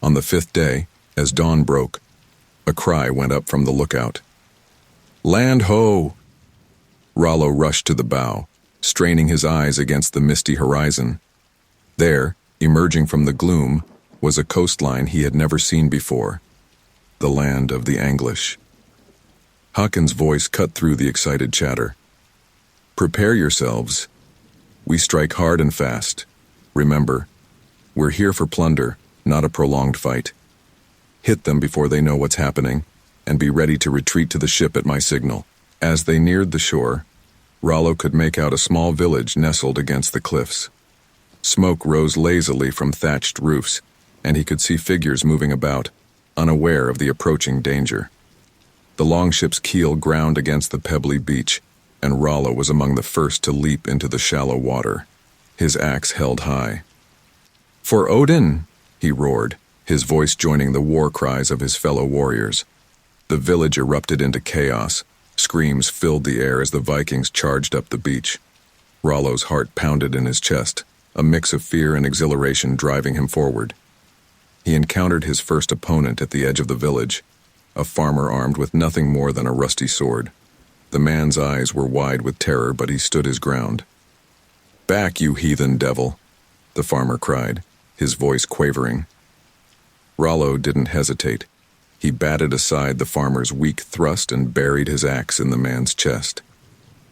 On the 5th day, as dawn broke, a cry went up from the lookout. Land ho! Rollo rushed to the bow, straining his eyes against the misty horizon. There, emerging from the gloom, was a coastline he had never seen before, the land of the English. Hakon's voice cut through the excited chatter. Prepare yourselves. We strike hard and fast. Remember, we're here for plunder, not a prolonged fight. Hit them before they know what's happening, and be ready to retreat to the ship at my signal. As they neared the shore, Rollo could make out a small village nestled against the cliffs. Smoke rose lazily from thatched roofs, and he could see figures moving about, unaware of the approaching danger. The longship's keel ground against the pebbly beach, and Rollo was among the first to leap into the shallow water, his axe held high. For Odin, he roared, his voice joining the war cries of his fellow warriors. The village erupted into chaos. Screams filled the air as the Vikings charged up the beach. Rollo's heart pounded in his chest, a mix of fear and exhilaration driving him forward. He encountered his first opponent at the edge of the village, a farmer armed with nothing more than a rusty sword. The man's eyes were wide with terror, but he stood his ground. "Back, you heathen devil," the farmer cried, his voice quavering. Rollo didn't hesitate. He batted aside the farmer's weak thrust and buried his axe in the man's chest.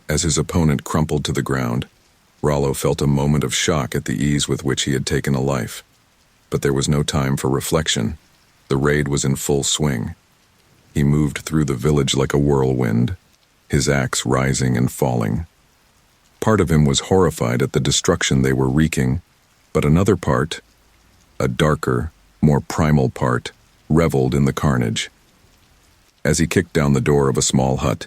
As his opponent crumpled to the ground, Rollo felt a moment of shock at the ease with which he had taken a life. But there was no time for reflection. The raid was in full swing. He moved through the village like a whirlwind, his axe rising and falling. Part of him was horrified at the destruction they were wreaking, but another part, a darker, more primal part, reveled in the carnage. As he kicked down the door of a small hut,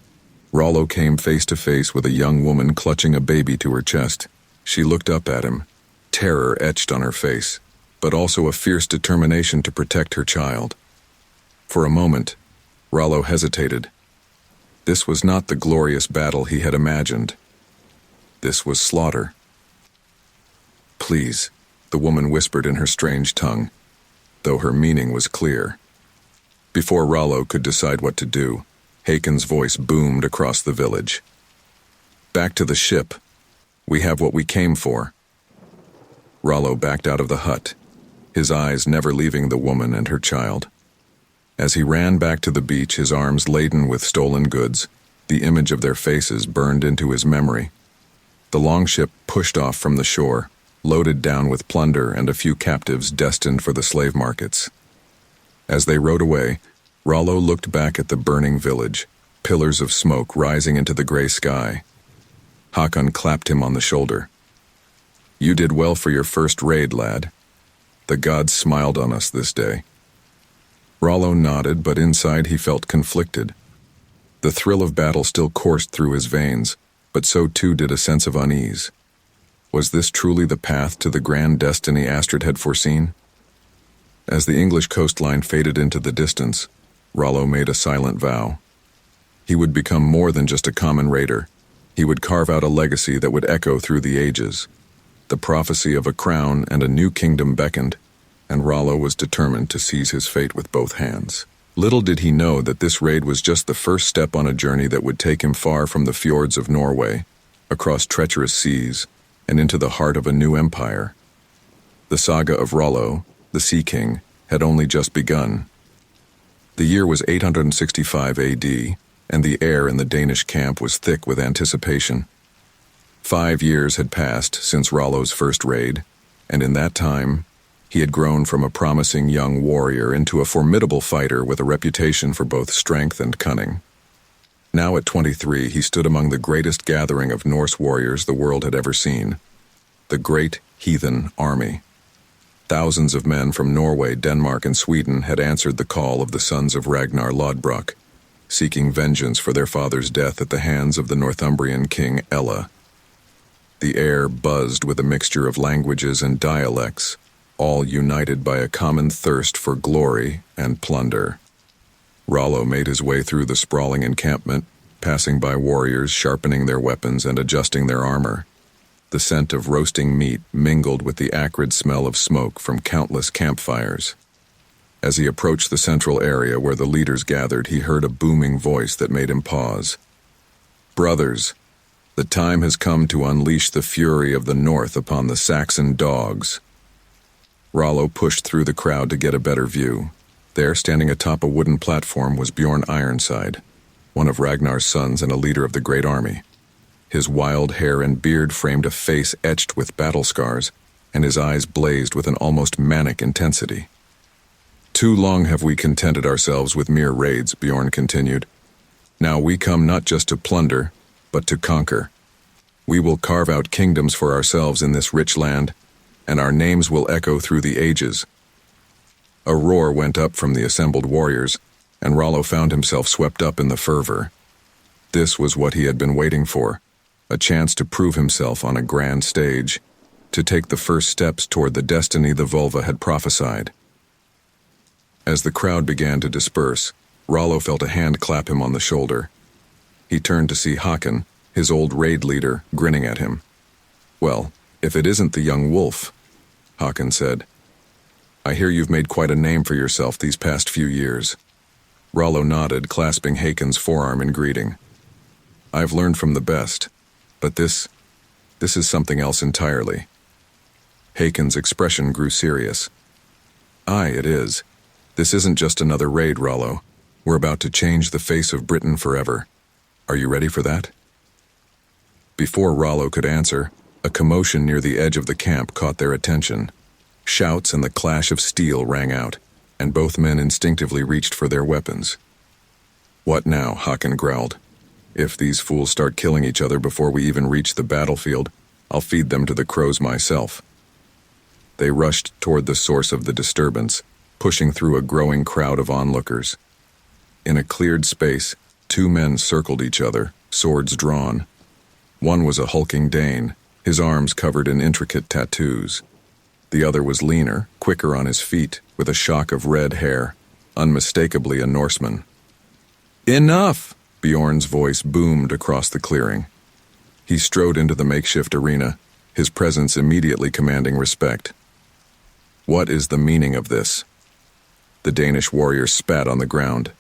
Rollo came face to face with a young woman clutching a baby to her chest. She looked up at him, terror etched on her face, but also a fierce determination to protect her child. For a moment, Rollo hesitated. This was not the glorious battle he had imagined. This was slaughter. "Please," the woman whispered in her strange tongue, though her meaning was clear. Before Rollo could decide what to do, Hakon's voice boomed across the village. "Back to the ship. We have what we came for." Rollo backed out of the hut, his eyes never leaving the woman and her child. As he ran back to the beach, his arms laden with stolen goods, the image of their faces burned into his memory. The longship pushed off from the shore, loaded down with plunder and a few captives destined for the slave markets. As they rowed away, Rollo looked back at the burning village, pillars of smoke rising into the gray sky. Hakon clapped him on the shoulder. "You did well for your first raid, lad. The gods smiled on us this day." Rollo nodded, but inside he felt conflicted. The thrill of battle still coursed through his veins, but so too did a sense of unease. Was this truly the path to the grand destiny Astrid had foreseen? As the English coastline faded into the distance, Rollo made a silent vow. He would become more than just a common raider. He would carve out a legacy that would echo through the ages. The prophecy of a crown and a new kingdom beckoned, and Rollo was determined to seize his fate with both hands. Little did he know that this raid was just the first step on a journey that would take him far from the fjords of Norway, across treacherous seas, and into the heart of a new empire. The saga of Rollo, the Sea King, had only just begun. The year was 865 AD, and the air in the Danish camp was thick with anticipation. 5 years had passed since Rollo's first raid, and in that time, he had grown from a promising young warrior into a formidable fighter with a reputation for both strength and cunning. Now at 23, he stood among the greatest gathering of Norse warriors the world had ever seen, the Great Heathen Army. Thousands of men from Norway, Denmark, and Sweden had answered the call of the sons of Ragnar Lodbrok, seeking vengeance for their father's death at the hands of the Northumbrian king Ella. The air buzzed with a mixture of languages and dialects, all united by a common thirst for glory and plunder. Rollo made his way through the sprawling encampment, passing by warriors sharpening their weapons and adjusting their armor. The scent of roasting meat mingled with the acrid smell of smoke from countless campfires. As he approached the central area where the leaders gathered, he heard a booming voice that made him pause. "Brothers, the time has come to unleash the fury of the North upon the Saxon dogs." Rollo pushed through the crowd to get a better view. There, standing atop a wooden platform, was Bjorn Ironside, one of Ragnar's sons and a leader of the great army. His wild hair and beard framed a face etched with battle scars, and his eyes blazed with an almost manic intensity. "Too long have we contented ourselves with mere raids," Bjorn continued. "Now we come not just to plunder, but to conquer. We will carve out kingdoms for ourselves in this rich land, and our names will echo through the ages." A roar went up from the assembled warriors, and Rollo found himself swept up in the fervor. This was what he had been waiting for, a chance to prove himself on a grand stage, to take the first steps toward the destiny the Volva had prophesied. As the crowd began to disperse, Rollo felt a hand clap him on the shoulder. He turned to see Hakon, his old raid leader, grinning at him. "Well, if it isn't the young wolf," Hakon said. "I hear you've made quite a name for yourself these past few years." Rollo nodded, clasping Hakon's forearm in greeting. "I've learned from the best, but this This is something else entirely." Hakon's expression grew serious. "Aye, it is. This isn't just another raid, Rollo. We're about to change the face of Britain forever. Are you ready for that?" Before Rollo could answer, a commotion near the edge of the camp caught their attention. Shouts and the clash of steel rang out, and both men instinctively reached for their weapons. "What now?" Hakon growled. "If these fools start killing each other before we even reach the battlefield, I'll feed them to the crows myself." They rushed toward the source of the disturbance, pushing through a growing crowd of onlookers. In a cleared space, two men circled each other, swords drawn. One was a hulking Dane, his arms covered in intricate tattoos. The other was leaner, quicker on his feet, with a shock of red hair, unmistakably a Norseman. "Enough!" Bjorn's voice boomed across the clearing. He strode into the makeshift arena, his presence immediately commanding respect. "What is the meaning of this?" The Danish warrior spat on the ground.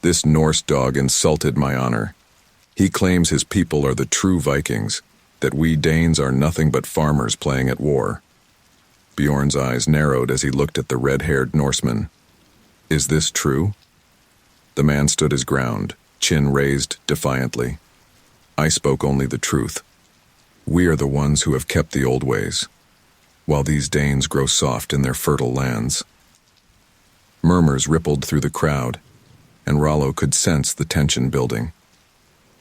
"This Norse dog insulted my honor. He claims his people are the true Vikings, that we Danes are nothing but farmers playing at war." Bjorn's eyes narrowed as he looked at the red-haired Norseman. "Is this true?" The man stood his ground, chin raised defiantly. "I spoke only the truth. We are the ones who have kept the old ways, while these Danes grow soft in their fertile lands." Murmurs rippled through the crowd, and Rollo could sense the tension building.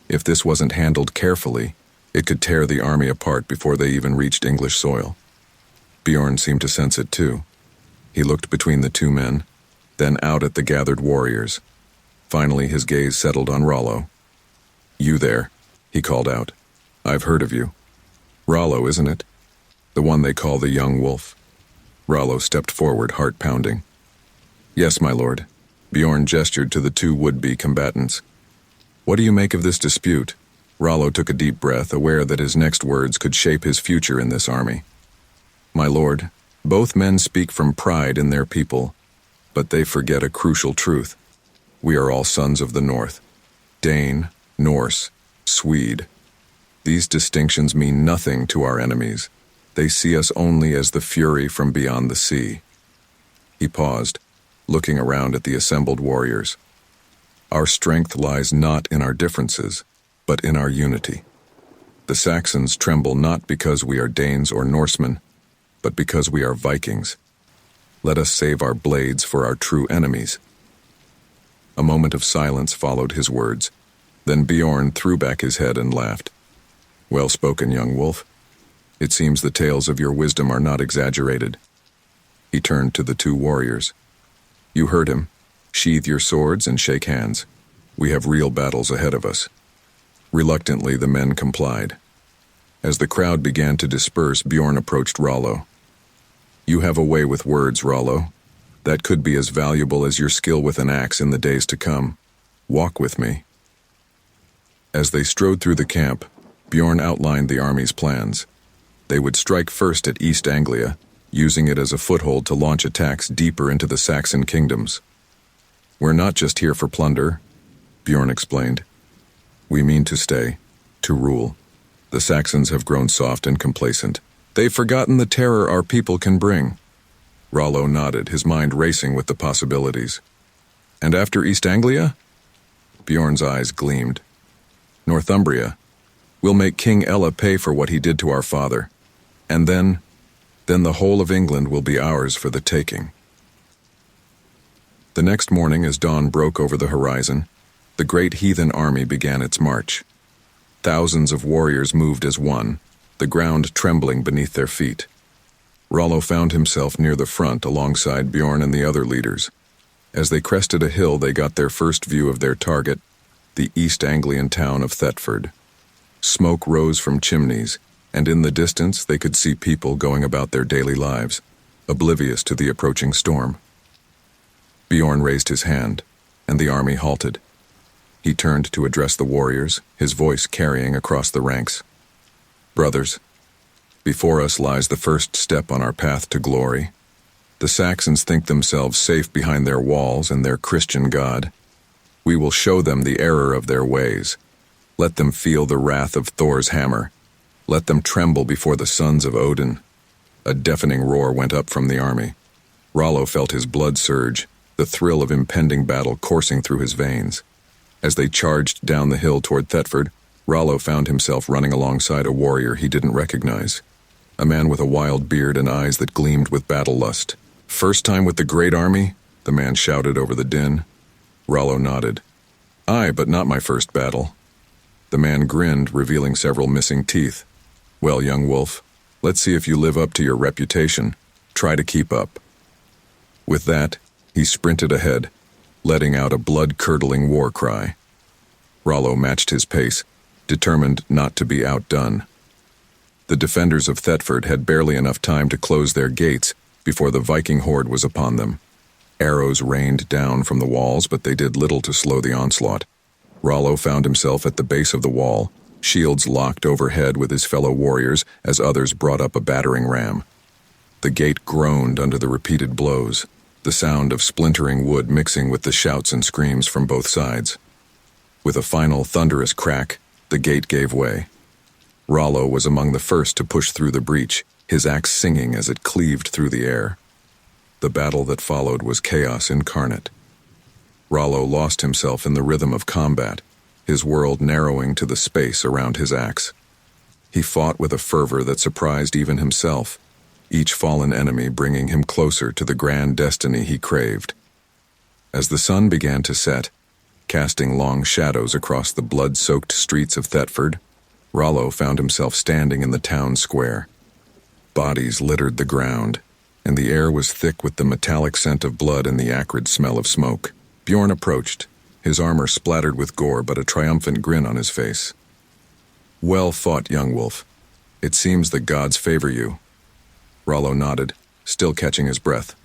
If this wasn't handled carefully, it could tear the army apart before they even reached English soil. Bjorn seemed to sense it too. He looked between the two men, then out at the gathered warriors. Finally, his gaze settled on Rollo. "You there," he called out. "I've heard of you. Rollo, isn't it? The one they call the Young Wolf." Rollo stepped forward, heart pounding. "Yes, my lord." Bjorn gestured to the two would-be combatants. "What do you make of this dispute?" Rollo took a deep breath, aware that his next words could shape his future in this army. "My lord, both men speak from pride in their people, but they forget a crucial truth. We are all sons of the North. Dane, Norse, Swede. These distinctions mean nothing to our enemies. They see us only as the fury from beyond the sea." He paused, looking around at the assembled warriors. "Our strength lies not in our differences, but in our unity. The Saxons tremble not because we are Danes or Norsemen, but because we are Vikings. Let us save our blades for our true enemies." A moment of silence followed his words. Then Bjorn threw back his head and laughed. "Well spoken, young wolf. It seems the tales of your wisdom are not exaggerated." He turned to the two warriors. "You heard him. Sheathe your swords and shake hands. We have real battles ahead of us." Reluctantly, the men complied. As the crowd began to disperse, Bjorn approached Rollo. "You have a way with words, Rollo. That could be as valuable as your skill with an axe in the days to come. Walk with me." As they strode through the camp, Bjorn outlined the army's plans. They would strike first at East Anglia, using it as a foothold to launch attacks deeper into the Saxon kingdoms. "We're not just here for plunder," Bjorn explained. "We mean to stay, to rule. The Saxons have grown soft and complacent. They've forgotten the terror our people can bring." Rollo nodded, his mind racing with the possibilities. "And after East Anglia?" Bjorn's eyes gleamed. "Northumbria. We'll make King Ella pay for what he did to our father. And then the whole of England will be ours for the taking." The next morning, as dawn broke over the horizon, the great heathen army began its march. Thousands of warriors moved as one, the ground trembling beneath their feet. Rollo found himself near the front alongside Bjorn and the other leaders. As they crested a hill, they got their first view of their target, the East Anglian town of Thetford. Smoke rose from chimneys, and in the distance they could see people going about their daily lives, oblivious to the approaching storm. Bjorn raised his hand, and the army halted. He turned to address the warriors, his voice carrying across the ranks. "Brothers, before us lies the first step on our path to glory. The Saxons think themselves safe behind their walls and their Christian God. We will show them the error of their ways. Let them feel the wrath of Thor's hammer. Let them tremble before the sons of Odin. A deafening roar went up from the army. Rollo felt his blood surge, the thrill of impending battle coursing through his veins. As they charged down the hill toward Thetford, Rollo found himself running alongside a warrior he didn't recognize. A man with a wild beard and eyes that gleamed with battle lust. "First time with the great army?" the man shouted over the din. Rollo nodded. "Aye, but not my first battle." The man grinned, revealing several missing teeth. "Well, young wolf, let's see if you live up to your reputation. Try to keep up." With that, he sprinted ahead, letting out a blood-curdling war cry. Rollo matched his pace, determined not to be outdone. The defenders of Thetford had barely enough time to close their gates before the Viking horde was upon them. Arrows rained down from the walls, but they did little to slow the onslaught. Rollo found himself at the base of the wall, shields locked overhead with his fellow warriors as others brought up a battering ram. The gate groaned under the repeated blows, the sound of splintering wood mixing with the shouts and screams from both sides. With a final thunderous crack, the gate gave way. Rollo was among the first to push through the breach, his axe singing as it cleaved through the air. The battle that followed was chaos incarnate. Rollo lost himself in the rhythm of combat, his world narrowing to the space around his axe. He fought with a fervor that surprised even himself, each fallen enemy bringing him closer to the grand destiny he craved. As the sun began to set, casting long shadows across the blood-soaked streets of Thetford, Rollo found himself standing in the town square. Bodies littered the ground, and the air was thick with the metallic scent of blood and the acrid smell of smoke. Bjorn approached, his armor splattered with gore but a triumphant grin on his face. "Well fought, young wolf. It seems the gods favor you." Rollo nodded, still catching his breath.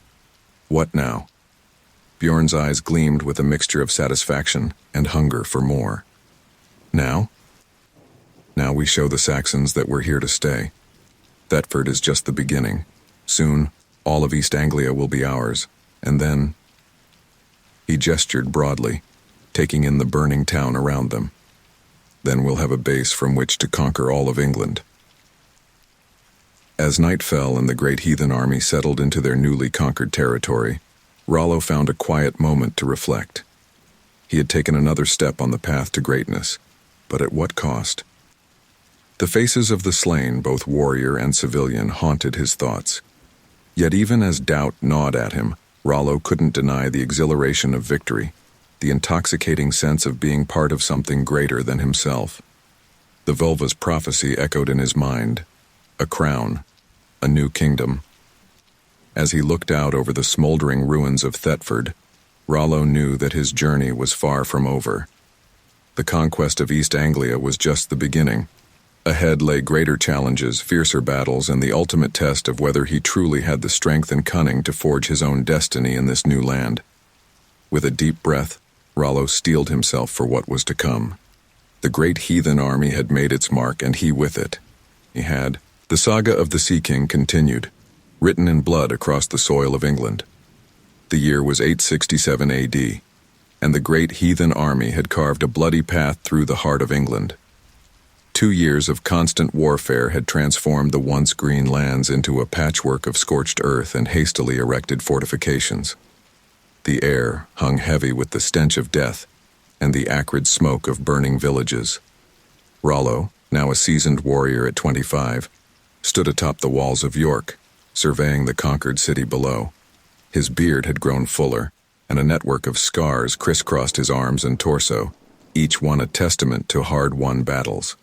"What now?" Bjorn's eyes gleamed with a mixture of satisfaction and hunger for more. "Now? Now we show the Saxons that we're here to stay. Thetford is just the beginning. Soon, all of East Anglia will be ours, and then—" He gestured broadly, taking in the burning town around them. "Then we'll have a base from which to conquer all of England." As night fell and the great heathen army settled into their newly conquered territory, Rollo found a quiet moment to reflect. He had taken another step on the path to greatness, but at what cost? The faces of the slain, both warrior and civilian, haunted his thoughts. Yet even as doubt gnawed at him, Rollo couldn't deny the exhilaration of victory, the intoxicating sense of being part of something greater than himself. The Volva's prophecy echoed in his mind: a crown, a new kingdom. As he looked out over the smoldering ruins of Thetford, Rollo knew that his journey was far from over. The conquest of East Anglia was just the beginning. Ahead lay greater challenges, fiercer battles, and the ultimate test of whether he truly had the strength and cunning to forge his own destiny in this new land. With a deep breath, Rollo steeled himself for what was to come. The great heathen army had made its mark, and he with it. He had. The saga of the Sea King continued, written in blood across the soil of England. The year was 867 AD, and the great heathen army had carved a bloody path through the heart of England. 2 years of constant warfare had transformed the once green lands into a patchwork of scorched earth and hastily erected fortifications. The air hung heavy with the stench of death and the acrid smoke of burning villages. Rollo, now a seasoned warrior at 25, stood atop the walls of York, surveying the conquered city below. His beard had grown fuller, and a network of scars crisscrossed his arms and torso, each one a testament to hard-won battles.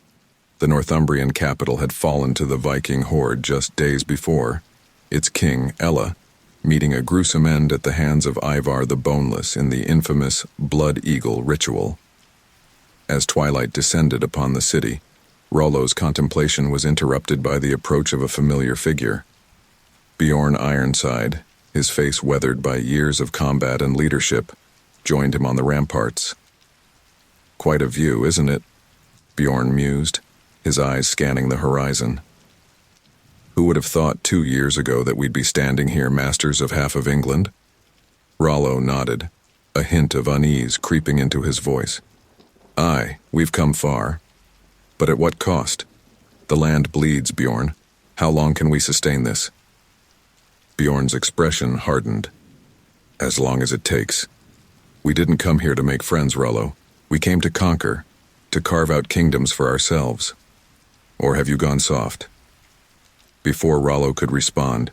The Northumbrian capital had fallen to the Viking horde just days before, its king, Ella, meeting a gruesome end at the hands of Ivar the Boneless in the infamous Blood Eagle ritual. As twilight descended upon the city, Rollo's contemplation was interrupted by the approach of a familiar figure. Bjorn Ironside, his face weathered by years of combat and leadership, joined him on the ramparts. "Quite a view, isn't it?" Bjorn mused, his eyes scanning the horizon. "Who would have thought 2 years ago that we'd be standing here masters of half of England?" Rollo nodded, a hint of unease creeping into his voice. "Aye, we've come far. But at what cost? The land bleeds, Bjorn. How long can we sustain this? Bjorn's expression hardened. As long as it takes. We didn't come here to make friends, Rollo. We came to conquer, to carve out kingdoms for ourselves. Or have you gone soft? Before Rollo could respond,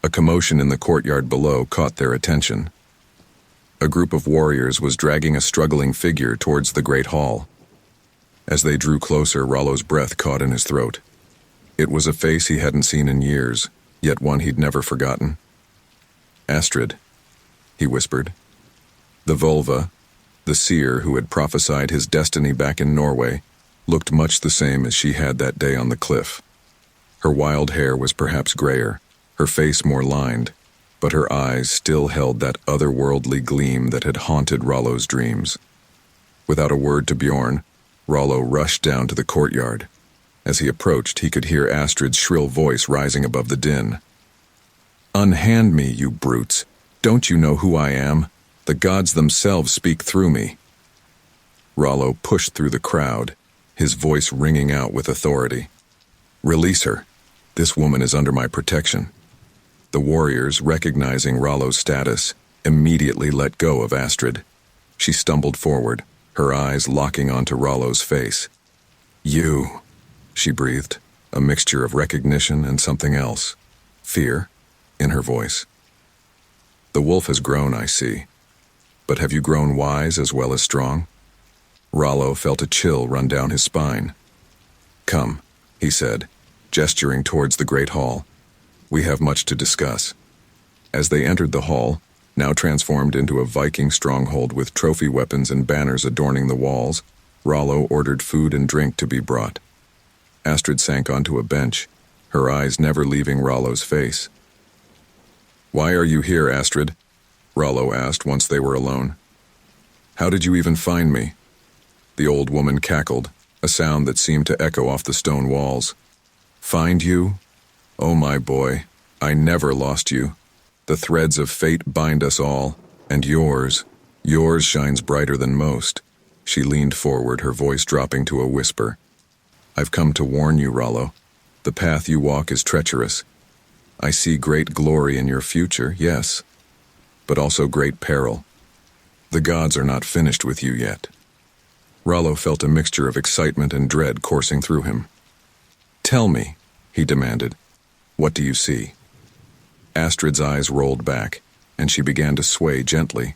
a commotion in the courtyard below caught their attention. A group of warriors was dragging a struggling figure towards the great hall. As they drew closer, Rollo's breath caught in his throat. It was a face he hadn't seen in years, yet one he'd never forgotten. Astrid, he whispered. The vulva, the seer who had prophesied his destiny back in Norway, looked much the same as she had that day on the cliff. Her wild hair was perhaps grayer, her face more lined, but her eyes still held that otherworldly gleam that had haunted Rollo's dreams. Without a word to Bjorn, Rollo rushed down to the courtyard. As he approached, he could hear Astrid's shrill voice rising above the din. "Unhand me, you brutes! Don't you know who I am? The gods themselves speak through me." Rollo pushed through the crowd, his voice ringing out with authority. "Release her. This woman is under my protection." The warriors, recognizing Rollo's status, immediately let go of Astrid. She stumbled forward, her eyes locking onto Rollo's face. "You," she breathed, a mixture of recognition and something else. Fear in her voice. "The wolf has grown, I see. But have you grown wise as well as strong?" Rollo felt a chill run down his spine. "Come," he said, gesturing towards the great hall. "We have much to discuss." As they entered the hall, now transformed into a Viking stronghold with trophy weapons and banners adorning the walls, Rollo ordered food and drink to be brought. Astrid sank onto a bench, her eyes never leaving Rollo's face. "Why are you here, Astrid?" Rollo asked once they were alone. "How did you even find me?" The old woman cackled, a sound that seemed to echo off the stone walls. "Find you? Oh, my boy, I never lost you. The threads of fate bind us all, and yours shines brighter than most." She leaned forward, her voice dropping to a whisper. "I've come to warn you, Rollo. The path you walk is treacherous. I see great glory in your future, yes, but also great peril. The gods are not finished with you yet." Rollo felt a mixture of excitement and dread coursing through him. "Tell me," he demanded, "what do you see?" Astrid's eyes rolled back, and she began to sway gently.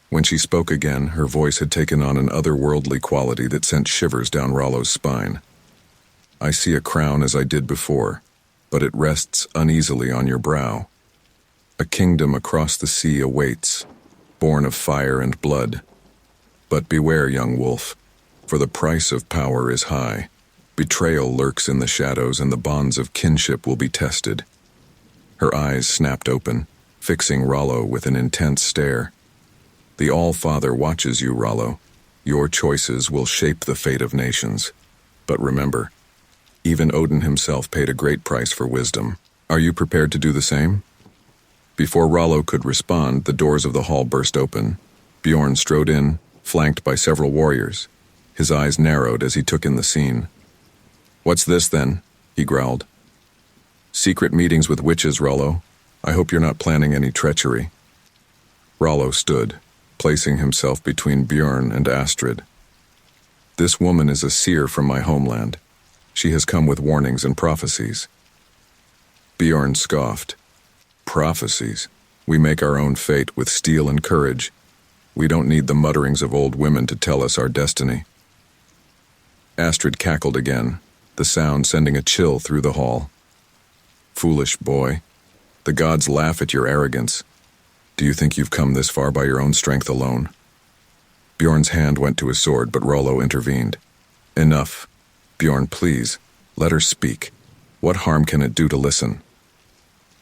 When she spoke again, her voice had taken on an otherworldly quality that sent shivers down Rollo's spine. "I see a crown as I did before, but it rests uneasily on your brow. A kingdom across the sea awaits, born of fire and blood. But beware, young wolf, for the price of power is high. Betrayal lurks in the shadows, and the bonds of kinship will be tested." Her eyes snapped open, fixing Rollo with an intense stare. "The All-Father watches you, Rollo. Your choices will shape the fate of nations. But remember, even Odin himself paid a great price for wisdom. Are you prepared to do the same?" Before Rollo could respond, the doors of the hall burst open. Bjorn strode in, flanked by several warriors. His eyes narrowed as he took in the scene. "What's this, then?" he growled. "Secret meetings with witches, Rollo. I hope you're not planning any treachery." Rollo stood, placing himself between Bjorn and Astrid. "This woman is a seer from my homeland. She has come with warnings and prophecies." Bjorn scoffed. "Prophecies? We make our own fate with steel and courage. We don't need the mutterings of old women to tell us our destiny." Astrid cackled again, the sound sending a chill through the hall. "Foolish boy. The gods laugh at your arrogance. Do you think you've come this far by your own strength alone?" Bjorn's hand went to his sword, but Rollo intervened. "Enough. Bjorn, please, let her speak. What harm can it do to listen?"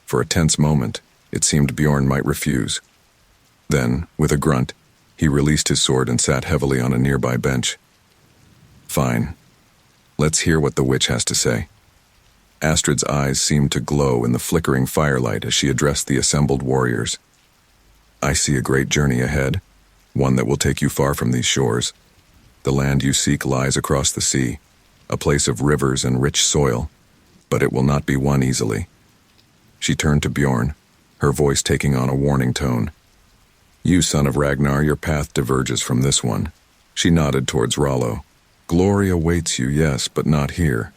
For a tense moment, it seemed Bjorn might refuse. Then, with a grunt, he released his sword and sat heavily on a nearby bench. "Fine. Let's hear what the witch has to say." Astrid's eyes seemed to glow in the flickering firelight as she addressed the assembled warriors. "I see a great journey ahead, one that will take you far from these shores. The land you seek lies across the sea. a place of rivers and rich soil, but it will not be won easily. She turned to Bjorn, her voice taking on a warning tone. You, son of Ragnar, your path diverges from this one. She nodded towards Rollo. Glory awaits you, yes, but not here.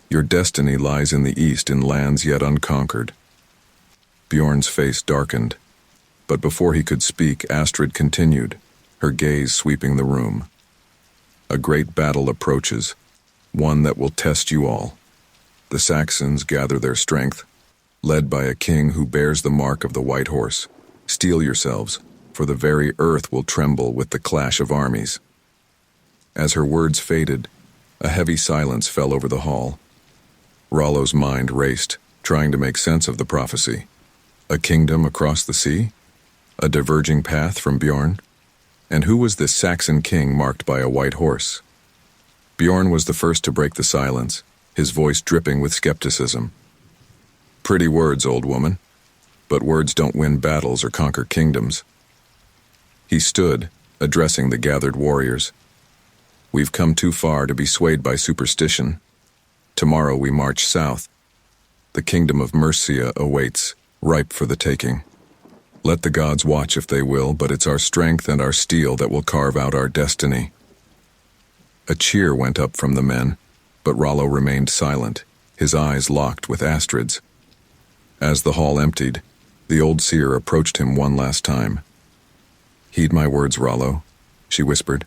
Your destiny lies in the east in lands yet unconquered. Bjorn's face darkened, but before he could speak, Astrid continued, her gaze sweeping the room. A great battle approaches, one that will test you all. The Saxons gather their strength, led by a king who bears the mark of the white horse. Steel yourselves, for the very earth will tremble with the clash of armies. As her words faded, a heavy silence fell over the hall. Rollo's mind raced, trying to make sense of the prophecy. A kingdom across the sea? A diverging path from Bjorn? And who was this Saxon king marked by a white horse? Bjorn was the first to break the silence, his voice dripping with skepticism. Pretty words, old woman, but words don't win battles or conquer kingdoms. He stood, addressing the gathered warriors. We've come too far to be swayed by superstition. Tomorrow we march south. The kingdom of Mercia awaits, ripe for the taking. Let the gods watch if they will, but it's our strength and our steel that will carve out our destiny. A cheer went up from the men, but Rollo remained silent, his eyes locked with Astrid's. As the hall emptied, the old seer approached him one last time. Heed my words, Rollo, she whispered.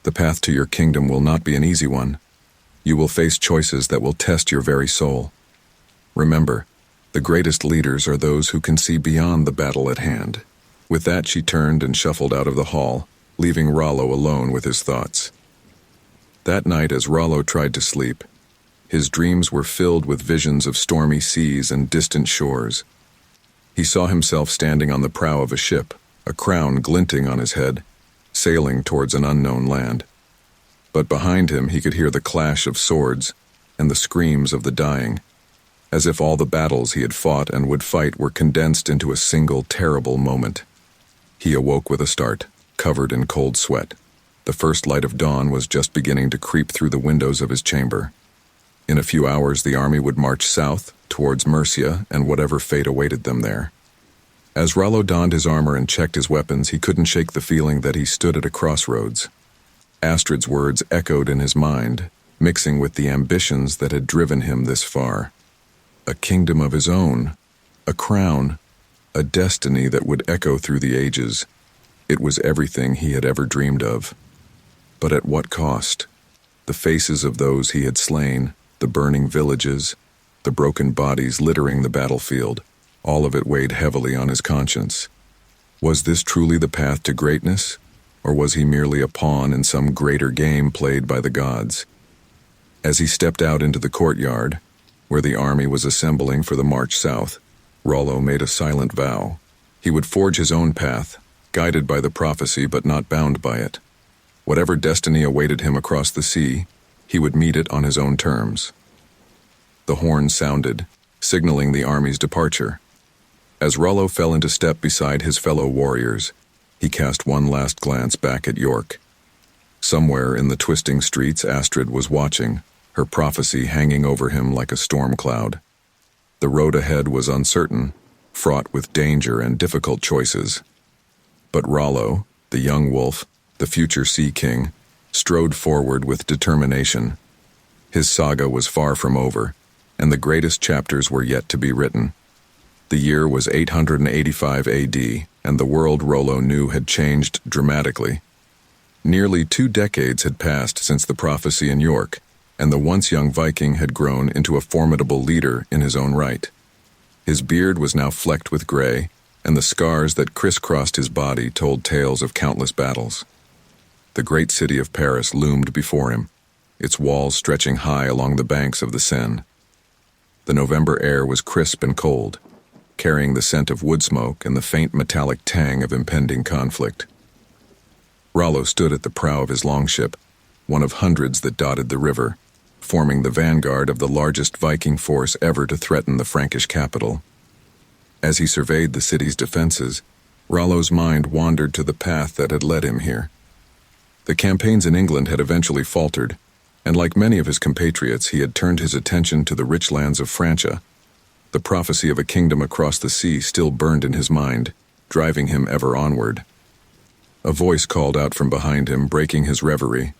The path to your kingdom will not be an easy one. You will face choices that will test your very soul. Remember, the greatest leaders are those who can see beyond the battle at hand. With that, she turned and shuffled out of the hall, leaving Rollo alone with his thoughts. That night, as Rollo tried to sleep, his dreams were filled with visions of stormy seas and distant shores. He saw himself standing on the prow of a ship, a crown glinting on his head, sailing towards an unknown land. But behind him he could hear the clash of swords and the screams of the dying, as if all the battles he had fought and would fight were condensed into a single terrible moment. He awoke with a start, covered in cold sweat. The first light of dawn was just beginning to creep through the windows of his chamber. In a few hours the army would march south, towards Mercia, and whatever fate awaited them there. As Rollo donned his armor and checked his weapons, he couldn't shake the feeling that he stood at a crossroads. Astrid's words echoed in his mind, mixing with the ambitions that had driven him this far. A kingdom of his own, a crown, a destiny that would echo through the ages. It was everything he had ever dreamed of. But at what cost? The faces of those he had slain, the burning villages, the broken bodies littering the battlefield, all of it weighed heavily on his conscience. Was this truly the path to greatness, or was he merely a pawn in some greater game played by the gods? As he stepped out into the courtyard, where the army was assembling for the march south, Rollo made a silent vow. He would forge his own path, guided by the prophecy but not bound by it. Whatever destiny awaited him across the sea, he would meet it on his own terms. The horn sounded, signaling the army's departure. As Rollo fell into step beside his fellow warriors, he cast one last glance back at York. Somewhere in the twisting streets, Astrid was watching, her prophecy hanging over him like a storm cloud. The road ahead was uncertain, fraught with danger and difficult choices. But Rollo, the young wolf, the future Sea King, strode forward with determination. His saga was far from over, and the greatest chapters were yet to be written. The year was 885 AD, and the world Rollo knew had changed dramatically. Nearly 2 decades had passed since the prophecy in York, and the once young Viking had grown into a formidable leader in his own right. His beard was now flecked with gray, and the scars that crisscrossed his body told tales of countless battles. The great city of Paris loomed before him, its walls stretching high along the banks of the Seine. The November air was crisp and cold, carrying the scent of wood smoke and the faint metallic tang of impending conflict. Rollo stood at the prow of his longship, one of hundreds that dotted the river, forming the vanguard of the largest Viking force ever to threaten the Frankish capital. As he surveyed the city's defenses, Rollo's mind wandered to the path that had led him here. The campaigns in England had eventually faltered, And like many of his compatriots, he had turned his attention to the rich lands of Francia. The prophecy of a kingdom across the sea still burned in his mind, driving him ever onward. A voice called out from behind him, breaking his reverie.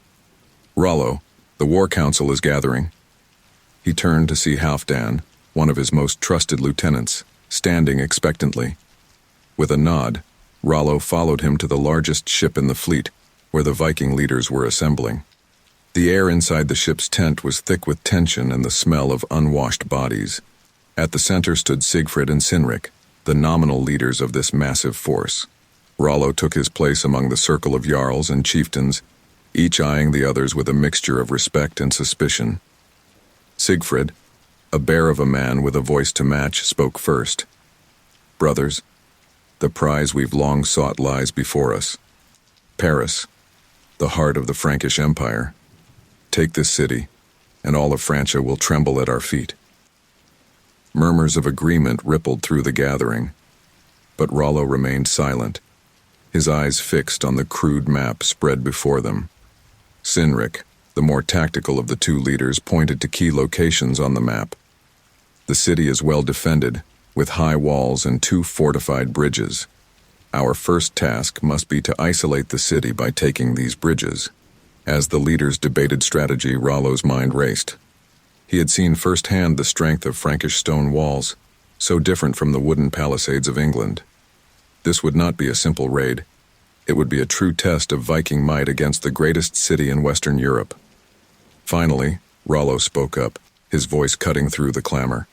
"Rollo, the war council is gathering." He turned to see Halfdan, one of his most trusted lieutenants, standing expectantly. With a nod, Rollo followed him to the largest ship in the fleet, where the Viking leaders were assembling. The air inside the ship's tent was thick with tension and the smell of unwashed bodies. At the center stood Sigfrid and Sinrik, the nominal leaders of this massive force. Rollo took his place among the circle of jarls and chieftains, each eyeing the others with a mixture of respect and suspicion. Sigfrid, a bear of a man with a voice to match, spoke first. "Brothers, the prize we've long sought lies before us. Paris, the heart of the Frankish Empire. Take this city, and all of Francia will tremble at our feet." Murmurs of agreement rippled through the gathering, but Rollo remained silent, his eyes fixed on the crude map spread before them. Sinrik, the more tactical of the two leaders, pointed to key locations on the map. "The city is well defended, with high walls and 2 fortified bridges. Our first task must be to isolate the city by taking these bridges." As the leaders debated strategy, Rollo's mind raced. He had seen firsthand the strength of Frankish stone walls, so different from the wooden palisades of England. This would not be a simple raid. It would be a true test of Viking might against the greatest city in Western Europe. Finally, Rollo spoke up, his voice cutting through the clamor.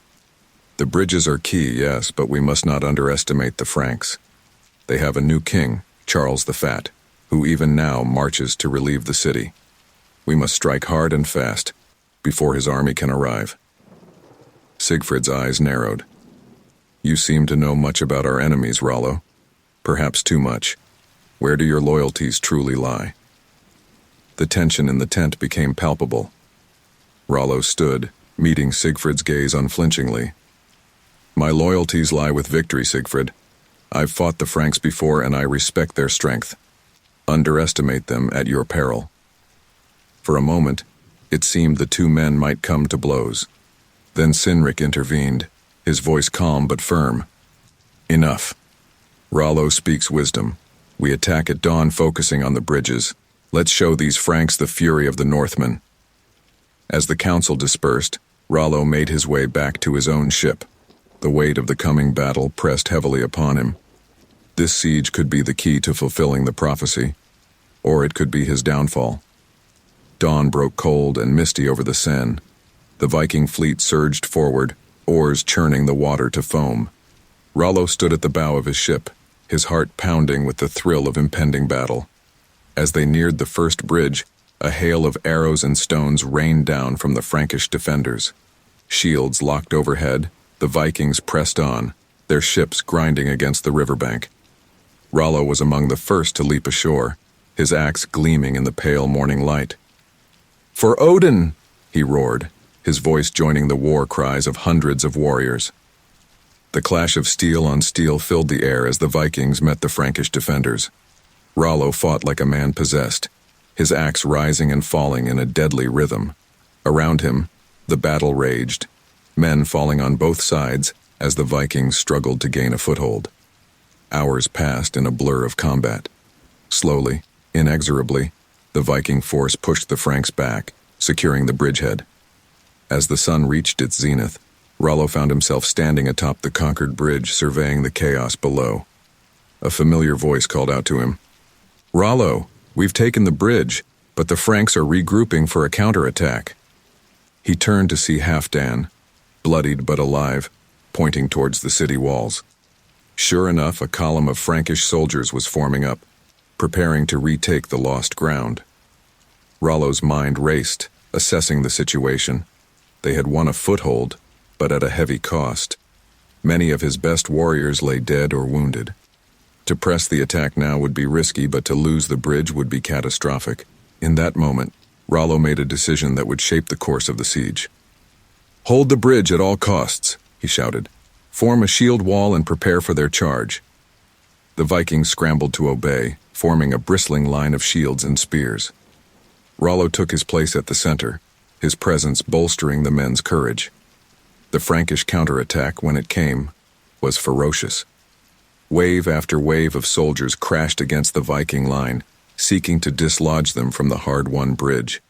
"The bridges are key, yes, but we must not underestimate the Franks. They have a new king, Charles the Fat, who even now marches to relieve the city. We must strike hard and fast, before his army can arrive." Sigfrid's eyes narrowed. "You seem to know much about our enemies, Rollo. Perhaps too much. Where do your loyalties truly lie?" The tension in the tent became palpable. Rollo stood, meeting Sigfrid's gaze unflinchingly. "My loyalties lie with victory, Sigfrid. I've fought the Franks before and I respect their strength. Underestimate them at your peril." For a moment, it seemed the two men might come to blows. Then Sinrik intervened, his voice calm but firm. "Enough. Rollo speaks wisdom. We attack at dawn, focusing on the bridges. Let's show these Franks the fury of the Northmen." As the council dispersed, Rollo made his way back to his own ship. The weight of the coming battle pressed heavily upon him. This siege could be the key to fulfilling the prophecy, or it could be his downfall. Dawn broke cold and misty over the Seine. The Viking fleet surged forward, oars churning the water to foam. Rollo stood at the bow of his ship, his heart pounding with the thrill of impending battle. As they neared the first bridge, a hail of arrows and stones rained down from the Frankish defenders. Shields locked overhead, the Vikings pressed on, their ships grinding against the riverbank. Rollo was among the first to leap ashore, his axe gleaming in the pale morning light. "For Odin!" he roared, his voice joining the war cries of hundreds of warriors. The clash of steel on steel filled the air as the Vikings met the Frankish defenders. Rollo fought like a man possessed, his axe rising and falling in a deadly rhythm. Around him, the battle raged, men falling on both sides as the Vikings struggled to gain a foothold. Hours passed in a blur of combat. Slowly, inexorably, the Viking force pushed the Franks back, securing the bridgehead. As the sun reached its zenith, Rollo found himself standing atop the conquered bridge, surveying the chaos below. A familiar voice called out to him. "Rollo, we've taken the bridge, but the Franks are regrouping for a counterattack." He turned to see Halfdan, bloodied but alive, pointing towards the city walls. Sure enough, a column of Frankish soldiers was forming up, preparing to retake the lost ground. Rollo's mind raced, assessing the situation. They had won a foothold, but at a heavy cost. Many of his best warriors lay dead or wounded. To press the attack now would be risky, but to lose the bridge would be catastrophic. In that moment, Rollo made a decision that would shape the course of the siege. "Hold the bridge at all costs," he shouted. "Form a shield wall and prepare for their charge." The Vikings scrambled to obey, forming a bristling line of shields and spears. Rollo took his place at the center, his presence bolstering the men's courage. The Frankish counterattack, when it came, was ferocious. Wave after wave of soldiers crashed against the Viking line, seeking to dislodge them from the hard-won bridge.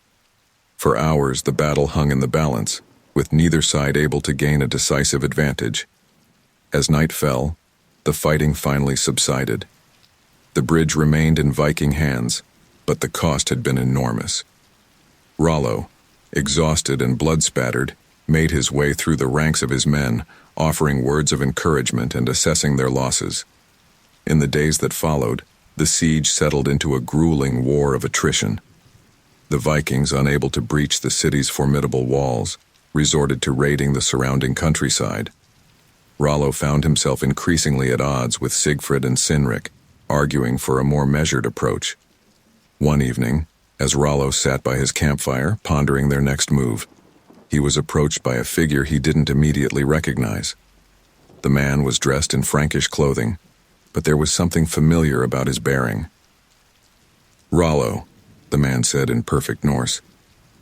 For hours, the battle hung in the balance, with neither side able to gain a decisive advantage. As night fell, the fighting finally subsided. The bridge remained in Viking hands, but the cost had been enormous. Rollo, exhausted and blood-spattered, made his way through the ranks of his men, offering words of encouragement and assessing their losses. In the days that followed, the siege settled into a grueling war of attrition. The Vikings, unable to breach the city's formidable walls, resorted to raiding the surrounding countryside. Rollo found himself increasingly at odds with Sigfrid and Sinrik, arguing for a more measured approach. One evening, as Rollo sat by his campfire, pondering their next move, he was approached by a figure he didn't immediately recognize. The man was dressed in Frankish clothing, but there was something familiar about his bearing. "Rollo," the man said in perfect Norse,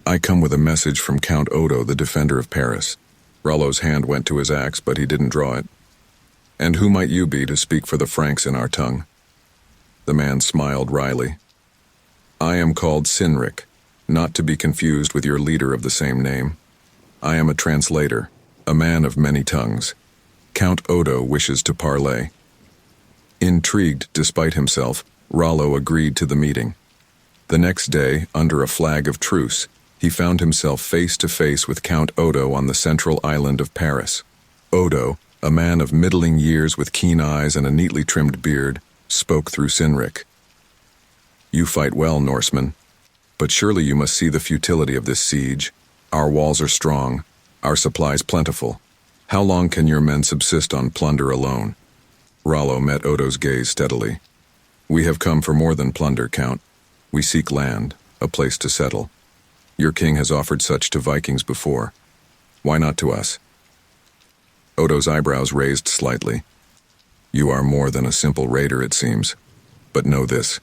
"I come with a message from Count Odo, the defender of Paris." Rollo's hand went to his axe, but he didn't draw it. "And who might you be to speak for the Franks in our tongue?" The man smiled wryly. "I am called Sinrik, not to be confused with your leader of the same name. I am a translator, a man of many tongues. Count Odo wishes to parley." Intrigued despite himself, Rollo agreed to the meeting. The next day, under a flag of truce, he found himself face to face with Count Odo on the central island of Paris. Odo, a man of middling years with keen eyes and a neatly trimmed beard, spoke through Sinrik. "You fight well, Norseman, but surely you must see the futility of this siege. Our walls are strong, our supplies plentiful. How long can your men subsist on plunder alone?" Rollo met Odo's gaze steadily. "We have come for more than plunder, Count. We seek land, a place to settle. Your king has offered such to Vikings before. Why not to us?" Odo's eyebrows raised slightly. "You are more than a simple raider, it seems. But know this,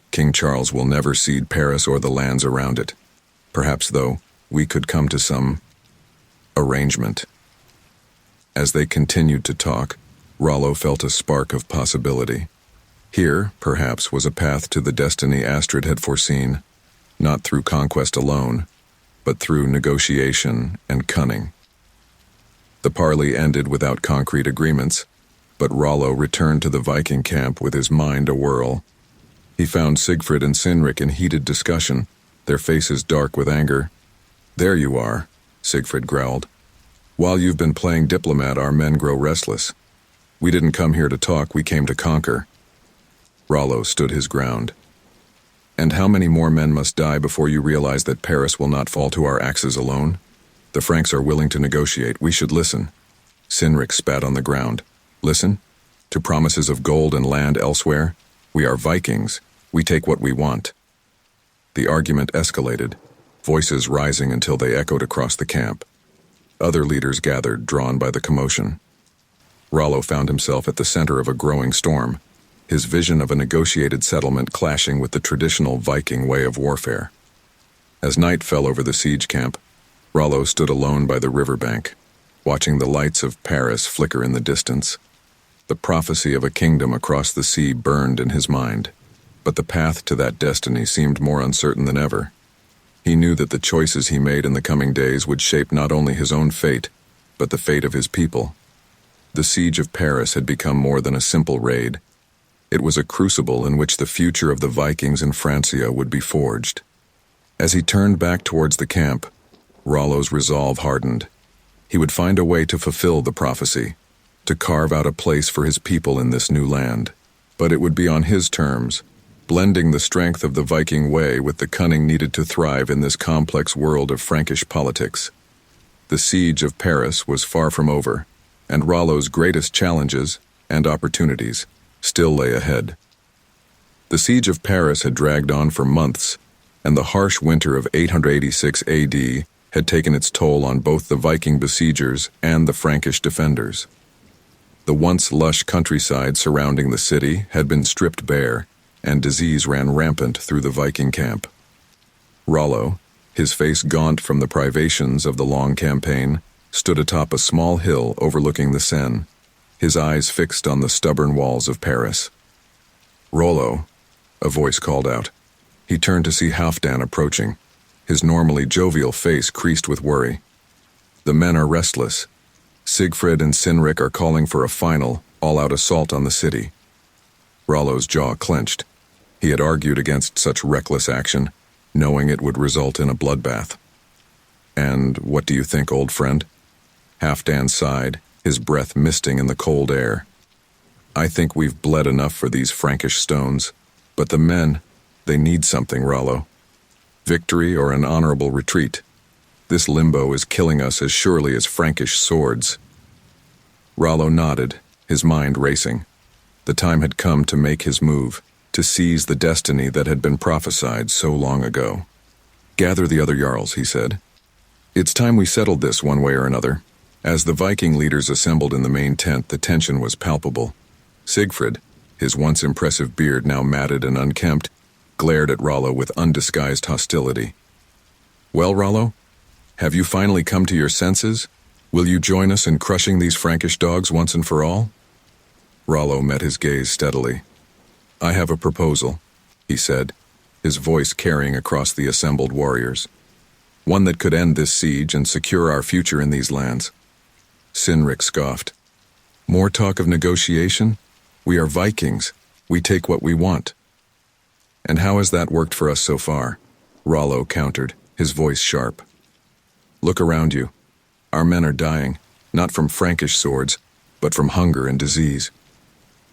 King Charles will never cede Paris or the lands around it. Perhaps, though, we could come to some arrangement." As they continued to talk, Rollo felt a spark of possibility. Here, perhaps, was a path to the destiny Astrid had foreseen, not through conquest alone, but through negotiation and cunning. The parley ended without concrete agreements, but Rollo returned to the Viking camp with his mind awhirl. He found Sigfrid and Sinrik in heated discussion, their faces dark with anger. "There you are," Sigfrid growled. "While you've been playing diplomat, our men grow restless. We didn't come here to talk, we came to conquer." Rollo stood his ground. "And how many more men must die before you realize that Paris will not fall to our axes alone? The Franks are willing to negotiate, we should listen." Sinrik spat on the ground. "Listen? To promises of gold and land elsewhere? We are Vikings, we take what we want." The argument escalated, voices rising until they echoed across the camp. Other leaders gathered, drawn by the commotion. Rollo found himself at the center of a growing storm, his vision of a negotiated settlement clashing with the traditional Viking way of warfare. As night fell over the siege camp, Rollo stood alone by the riverbank, watching the lights of Paris flicker in the distance. The prophecy of a kingdom across the sea burned in his mind, but the path to that destiny seemed more uncertain than ever. He knew that the choices he made in the coming days would shape not only his own fate, but the fate of his people. The siege of Paris had become more than a simple raid. It was a crucible in which the future of the Vikings in Francia would be forged. As he turned back towards the camp, Rollo's resolve hardened. He would find a way to fulfill the prophecy, to carve out a place for his people in this new land. But it would be on his terms, blending the strength of the Viking way with the cunning needed to thrive in this complex world of Frankish politics. The siege of Paris was far from over, and Rollo's greatest challenges and opportunities still lay ahead. The siege of Paris had dragged on for months, and the harsh winter of 886 AD had taken its toll on both the Viking besiegers and the Frankish defenders. The once lush countryside surrounding the city had been stripped bare, and disease ran rampant through the Viking camp. Rollo, his face gaunt from the privations of the long campaign, stood atop a small hill overlooking the Seine, his eyes fixed on the stubborn walls of Paris. "Rollo," a voice called out. He turned to see Halfdan approaching, his normally jovial face creased with worry. "The men are restless. Sigfrid and Sinrik are calling for a final, all-out assault on the city." Rollo's jaw clenched. He had argued against such reckless action, knowing it would result in a bloodbath. "And what do you think, old friend?" Halfdan sighed, his breath misting in the cold air. "I think we've bled enough for these Frankish stones, but the men, they need something, Rollo. Victory or an honorable retreat. This limbo is killing us as surely as Frankish swords." Rollo nodded, his mind racing. The time had come to make his move, to seize the destiny that had been prophesied so long ago. "Gather the other Jarls," he said. "It's time we settled this one way or another." As the Viking leaders assembled in the main tent, the tension was palpable. Sigfrid, his once impressive beard now matted and unkempt, glared at Rollo with undisguised hostility. "Well, Rollo, have you finally come to your senses? Will you join us in crushing these Frankish dogs once and for all?" Rollo met his gaze steadily. "I have a proposal," he said, his voice carrying across the assembled warriors. "One that could end this siege and secure our future in these lands." Sinrik scoffed. "More talk of negotiation? We are Vikings. We take what we want." "And how has that worked for us so far?" Rollo countered, his voice sharp. "Look around you. Our men are dying, not from Frankish swords, but from hunger and disease.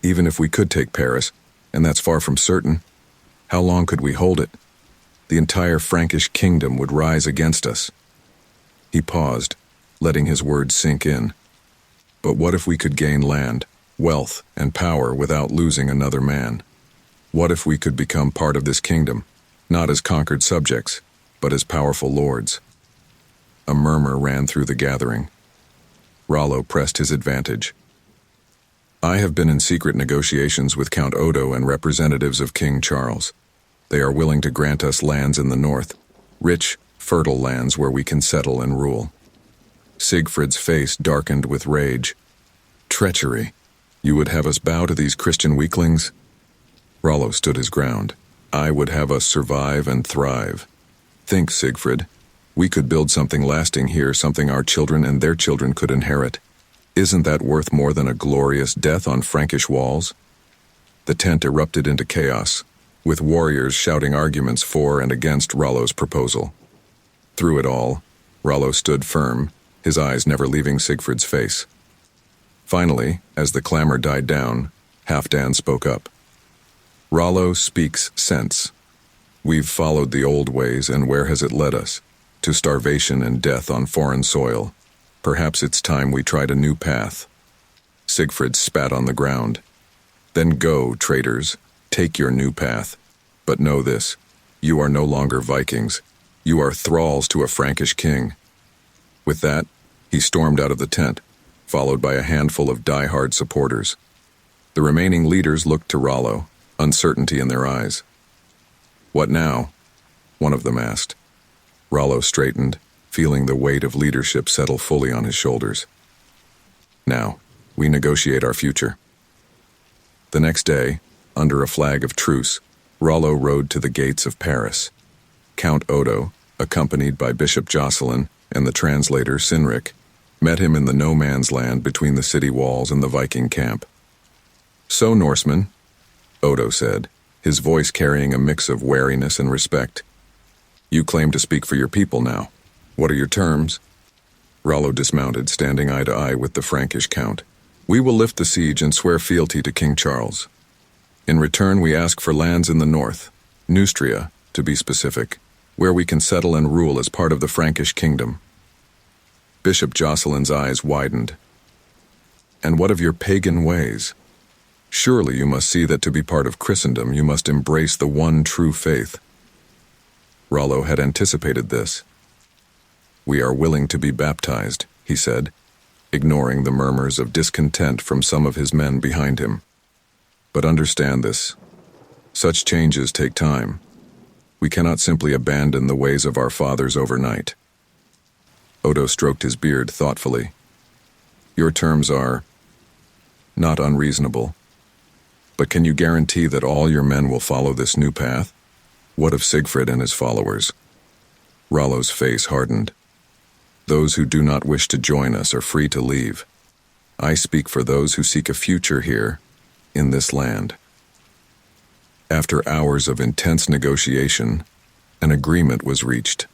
Even if we could take Paris, and that's far from certain, how long could we hold it? The entire Frankish kingdom would rise against us." He paused, letting his words sink in. "But what if we could gain land, wealth, and power without losing another man? What if we could become part of this kingdom, not as conquered subjects, but as powerful lords?" A murmur ran through the gathering. Rollo pressed his advantage. "I have been in secret negotiations with Count Odo and representatives of King Charles. They are willing to grant us lands in the north, rich, fertile lands where we can settle and rule." Sigfrid's face darkened with rage. "Treachery! You would have us bow to these Christian weaklings?" Rollo stood his ground. "I would have us survive and thrive. Think, Sigfrid. We could build something lasting here, something our children and their children could inherit. Isn't that worth more than a glorious death on Frankish walls?" The tent erupted into chaos, with warriors shouting arguments for and against Rollo's proposal. Through it all, Rollo stood firm, his eyes never leaving Sigfrid's face. Finally, as the clamor died down, Halfdan spoke up. "Rollo speaks sense. We've followed the old ways, and where has it led us? To starvation and death on foreign soil. Perhaps it's time we tried a new path." Sigfrid spat on the ground. "Then go, traitors, take your new path. But know this, you are no longer Vikings. You are thralls to a Frankish king." With that, he stormed out of the tent, followed by a handful of die-hard supporters. The remaining leaders looked to Rollo, uncertainty in their eyes. "What now?" one of them asked. Rollo straightened, feeling the weight of leadership settle fully on his shoulders. "Now, we negotiate our future." The next day, under a flag of truce, Rollo rode to the gates of Paris. Count Odo, accompanied by Bishop Jocelyn and the translator Sinrik, met him in the no-man's land between the city walls and the Viking camp. "So, Norseman," Odo said, his voice carrying a mix of wariness and respect, "you claim to speak for your people now. What are your terms?" Rollo dismounted, standing eye to eye with the Frankish count. "We will lift the siege and swear fealty to King Charles. In return, we ask for lands in the north, Neustria, to be specific, where we can settle and rule as part of the Frankish kingdom." Bishop Jocelyn's eyes widened. "And what of your pagan ways? Surely you must see that to be part of Christendom, you must embrace the one true faith." Rollo had anticipated this. "We are willing to be baptized," he said, ignoring the murmurs of discontent from some of his men behind him. "But understand this. Such changes take time. We cannot simply abandon the ways of our fathers overnight. Odo stroked his beard thoughtfully. Your terms are not unreasonable. But can you guarantee that all your men will follow this new path? What of Sigfrid and his followers? Rollo's face hardened. Those who do not wish to join us are free to leave. I speak for those who seek a future here, in this land. After hours of intense negotiation, an agreement was reached.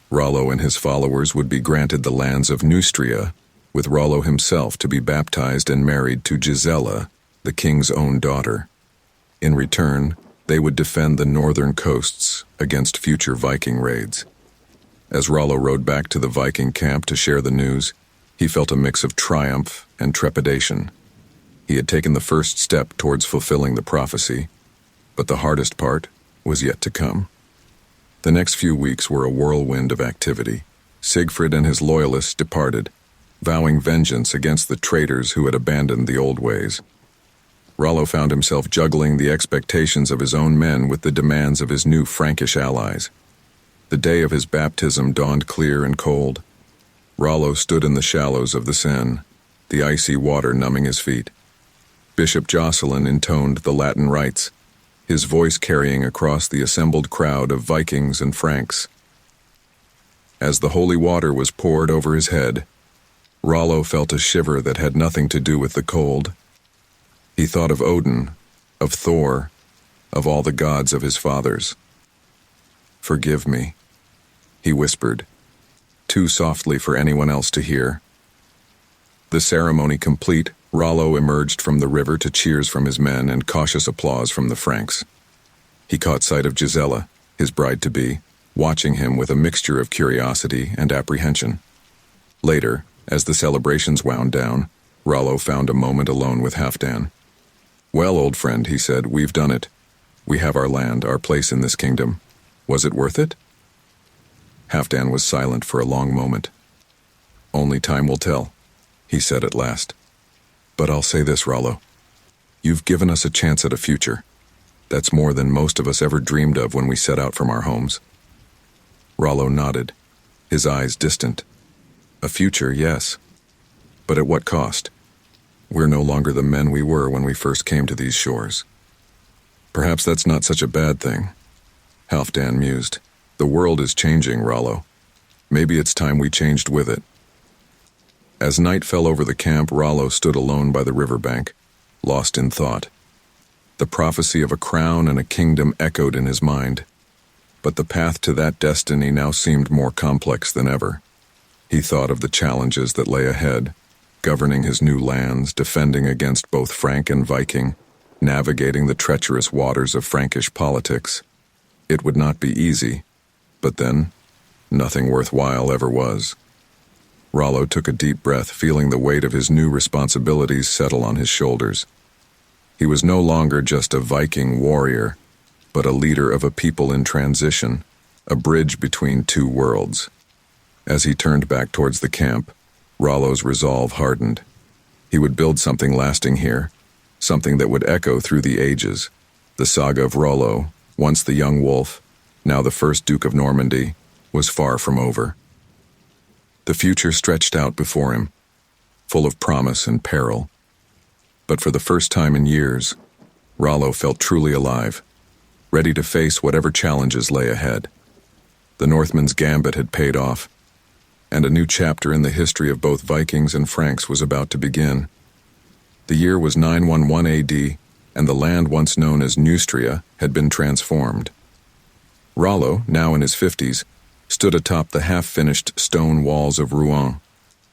Rollo and his followers would be granted the lands of Neustria, with Rollo himself to be baptized and married to Gisela, the king's own daughter. In return, they would defend the northern coasts against future Viking raids. As Rollo rode back to the Viking camp to share the news, he felt a mix of triumph and trepidation. He had taken the first step towards fulfilling the prophecy, but the hardest part was yet to come. The next few weeks were a whirlwind of activity. Sigfrid and his loyalists departed, vowing vengeance against the traitors who had abandoned the old ways. Rollo found himself juggling the expectations of his own men with the demands of his new Frankish allies. The day of his baptism dawned clear and cold. Rollo stood in the shallows of the Seine, the icy water numbing his feet. Bishop Jocelyn intoned the Latin rites, his voice carrying across the assembled crowd of Vikings and Franks. As the holy water was poured over his head, Rollo felt a shiver that had nothing to do with the cold. He thought of Odin, of Thor, of all the gods of his fathers. "Forgive me," he whispered, too softly for anyone else to hear. The ceremony complete, Rollo emerged from the river to cheers from his men and cautious applause from the Franks. He caught sight of Gisela, his bride-to-be, watching him with a mixture of curiosity and apprehension. Later, as the celebrations wound down, Rollo found a moment alone with Halfdan. "Well, old friend," he said, "we've done it. We have our land, our place in this kingdom. Was it worth it?" Halfdan was silent for a long moment. "Only time will tell," he said at last. "But I'll say this, Rollo. You've given us a chance at a future. That's more than most of us ever dreamed of when we set out from our homes." Rollo nodded, his eyes distant. "A future, yes. But at what cost? We're no longer the men we were when we first came to these shores." "Perhaps that's not such a bad thing," Halfdan mused. "The world is changing, Rollo. Maybe it's time we changed with it." As night fell over the camp, Rollo stood alone by the riverbank, lost in thought. The prophecy of a crown and a kingdom echoed in his mind, but the path to that destiny now seemed more complex than ever. He thought of the challenges that lay ahead, governing his new lands, defending against both Frank and Viking, navigating the treacherous waters of Frankish politics. It would not be easy, but then, nothing worthwhile ever was. Rollo took a deep breath, feeling the weight of his new responsibilities settle on his shoulders. He was no longer just a Viking warrior, but a leader of a people in transition, a bridge between two worlds. As he turned back towards the camp, Rollo's resolve hardened. He would build something lasting here, something that would echo through the ages. The saga of Rollo, once the young wolf, now the first Duke of Normandy, was far from over. The future stretched out before him, full of promise and peril. But for the first time in years, Rollo felt truly alive, ready to face whatever challenges lay ahead. The Northman's gambit had paid off, and a new chapter in the history of both Vikings and Franks was about to begin. The year was 911 AD, and the land once known as Neustria had been transformed. Rollo, now in his 50s, stood atop the half-finished stone walls of Rouen,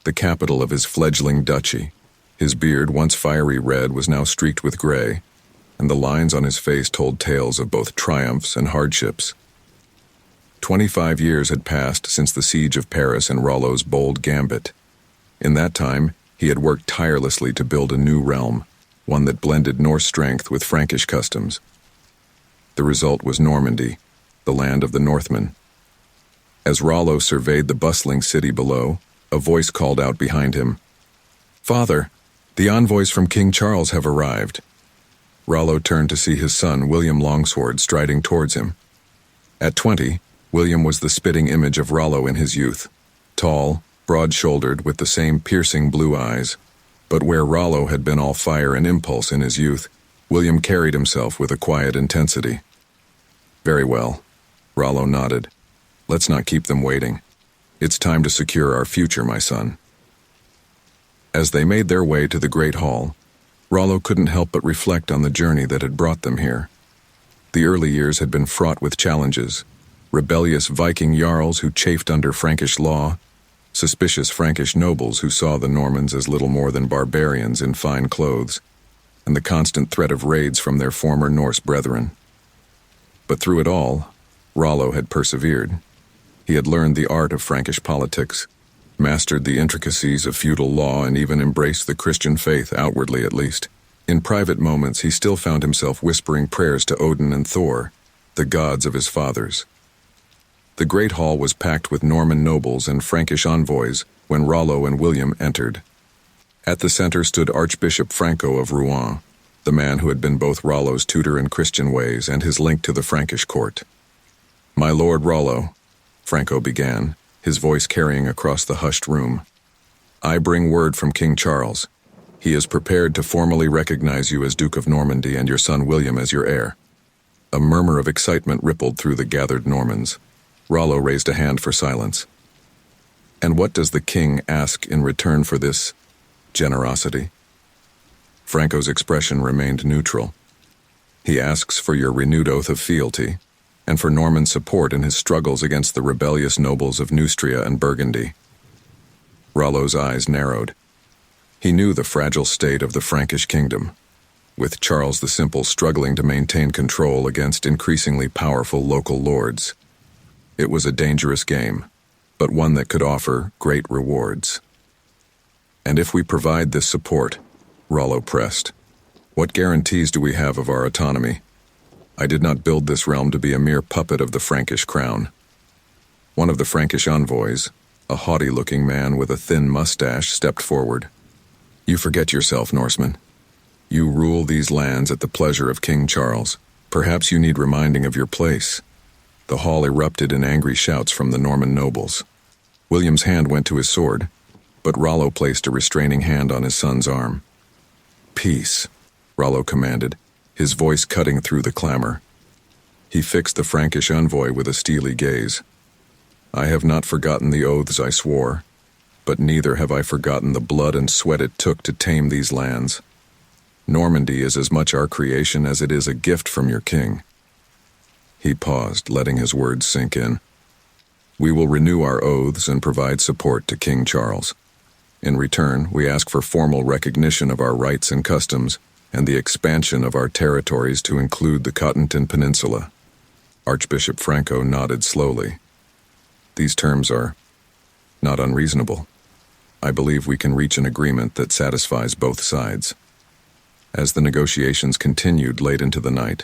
the capital of his fledgling duchy. His beard, once fiery red, was now streaked with gray, and the lines on his face told tales of both triumphs and hardships. 25 years had passed since the siege of Paris and Rollo's bold gambit. In that time, he had worked tirelessly to build a new realm, one that blended Norse strength with Frankish customs. The result was Normandy, the land of the Northmen. As Rollo surveyed the bustling city below, a voice called out behind him, "Father, the envoys from King Charles have arrived." Rollo turned to see his son, William Longsword, striding towards him. At 20, William was the spitting image of Rollo in his youth. Tall, broad-shouldered, with the same piercing blue eyes. But where Rollo had been all fire and impulse in his youth, William carried himself with a quiet intensity. "Very well," Rollo nodded. "Let's not keep them waiting. It's time to secure our future, my son." As they made their way to the Great Hall, Rollo couldn't help but reflect on the journey that had brought them here. The early years had been fraught with challenges: rebellious Viking jarls who chafed under Frankish law, suspicious Frankish nobles who saw the Normans as little more than barbarians in fine clothes, and the constant threat of raids from their former Norse brethren. But through it all, Rollo had persevered. He had learned the art of Frankish politics, mastered the intricacies of feudal law, and even embraced the Christian faith, outwardly at least. In private moments, he still found himself whispering prayers to Odin and Thor, the gods of his fathers. The Great Hall was packed with Norman nobles and Frankish envoys when Rollo and William entered. At the center stood Archbishop Franco of Rouen, the man who had been both Rollo's tutor in Christian ways and his link to the Frankish court. "My Lord Rollo," Franco began, his voice carrying across the hushed room, "I bring word from King Charles. He is prepared to formally recognize you as Duke of Normandy and your son William as your heir." A murmur of excitement rippled through the gathered Normans. Rollo raised a hand for silence. "And what does the king ask in return for this generosity?" Franco's expression remained neutral. "He asks for your renewed oath of fealty, and for Norman support in his struggles against the rebellious nobles of Neustria and Burgundy." Rollo's eyes narrowed. He knew the fragile state of the Frankish kingdom, with Charles the Simple struggling to maintain control against increasingly powerful local lords. It was a dangerous game, but one that could offer great rewards. "And if we provide this support," Rollo pressed, "what guarantees do we have of our autonomy? I did not build this realm to be a mere puppet of the Frankish crown." One of the Frankish envoys, a haughty-looking man with a thin mustache, stepped forward. "You forget yourself, Norseman. You rule these lands at the pleasure of King Charles. Perhaps you need reminding of your place." The hall erupted in angry shouts from the Norman nobles. William's hand went to his sword, but Rollo placed a restraining hand on his son's arm. "Peace," Rollo commanded, his voice cutting through the clamor. He fixed the Frankish envoy with a steely gaze. "I have not forgotten the oaths I swore, but neither have I forgotten the blood and sweat it took to tame these lands. Normandy is as much our creation as it is a gift from your king." He paused, letting his words sink in. "We will renew our oaths and provide support to King Charles. In return, we ask for formal recognition of our rights and customs and the expansion of our territories to include the Cotentin Peninsula." Archbishop Franco nodded slowly. "These terms are not unreasonable. I believe we can reach an agreement that satisfies both sides." As the negotiations continued late into the night,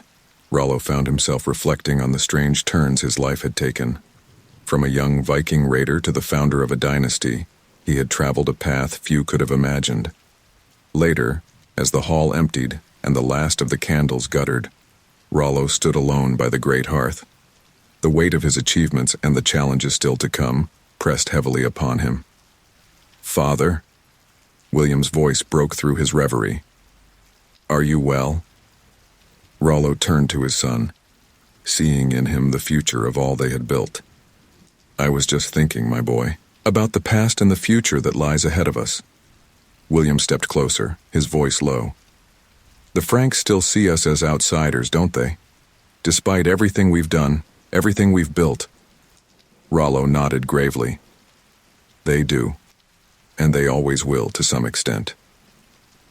Rollo found himself reflecting on the strange turns his life had taken. From a young Viking raider to the founder of a dynasty, he had traveled a path few could have imagined. Later, as the hall emptied and the last of the candles guttered, Rollo stood alone by the great hearth. The weight of his achievements and the challenges still to come pressed heavily upon him. "Father," William's voice broke through his reverie. "Are you well?" Rollo turned to his son, seeing in him the future of all they had built. "I was just thinking, my boy, about the past and the future that lies ahead of us." William stepped closer, his voice low. "The Franks still see us as outsiders, don't they? Despite everything we've done, everything we've built." Rollo nodded gravely. "They do, and they always will to some extent.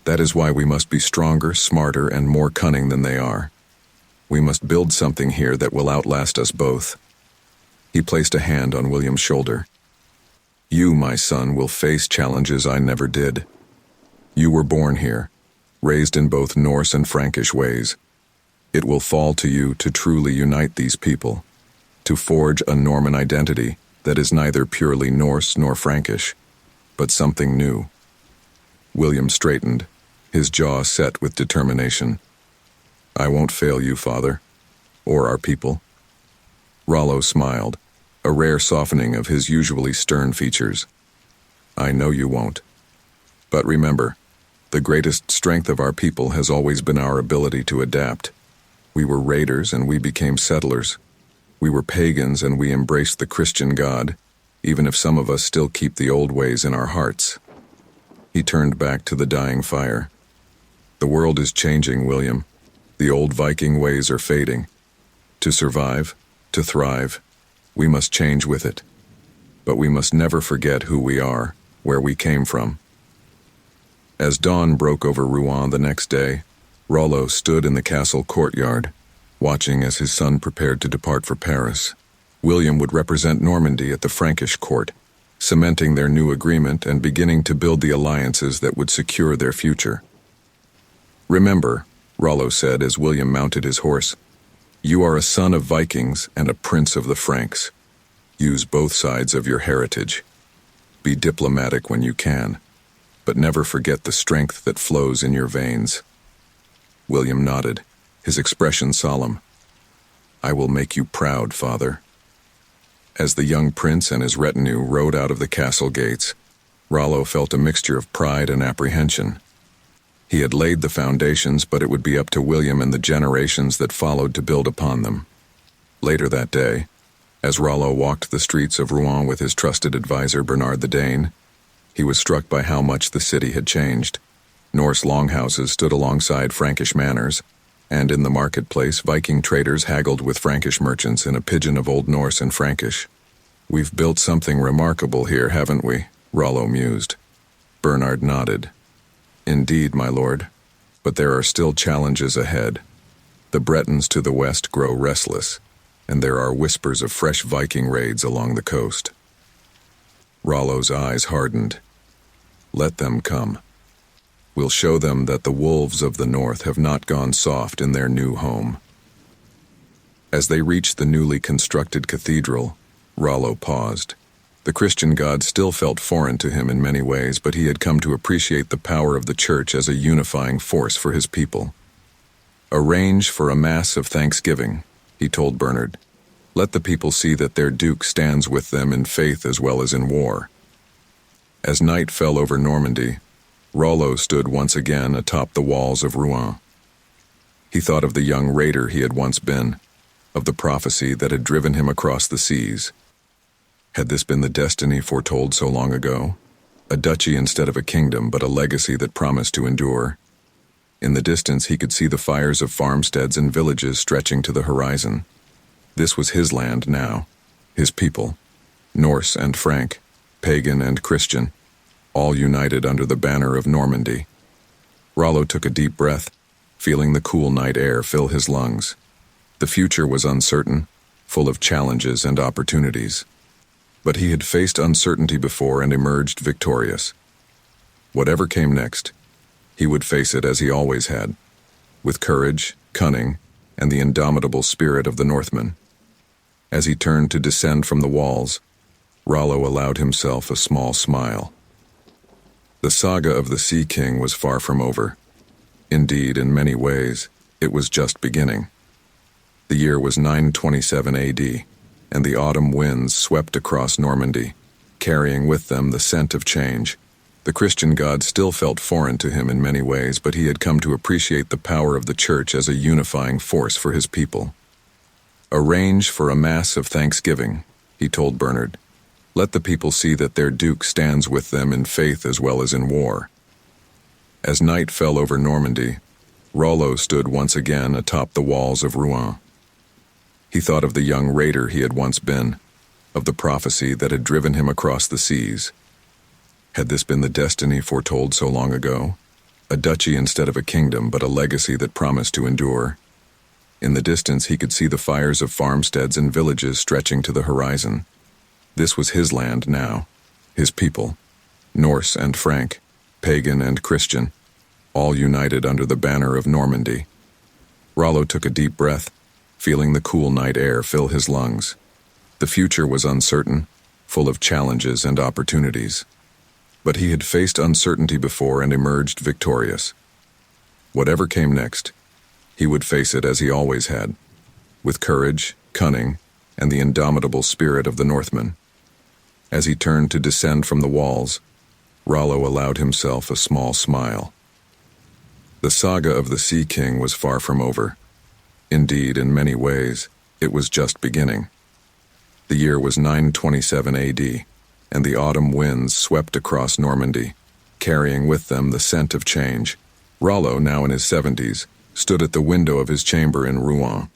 That is why we must be stronger, smarter, and more cunning than they are. We must build something here that will outlast us both." He placed a hand on William's shoulder. "You, my son, will face challenges I never did. You were born here, raised in both Norse and Frankish ways. It will fall to you to truly unite these people, to forge a Norman identity that is neither purely Norse nor Frankish, but something new." William straightened, his jaw set with determination. "I won't fail you, Father, or our people." Rollo smiled, a rare softening of his usually stern features. I know you won't. But remember, the greatest strength of our people has always been our ability to adapt. We were raiders and we became settlers. We were pagans and we embraced the Christian God, even if some of us still keep the old ways in our hearts. He turned back to the dying fire. The world is changing, William. The old Viking ways are fading. To survive, to thrive, we must change with it. But we must never forget who we are, where we came from. As dawn broke over Rouen the next day, Rollo stood in the castle courtyard, watching as his son prepared to depart for Paris. William would represent Normandy at the Frankish court, cementing their new agreement and beginning to build the alliances that would secure their future. Remember, Rollo said as William mounted his horse, you are a son of Vikings and a prince of the Franks. Use both sides of your heritage. Be diplomatic when you can, but never forget the strength that flows in your veins. William nodded, his expression solemn. I will make you proud, father. As the young prince and his retinue rode out of the castle gates, Rollo felt a mixture of pride and apprehension. He had laid the foundations, but it would be up to William and the generations that followed to build upon them. Later that day, as Rollo walked the streets of Rouen with his trusted advisor Bernard the Dane, he was struck by how much the city had changed. Norse longhouses stood alongside Frankish manors, and in the marketplace Viking traders haggled with Frankish merchants in a pidgin of Old Norse and Frankish. We've built something remarkable here, haven't we? Rollo mused. Bernard nodded. Indeed, my lord, but there are still challenges ahead. The Bretons to the west grow restless, and there are whispers of fresh Viking raids along the coast. Rollo's eyes hardened. Let them come. We'll show them that the wolves of the north have not gone soft in their new home. As they reached the newly constructed cathedral, Rollo paused. The Christian God still felt foreign to him in many ways, but he had come to appreciate the power of the church as a unifying force for his people. Arrange for a mass of thanksgiving, he told Bernard. Let the people see that their duke stands with them in faith as well as in war. As night fell over Normandy, Rollo stood once again atop the walls of Rouen. He thought of the young raider he had once been, of the prophecy that had driven him across the seas. Had this been the destiny foretold so long ago? A duchy instead of a kingdom, but a legacy that promised to endure. In the distance he could see the fires of farmsteads and villages stretching to the horizon. This was his land now, his people, Norse and Frank, pagan and Christian, all united under the banner of Normandy. Rollo took a deep breath, feeling the cool night air fill his lungs. The future was uncertain, full of challenges and opportunities. But he had faced uncertainty before and emerged victorious. Whatever came next, he would face it as he always had, with courage, cunning, and the indomitable spirit of the Northmen. As he turned to descend from the walls, Rollo allowed himself a small smile. The saga of the Sea King was far from over. Indeed, in many ways, it was just beginning. The year was 927 AD, and the autumn winds swept across Normandy, carrying with them the scent of change. The Christian God still felt foreign to him in many ways, but he had come to appreciate the power of the church as a unifying force for his people. Arrange for a mass of thanksgiving, he told Bernard. Let the people see that their duke stands with them in faith as well as in war. As night fell over Normandy, Rollo stood once again atop the walls of Rouen. He thought of the young raider he had once been, of the prophecy that had driven him across the seas. Had this been the destiny foretold so long ago? A duchy instead of a kingdom, but a legacy that promised to endure. In the distance he could see the fires of farmsteads and villages stretching to the horizon. This was his land now, his people, Norse and Frank, pagan and Christian, all united under the banner of Normandy. Rollo took a deep breath, feeling the cool night air fill his lungs. The future was uncertain, full of challenges and opportunities. But he had faced uncertainty before and emerged victorious. Whatever came next, he would face it as he always had, with courage, cunning, and the indomitable spirit of the Northmen. As he turned to descend from the walls, Rollo allowed himself a small smile. The saga of the Sea King was far from over. Indeed, in many ways, it was just beginning. The year was 927 AD, and the autumn winds swept across Normandy, carrying with them the scent of change. Rollo, now in his 70s, stood at the window of his chamber in Rouen,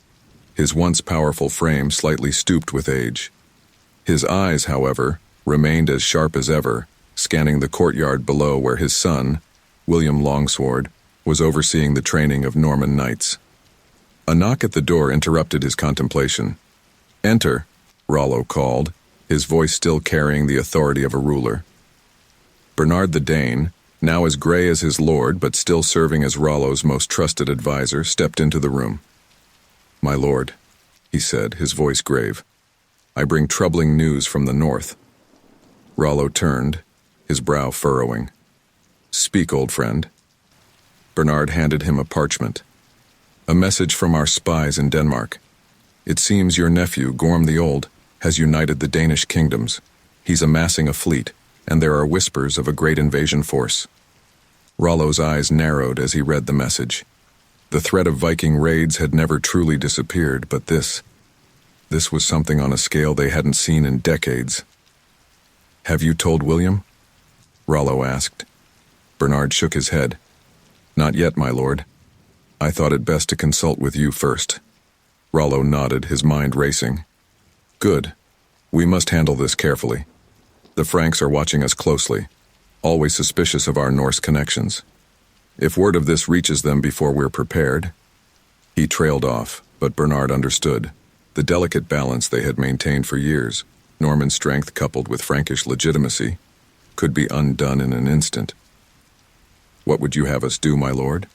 his once powerful frame slightly stooped with age. His eyes, however, remained as sharp as ever, scanning the courtyard below where his son, William Longsword, was overseeing the training of Norman knights. A knock at the door interrupted his contemplation. "Enter," Rollo called, his voice still carrying the authority of a ruler. Bernard the Dane, now as gray as his lord but still serving as Rollo's most trusted advisor, stepped into the room. "My lord," he said, his voice grave, "I bring troubling news from the north." Rollo turned, his brow furrowing. "Speak, old friend." Bernard handed him a parchment. "A message from our spies in Denmark. It seems your nephew, Gorm the Old, has united the Danish kingdoms. He's amassing a fleet, and there are whispers of a great invasion force." Rollo's eyes narrowed as he read the message. The threat of Viking raids had never truly disappeared, but this was something on a scale they hadn't seen in decades. "Have you told William?" Rollo asked. Bernard shook his head. "Not yet, my lord. I thought it best to consult with you first." Rollo nodded, his mind racing. "Good. We must handle this carefully. The Franks are watching us closely, always suspicious of our Norse connections. If word of this reaches them before we're prepared—" He trailed off, but Bernard understood. The delicate balance they had maintained for years, Norman strength coupled with Frankish legitimacy, could be undone in an instant. "What would you have us do, my lord?"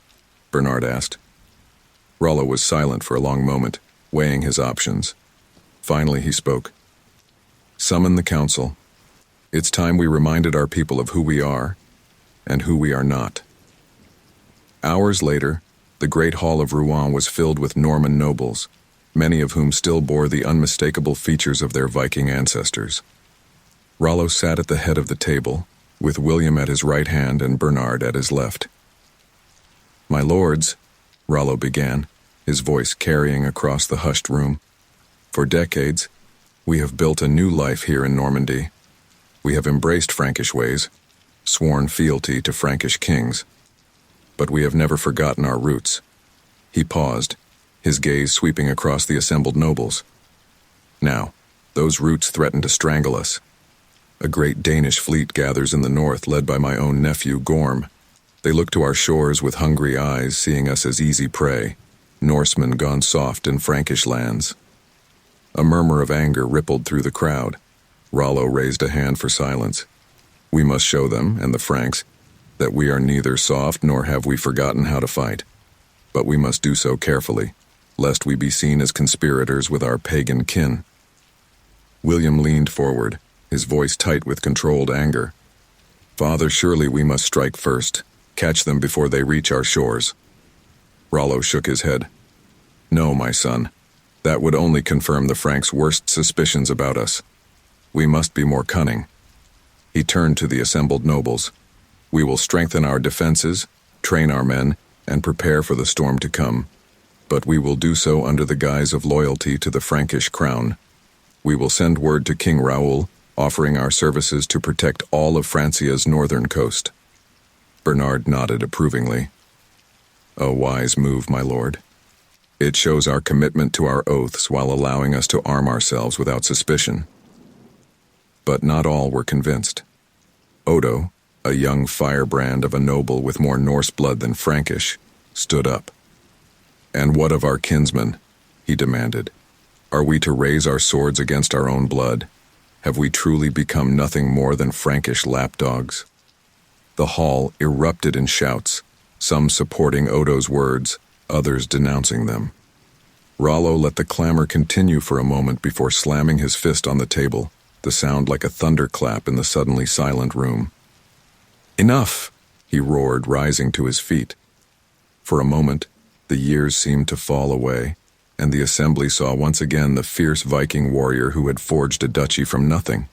Bernard asked. Rollo was silent for a long moment, weighing his options. Finally he spoke. "Summon the council. It's time we reminded our people of who we are and who we are not." Hours later, the great hall of Rouen was filled with Norman nobles, many of whom still bore the unmistakable features of their Viking ancestors. Rollo sat at the head of the table, with William at his right hand and Bernard at his left. "My lords," Rollo began, his voice carrying across the hushed room, "for decades, we have built a new life here in Normandy. We have embraced Frankish ways, sworn fealty to Frankish kings, but we have never forgotten our roots." He paused, his gaze sweeping across the assembled nobles. "Now, those roots threaten to strangle us. A great Danish fleet gathers in the north, led by my own nephew, Gorm. They look to our shores with hungry eyes, seeing us as easy prey, Norsemen gone soft in Frankish lands." A murmur of anger rippled through the crowd. Rollo raised a hand for silence. "We must show them, and the Franks, that we are neither soft nor have we forgotten how to fight. But we must do so carefully, lest we be seen as conspirators with our pagan kin." William leaned forward, his voice tight with controlled anger. "Father, surely we must strike first, catch them before they reach our shores." Rollo shook his head. "No, my son. That would only confirm the Franks' worst suspicions about us. We must be more cunning." He turned to the assembled nobles. "We will strengthen our defenses, train our men, and prepare for the storm to come. But we will do so under the guise of loyalty to the Frankish crown. We will send word to King Raoul, offering our services to protect all of Francia's northern coast." Bernard nodded approvingly. "A wise move, my lord. It shows our commitment to our oaths while allowing us to arm ourselves without suspicion." But not all were convinced. Odo, a young firebrand of a noble with more Norse blood than Frankish, stood up. "And what of our kinsmen?" he demanded. "Are we to raise our swords against our own blood? Have we truly become nothing more than Frankish lapdogs?" The hall erupted in shouts, some supporting Odo's words, others denouncing them. Rollo let the clamor continue for a moment before slamming his fist on the table, the sound like a thunderclap in the suddenly silent room. "Enough!" he roared, rising to his feet. For a moment, the years seemed to fall away, and the assembly saw once again the fierce Viking warrior who had forged a duchy from nothing.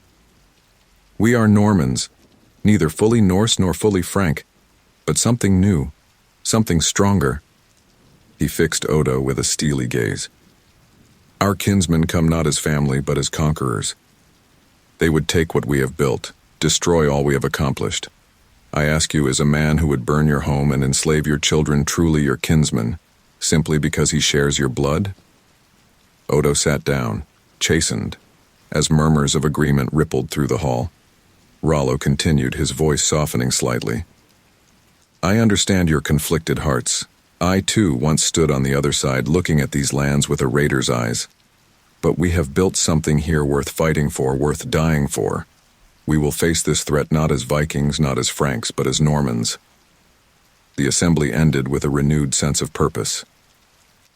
"We are Normans, neither fully Norse nor fully Frank, but something new, something stronger." He fixed Odo with a steely gaze. "Our kinsmen come not as family, but as conquerors. They would take what we have built, destroy all we have accomplished. I ask you, as a man who would burn your home and enslave your children, truly your kinsman, simply because he shares your blood?" Odo sat down, chastened, as murmurs of agreement rippled through the hall. Rollo continued, his voice softening slightly. "I understand your conflicted hearts. I, too, once stood on the other side looking at these lands with a raider's eyes. But we have built something here worth fighting for, worth dying for. We will face this threat not as Vikings, not as Franks, but as Normans." The assembly ended with a renewed sense of purpose.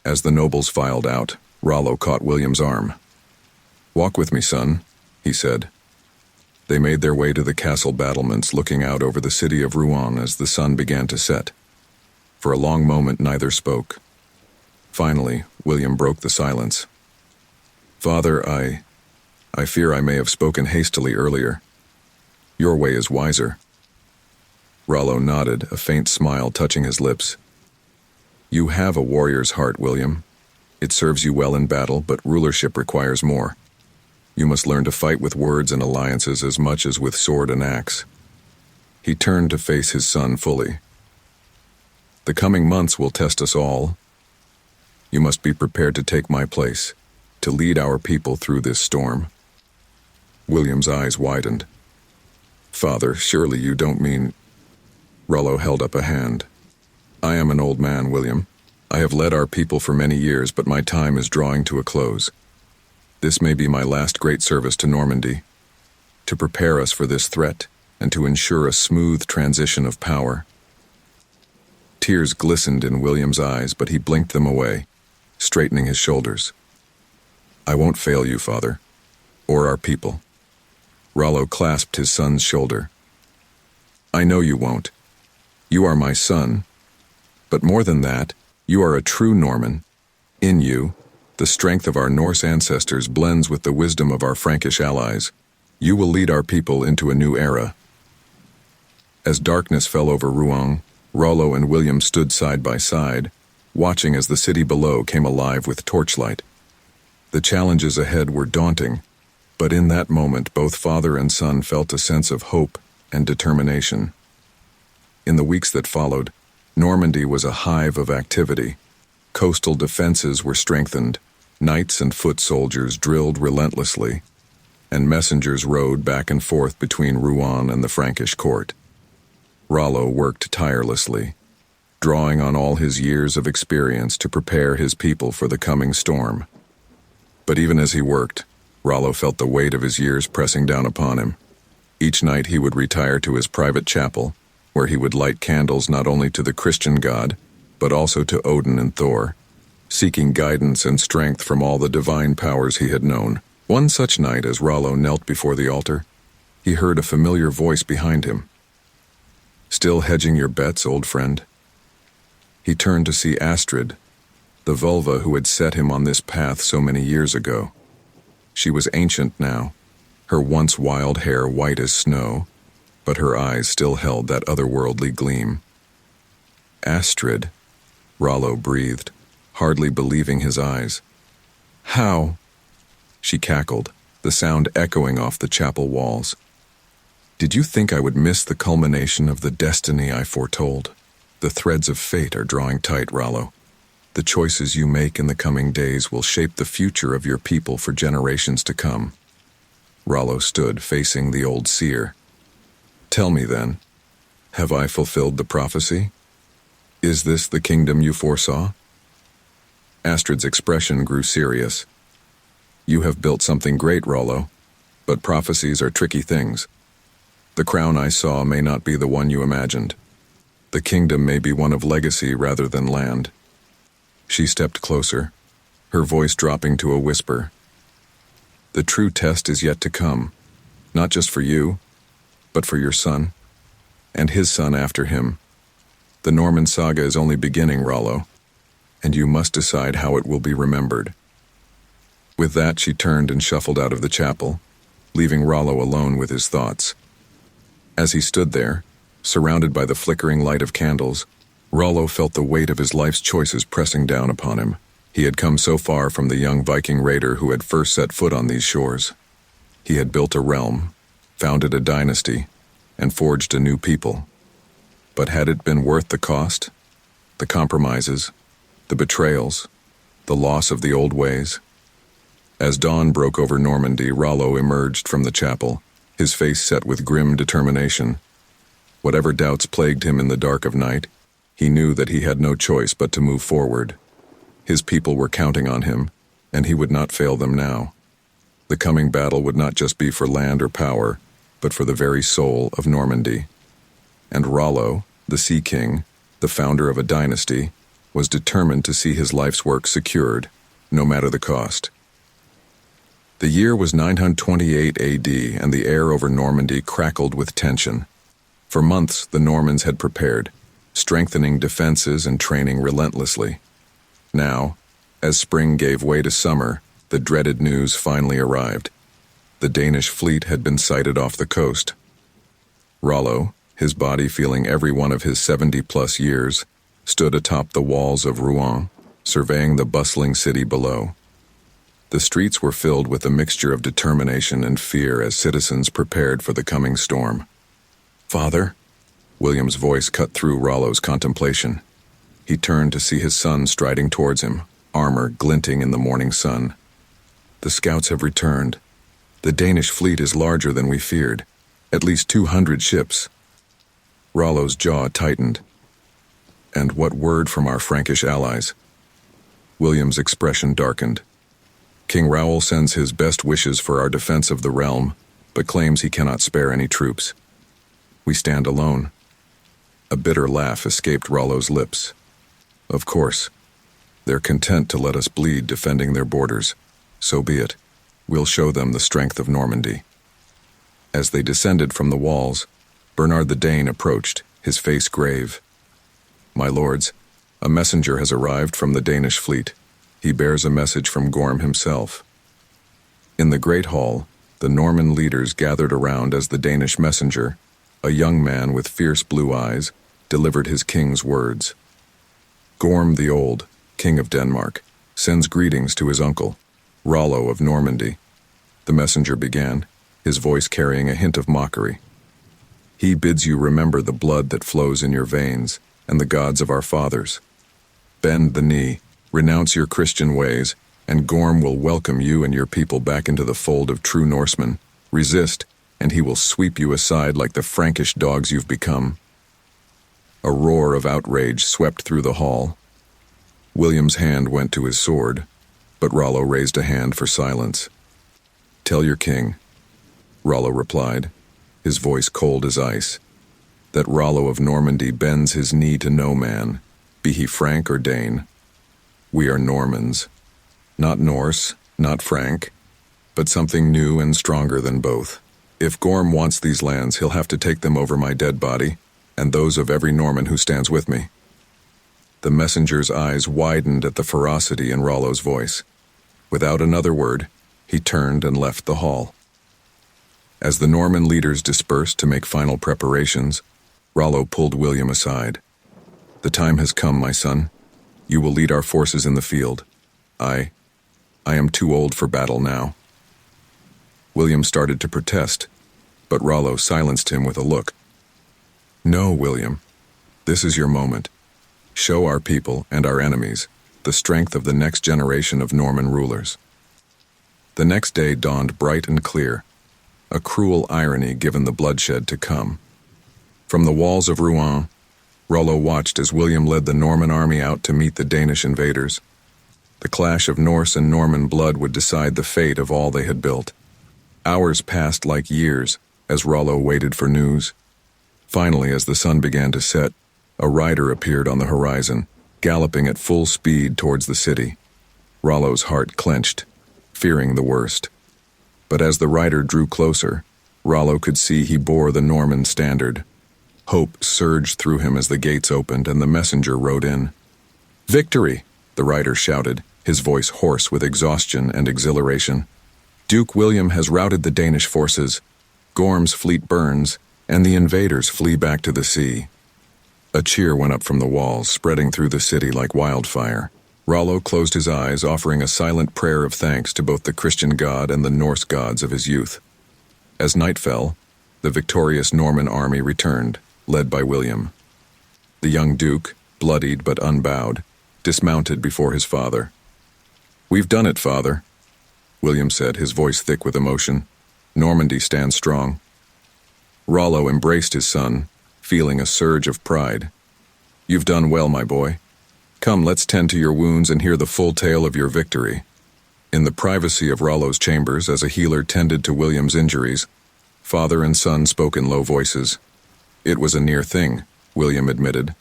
As the nobles filed out, Rollo caught William's arm. "Walk with me, son," he said. They made their way to the castle battlements, looking out over the city of Rouen as the sun began to set. For a long moment neither spoke. Finally, William broke the silence. "Father, I fear I may have spoken hastily earlier. Your way is wiser." Rollo nodded, a faint smile touching his lips. "You have a warrior's heart, William. It serves you well in battle, but rulership requires more. You must learn to fight with words and alliances as much as with sword and axe." He turned to face his son fully. "The coming months will test us all. You must be prepared to take my place, to lead our people through this storm." William's eyes widened. "Father, surely you don't mean—" Rollo held up a hand. "I am an old man, William. I have led our people for many years, but my time is drawing to a close. This may be my last great service to Normandy, to prepare us for this threat and to ensure a smooth transition of power." Tears glistened in William's eyes, but he blinked them away, straightening his shoulders. "I won't fail you, Father, or our people." Rollo clasped his son's shoulder. "I know you won't. You are my son. But more than that, you are a true Norman. In you, the strength of our Norse ancestors blends with the wisdom of our Frankish allies. You will lead our people into a new era." As darkness fell over Rouen, Rollo and William stood side by side, watching as the city below came alive with torchlight. The challenges ahead were daunting, but in that moment both father and son felt a sense of hope and determination. In the weeks that followed, Normandy was a hive of activity. Coastal defenses were strengthened, knights and foot soldiers drilled relentlessly, and messengers rode back and forth between Rouen and the Frankish court. Rollo worked tirelessly, drawing on all his years of experience to prepare his people for the coming storm. But even as he worked, Rollo felt the weight of his years pressing down upon him. Each night he would retire to his private chapel, where he would light candles not only to the Christian God, but also to Odin and Thor, seeking guidance and strength from all the divine powers he had known. One such night, as Rollo knelt before the altar, he heard a familiar voice behind him. "Still hedging your bets, old friend?" He turned to see Astrid, the vulva who had set him on this path so many years ago. She was ancient now, her once wild hair white as snow, but her eyes still held that otherworldly gleam. "Astrid," Rollo breathed, hardly believing his eyes. "How?" She cackled, the sound echoing off the chapel walls. "Did you think I would miss the culmination of the destiny I foretold? The threads of fate are drawing tight, Rollo. The choices you make in the coming days will shape the future of your people for generations to come." Rollo stood facing the old seer. "Tell me then, have I fulfilled the prophecy? Is this the kingdom you foresaw?" Astrid's expression grew serious. "You have built something great, Rollo, but prophecies are tricky things. The crown I saw may not be the one you imagined. The kingdom may be one of legacy rather than land." She stepped closer, her voice dropping to a whisper. "The true test is yet to come, not just for you, but for your son, and his son after him. The Norman saga is only beginning, Rollo." and you must decide how it will be remembered." With that, she turned and shuffled out of the chapel, leaving Rollo alone with his thoughts. As he stood there, surrounded by the flickering light of candles, Rollo felt the weight of his life's choices pressing down upon him. He had come so far from the young Viking raider who had first set foot on these shores. He had built a realm, founded a dynasty, and forged a new people. But had it been worth the cost? The compromises, the betrayals, the loss of the old ways? As dawn broke over Normandy, Rollo emerged from the chapel, his face set with grim determination. Whatever doubts plagued him in the dark of night, he knew that he had no choice but to move forward. His people were counting on him, and he would not fail them now. The coming battle would not just be for land or power, but for the very soul of Normandy. And Rollo, the Sea King, the founder of a dynasty, was determined to see his life's work secured, no matter the cost. The year was 928 AD, and the air over Normandy crackled with tension. For months, the Normans had prepared, strengthening defenses and training relentlessly. Now, as spring gave way to summer, the dreaded news finally arrived. The Danish fleet had been sighted off the coast. Rollo, his body feeling every one of his 70-plus years, stood atop the walls of Rouen, surveying the bustling city below. The streets were filled with a mixture of determination and fear as citizens prepared for the coming storm. "Father?" William's voice cut through Rollo's contemplation. He turned to see his son striding towards him, armor glinting in the morning sun. "The scouts have returned. The Danish fleet is larger than we feared, at least 200 ships." Rollo's jaw tightened. "And what word from our Frankish allies?" William's expression darkened. "King Raoul sends his best wishes for our defense of the realm, but claims he cannot spare any troops. We stand alone." A bitter laugh escaped Rollo's lips. "Of course. They're content to let us bleed defending their borders. So be it. We'll show them the strength of Normandy." As they descended from the walls, Bernard the Dane approached, his face grave. "My lords, a messenger has arrived from the Danish fleet. He bears a message from Gorm himself." In the great hall, the Norman leaders gathered around as the Danish messenger, a young man with fierce blue eyes, delivered his king's words. "Gorm the Old, king of Denmark, sends greetings to his uncle, Rollo of Normandy," the messenger began, his voice carrying a hint of mockery. "He bids you remember the blood that flows in your veins and the gods of our fathers. Bend the knee, renounce your Christian ways, and Gorm will welcome you and your people back into the fold of true Norsemen. Resist, and he will sweep you aside like the Frankish dogs you've become." A roar of outrage swept through the hall. William's hand went to his sword, but Rollo raised a hand for silence. "Tell your king," Rollo replied, his voice cold as ice, "that Rollo of Normandy bends his knee to no man, be he Frank or Dane. We are Normans, not Norse, not Frank, but something new and stronger than both. If Gorm wants these lands, he'll have to take them over my dead body, and those of every Norman who stands with me." The messenger's eyes widened at the ferocity in Rollo's voice. Without another word, he turned and left the hall. As the Norman leaders dispersed to make final preparations, Rollo pulled William aside. "The time has come, my son. You will lead our forces in the field. I am too old for battle now." William started to protest, but Rollo silenced him with a look. "No, William. This is your moment. Show our people and our enemies the strength of the next generation of Norman rulers." The next day dawned bright and clear, a cruel irony given the bloodshed to come. From the walls of Rouen, Rollo watched as William led the Norman army out to meet the Danish invaders. The clash of Norse and Norman blood would decide the fate of all they had built. Hours passed like years as Rollo waited for news. Finally, as the sun began to set, a rider appeared on the horizon, galloping at full speed towards the city. Rollo's heart clenched, fearing the worst. But as the rider drew closer, Rollo could see he bore the Norman standard. Hope surged through him as the gates opened and the messenger rode in. "Victory! the rider shouted, his voice hoarse with exhaustion and exhilaration. "Duke William has routed the Danish forces. Gorm's fleet burns, and the invaders flee back to the sea." A cheer went up from the walls, spreading through the city like wildfire. Rollo closed his eyes, offering a silent prayer of thanks to both the Christian god and the Norse gods of his youth. As night fell, the victorious Norman army returned, led by William. The young duke, bloodied but unbowed, dismounted before his father. "We've done it, father," William said, his voice thick with emotion. "Normandy stands strong." Rollo embraced his son, feeling a surge of pride. "You've done well, my boy. Come, let's tend to your wounds and hear the full tale of your victory." In the privacy of Rollo's chambers, as a healer tended to William's injuries, father and son spoke in low voices. "It was a near thing," William admitted.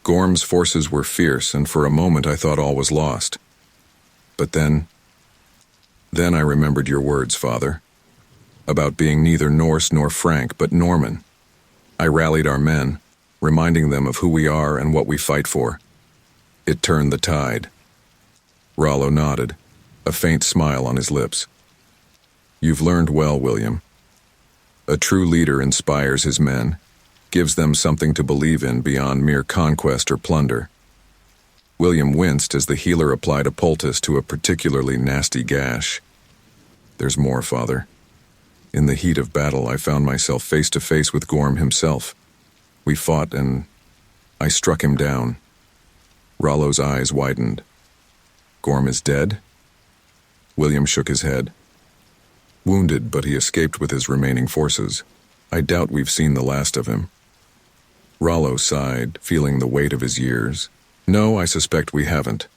"Gorm's forces were fierce, and for a moment I thought all was lost. But then I remembered your words, father, about being neither Norse nor Frank, but Norman. I rallied our men, reminding them of who we are and what we fight for. It turned the tide." Rollo nodded, a faint smile on his lips. "You've learned well, William. A true leader inspires his men, gives them something to believe in beyond mere conquest or plunder." William winced as the healer applied a poultice to a particularly nasty gash. "There's more, father. In the heat of battle, I found myself face to face with Gorm himself. We fought and I struck him down." Rollo's eyes widened. "Gorm is dead?" William shook his head. "Wounded, but he escaped with his remaining forces. I doubt we've seen the last of him." Rollo sighed, feeling the weight of his years. "No, I suspect we haven't.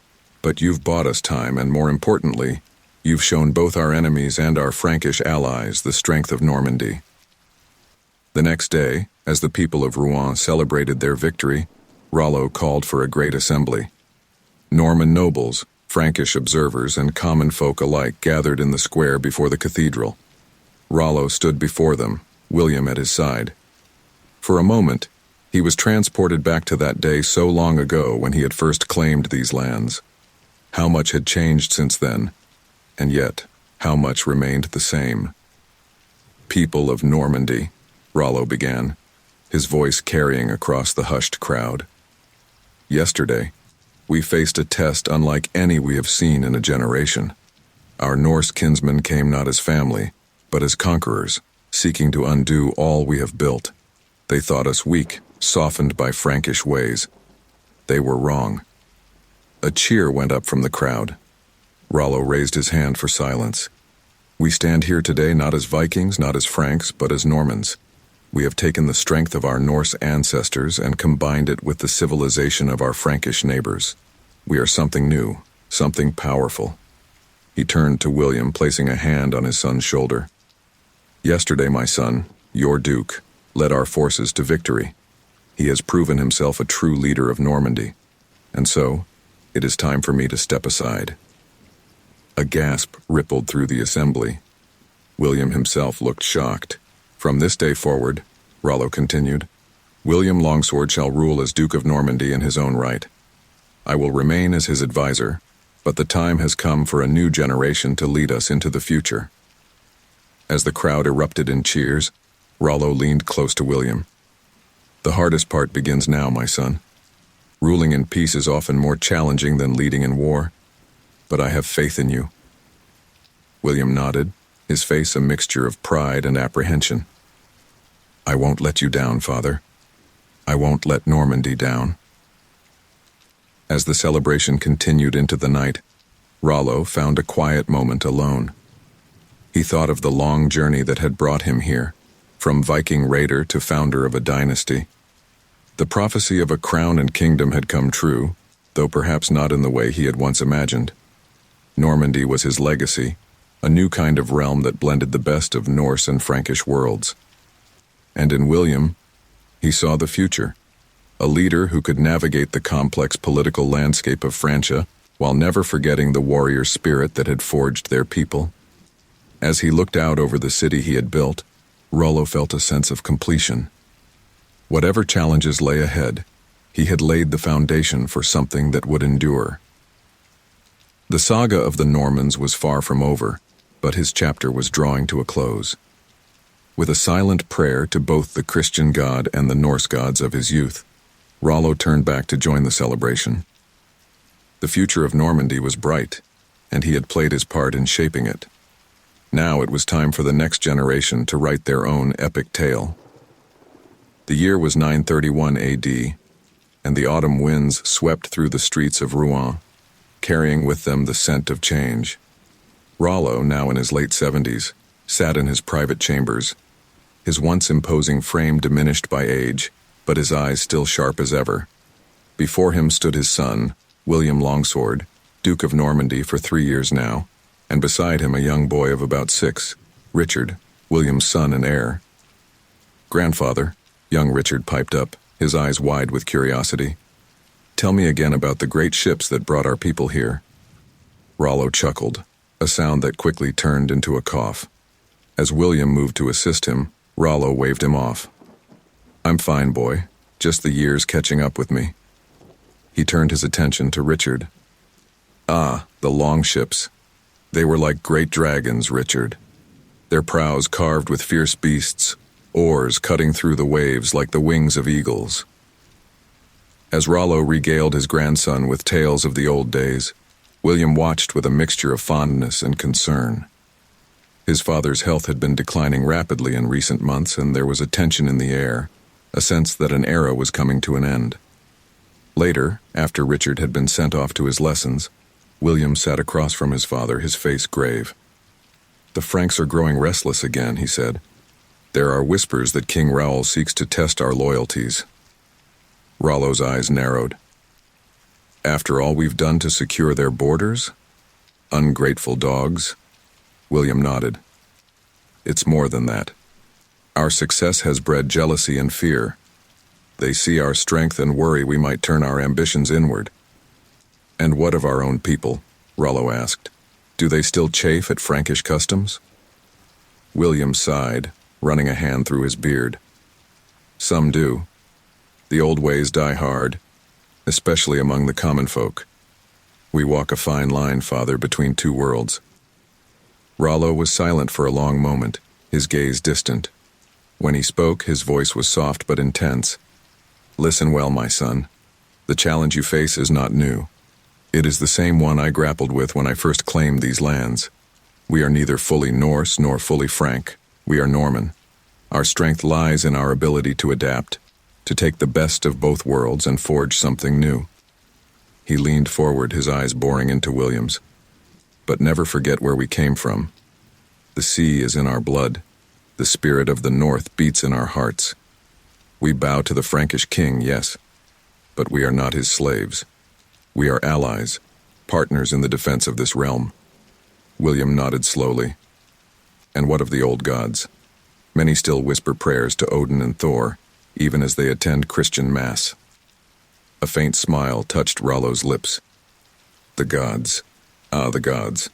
But you've bought us time, and more importantly, you've shown both our enemies and our Frankish allies the strength of Normandy." The next day, as the people of Rouen celebrated their victory, Rollo called for a great assembly. Norman nobles, Frankish observers, and common folk alike gathered in the square before the cathedral. Rollo stood before them, William at his side. For a moment, he was transported back to that day so long ago when he had first claimed these lands. How much had changed since then, and yet how much remained the same. "People of Normandy," Rollo began, his voice carrying across the hushed crowd. "Yesterday, we faced a test unlike any we have seen in a generation. Our Norse kinsmen came not as family, but as conquerors, seeking to undo all we have built. They thought us weak, softened by Frankish ways. They were wrong." A cheer went up from the crowd. Rollo raised his hand for silence. "We stand here today not as Vikings, not as Franks, but as Normans. We have taken the strength of our Norse ancestors and combined it with the civilization of our Frankish neighbors. We are something new, something powerful." He turned to William, placing a hand on his son's shoulder. "Yesterday, my son, your duke, led our forces to victory. He has proven himself a true leader of Normandy. And so, it is time for me to step aside." A gasp rippled through the assembly. William himself looked shocked. "From this day forward," Rollo continued, "William Longsword shall rule as Duke of Normandy in his own right. I will remain as his advisor, but the time has come for a new generation to lead us into the future." As the crowd erupted in cheers, Rollo leaned close to William. "The hardest part begins now, my son. Ruling in peace is often more challenging than leading in war, but I have faith in you." William nodded, his face a mixture of pride and apprehension. "I won't let you down, father. I won't let Normandy down." As the celebration continued into the night, Rollo found a quiet moment alone. He thought of the long journey that had brought him here, from Viking raider to founder of a dynasty. The prophecy of a crown and kingdom had come true, though perhaps not in the way he had once imagined. Normandy was his legacy, a new kind of realm that blended the best of Norse and Frankish worlds. And in William, he saw the future, a leader who could navigate the complex political landscape of Francia while never forgetting the warrior spirit that had forged their people. As he looked out over the city he had built, Rollo felt a sense of completion. Whatever challenges lay ahead, he had laid the foundation for something that would endure. The saga of the Normans was far from over, but his chapter was drawing to a close. With a silent prayer to both the Christian god and the Norse gods of his youth, Rollo turned back to join the celebration. The future of Normandy was bright, and he had played his part in shaping it. Now it was time for the next generation to write their own epic tale. The year was 931 AD, and the autumn winds swept through the streets of Rouen, carrying with them the scent of change. Rollo, now in his late 70s, sat in his private chambers, his once imposing frame diminished by age, but his eyes still sharp as ever. Before him stood his son, William Longsword, Duke of Normandy for 3 years now, and beside him a young boy of about 6, Richard, William's son and heir. "Grandfather," young Richard piped up, his eyes wide with curiosity, "tell me again about the great ships that brought our people here." Rollo chuckled, a sound that quickly turned into a cough. As William moved to assist him, Rollo waved him off. "I'm fine, boy. Just the years catching up with me." He turned his attention to Richard. "Ah, the longships. They were like great dragons, Richard. Their prows carved with fierce beasts, oars cutting through the waves like the wings of eagles." As Rollo regaled his grandson with tales of the old days, William watched with a mixture of fondness and concern. His father's health had been declining rapidly in recent months, and there was a tension in the air, a sense that an era was coming to an end. Later, after Richard had been sent off to his lessons, William sat across from his father, his face grave. "The Franks are growing restless again," he said. "There are whispers that King Raoul seeks to test our loyalties." Rollo's eyes narrowed. "After all we've done to secure their borders? Ungrateful dogs?" William nodded. "It's more than that. Our success has bred jealousy and fear. They see our strength and worry we might turn our ambitions inward." "And what of our own people?" Rollo asked. "Do they still chafe at Frankish customs?" William sighed, running a hand through his beard. "Some do. The old ways die hard, especially among the common folk. We walk a fine line, father, between two worlds." Rollo was silent for a long moment, his gaze distant. When he spoke, his voice was soft but intense. "Listen well, my son. The challenge you face is not new. It is the same one I grappled with when I first claimed these lands. We are neither fully Norse nor fully Frank. We are Norman. Our strength lies in our ability to adapt, to take the best of both worlds and forge something new." He leaned forward, his eyes boring into William's. "But never forget where we came from. The sea is in our blood. The spirit of the North beats in our hearts. We bow to the Frankish king, yes, but we are not his slaves. We are allies, partners in the defense of this realm." William nodded slowly. "And what of the old gods? Many still whisper prayers to Odin and Thor, even as they attend Christian Mass." A faint smile touched Rollo's lips. "The gods. Ah, the gods.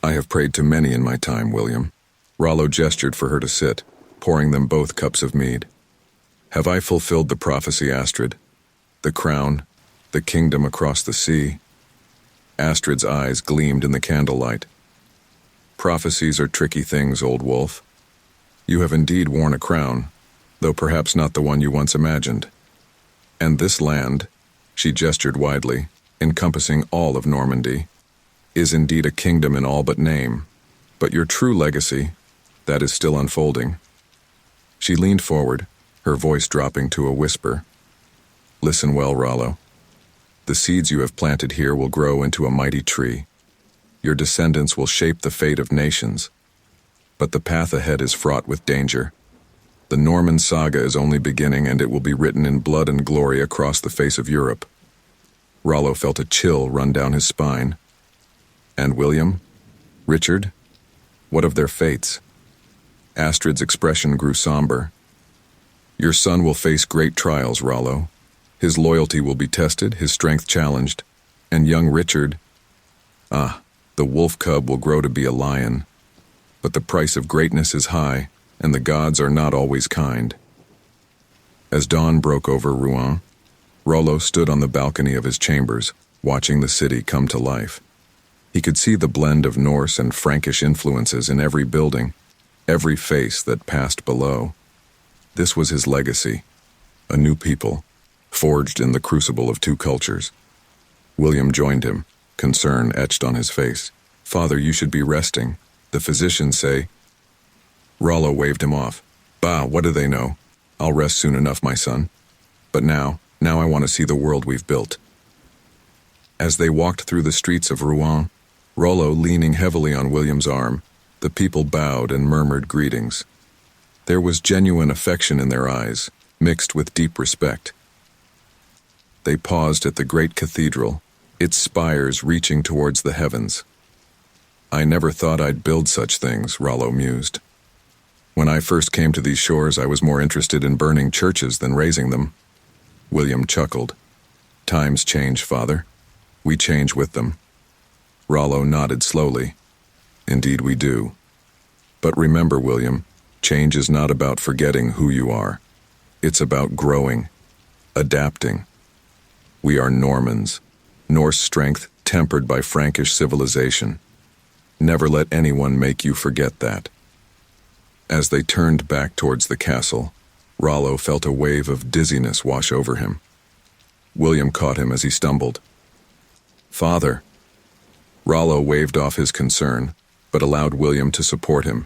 I have prayed to many in my time, William." Rollo gestured for her to sit, pouring them both cups of mead. "Have I fulfilled the prophecy, Astrid? The crown, the kingdom across the sea?" Astrid's eyes gleamed in the candlelight. "Prophecies are tricky things, old wolf. You have indeed worn a crown, though perhaps not the one you once imagined. And this land," she gestured widely, encompassing all of Normandy, "is indeed a kingdom in all but name. But your true legacy, that is still unfolding." She leaned forward, her voice dropping to a whisper. "Listen well, Rollo. The seeds you have planted here will grow into a mighty tree. Your descendants will shape the fate of nations. But the path ahead is fraught with danger. The Norman saga is only beginning, and it will be written in blood and glory across the face of Europe." Rollo felt a chill run down his spine. "And William? Richard? What of their fates?" Astrid's expression grew somber. "Your son will face great trials, Rollo. His loyalty will be tested, his strength challenged. And young Richard, the wolf cub will grow to be a lion. But the price of greatness is high, and the gods are not always kind." As dawn broke over Rouen, Rollo stood on the balcony of his chambers, watching the city come to life. He could see the blend of Norse and Frankish influences in every building, every face that passed below. This was his legacy, a new people, forged in the crucible of two cultures. William joined him, concern etched on his face. "Father, you should be resting. The physicians say—" Rollo waved him off. "Bah, what do they know? I'll rest soon enough, my son. But now I want to see the world we've built." As they walked through the streets of Rouen, Rollo leaning heavily on William's arm, the people bowed and murmured greetings. There was genuine affection in their eyes, mixed with deep respect. They paused at the great cathedral, its spires reaching towards the heavens. "I never thought I'd build such things," Rollo mused. "When I first came to these shores, I was more interested in burning churches than raising them." William chuckled. "Times change, Father. We change with them." Rollo nodded slowly. "Indeed we do. But remember, William, change is not about forgetting who you are. It's about growing, adapting. We are Normans, Norse strength tempered by Frankish civilization. Never let anyone make you forget that." As they turned back towards the castle, Rollo felt a wave of dizziness wash over him. William caught him as he stumbled. "Father." Rollo waved off his concern, but allowed William to support him.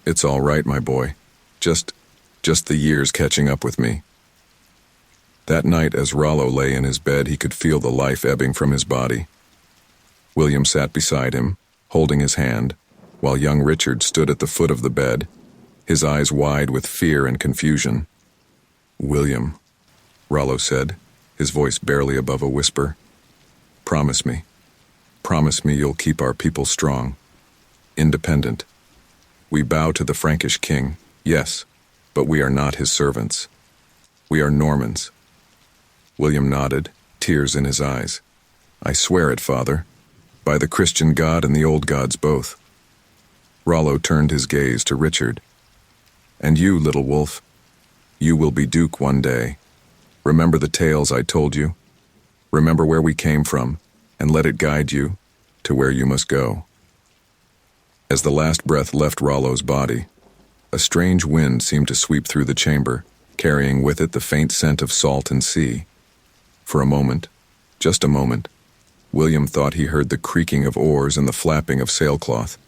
"It's all right, my boy. Just the years catching up with me." That night, as Rollo lay in his bed, he could feel the life ebbing from his body. William sat beside him, holding his hand, while young Richard stood at the foot of the bed, his eyes wide with fear and confusion. "William," Rollo said, his voice barely above a whisper, Promise me you'll keep our people strong, independent. We bow to the Frankish king, yes, but we are not his servants. We are Normans." William nodded, tears in his eyes. "I swear it, Father, by the Christian God and the old gods both." Rollo turned his gaze to Richard. "And you, little wolf, you will be Duke one day. Remember the tales I told you? Remember where we came from, and let it guide you to where you must go." As the last breath left Rollo's body, a strange wind seemed to sweep through the chamber, carrying with it the faint scent of salt and sea. For a moment, just a moment, William thought he heard the creaking of oars and the flapping of sailcloth.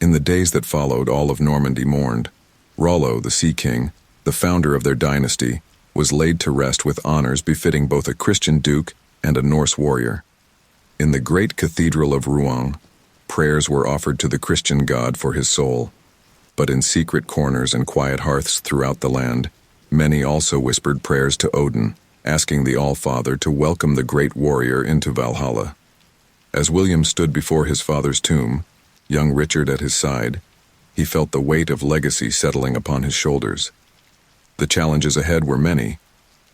In the days that followed, all of Normandy mourned. Rollo, the Sea King, the founder of their dynasty, was laid to rest with honors befitting both a Christian duke and a Norse warrior. In the great cathedral of Rouen, prayers were offered to the Christian God for his soul. But in secret corners and quiet hearths throughout the land, many also whispered prayers to Odin, asking the All-Father to welcome the great warrior into Valhalla. As William stood before his father's tomb, young Richard at his side, he felt the weight of legacy settling upon his shoulders. The challenges ahead were many,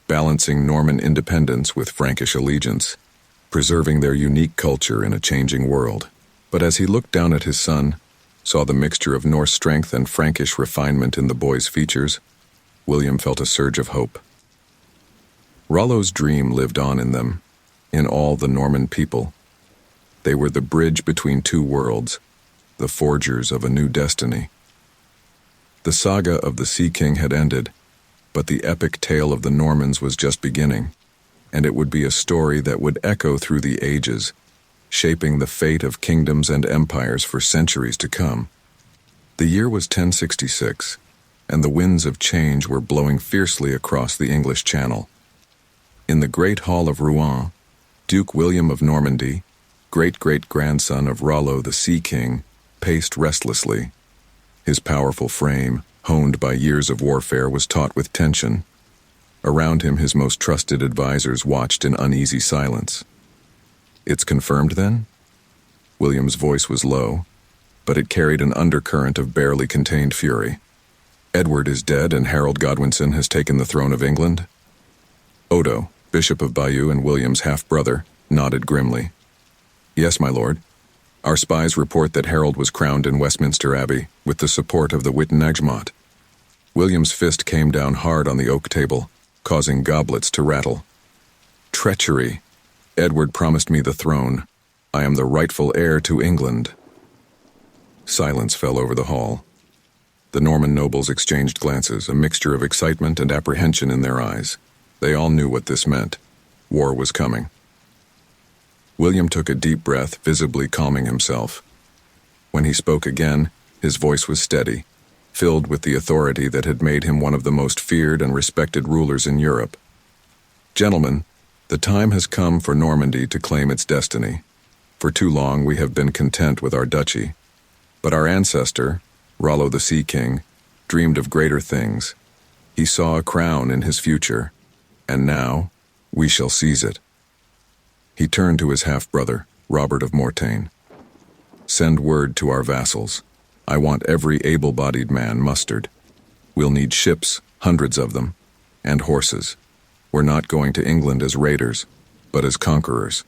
balancing Norman independence with Frankish allegiance, preserving their unique culture in a changing world. But as he looked down at his son, saw the mixture of Norse strength and Frankish refinement in the boy's features, William felt a surge of hope. Rollo's dream lived on in them, in all the Norman people. They were the bridge between two worlds, the forgers of a new destiny. The saga of the Sea King had ended, but the epic tale of the Normans was just beginning, and it would be a story that would echo through the ages, shaping the fate of kingdoms and empires for centuries to come. The year was 1066, and the winds of change were blowing fiercely across the English Channel. In the great hall of Rouen, Duke William of Normandy, great-great-grandson of Rollo the Sea King, paced restlessly. His powerful frame, honed by years of warfare, was taut with tension. Around him, his most trusted advisors watched in uneasy silence. "It's confirmed, then?" William's voice was low, but it carried an undercurrent of barely contained fury. "Edward is dead and Harold Godwinson has taken the throne of England?" Odo, Bishop of Bayeux and William's half-brother, nodded grimly. "Yes, my lord. Our spies report that Harold was crowned in Westminster Abbey with the support of the Witenagemot." William's fist came down hard on the oak table, causing goblets to rattle. "Treachery! Edward promised me the throne. I am the rightful heir to England." Silence fell over the hall. The Norman nobles exchanged glances, a mixture of excitement and apprehension in their eyes. They all knew what this meant. War was coming. William took a deep breath, visibly calming himself. When he spoke again, his voice was steady, filled with the authority that had made him one of the most feared and respected rulers in Europe. "Gentlemen, the time has come for Normandy to claim its destiny. For too long we have been content with our duchy. But our ancestor, Rollo the Sea King, dreamed of greater things. He saw a crown in his future, and now we shall seize it." He turned to his half-brother, Robert of Mortain. "Send word to our vassals. I want every able-bodied man mustered. We'll need ships, hundreds of them, and horses. We're not going to England as raiders, but as conquerors."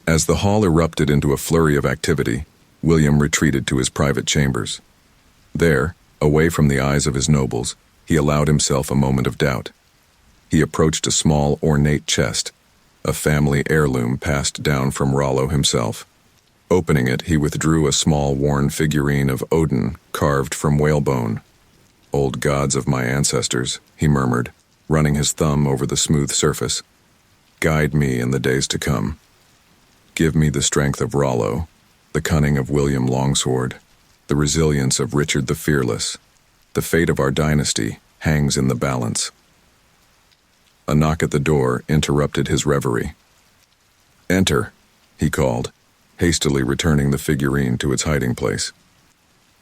As the hall erupted into a flurry of activity, William retreated to his private chambers. There, away from the eyes of his nobles, he allowed himself a moment of doubt. He approached a small, ornate chest, a family heirloom passed down from Rollo himself. Opening it, he withdrew a small, worn figurine of Odin, carved from whalebone. "Old gods of my ancestors," he murmured, running his thumb over the smooth surface. "Guide me in the days to come. Give me the strength of Rollo, the cunning of William Longsword, the resilience of Richard the Fearless. The fate of our dynasty hangs in the balance." A knock at the door interrupted his reverie. "Enter," he called, hastily returning the figurine to its hiding place.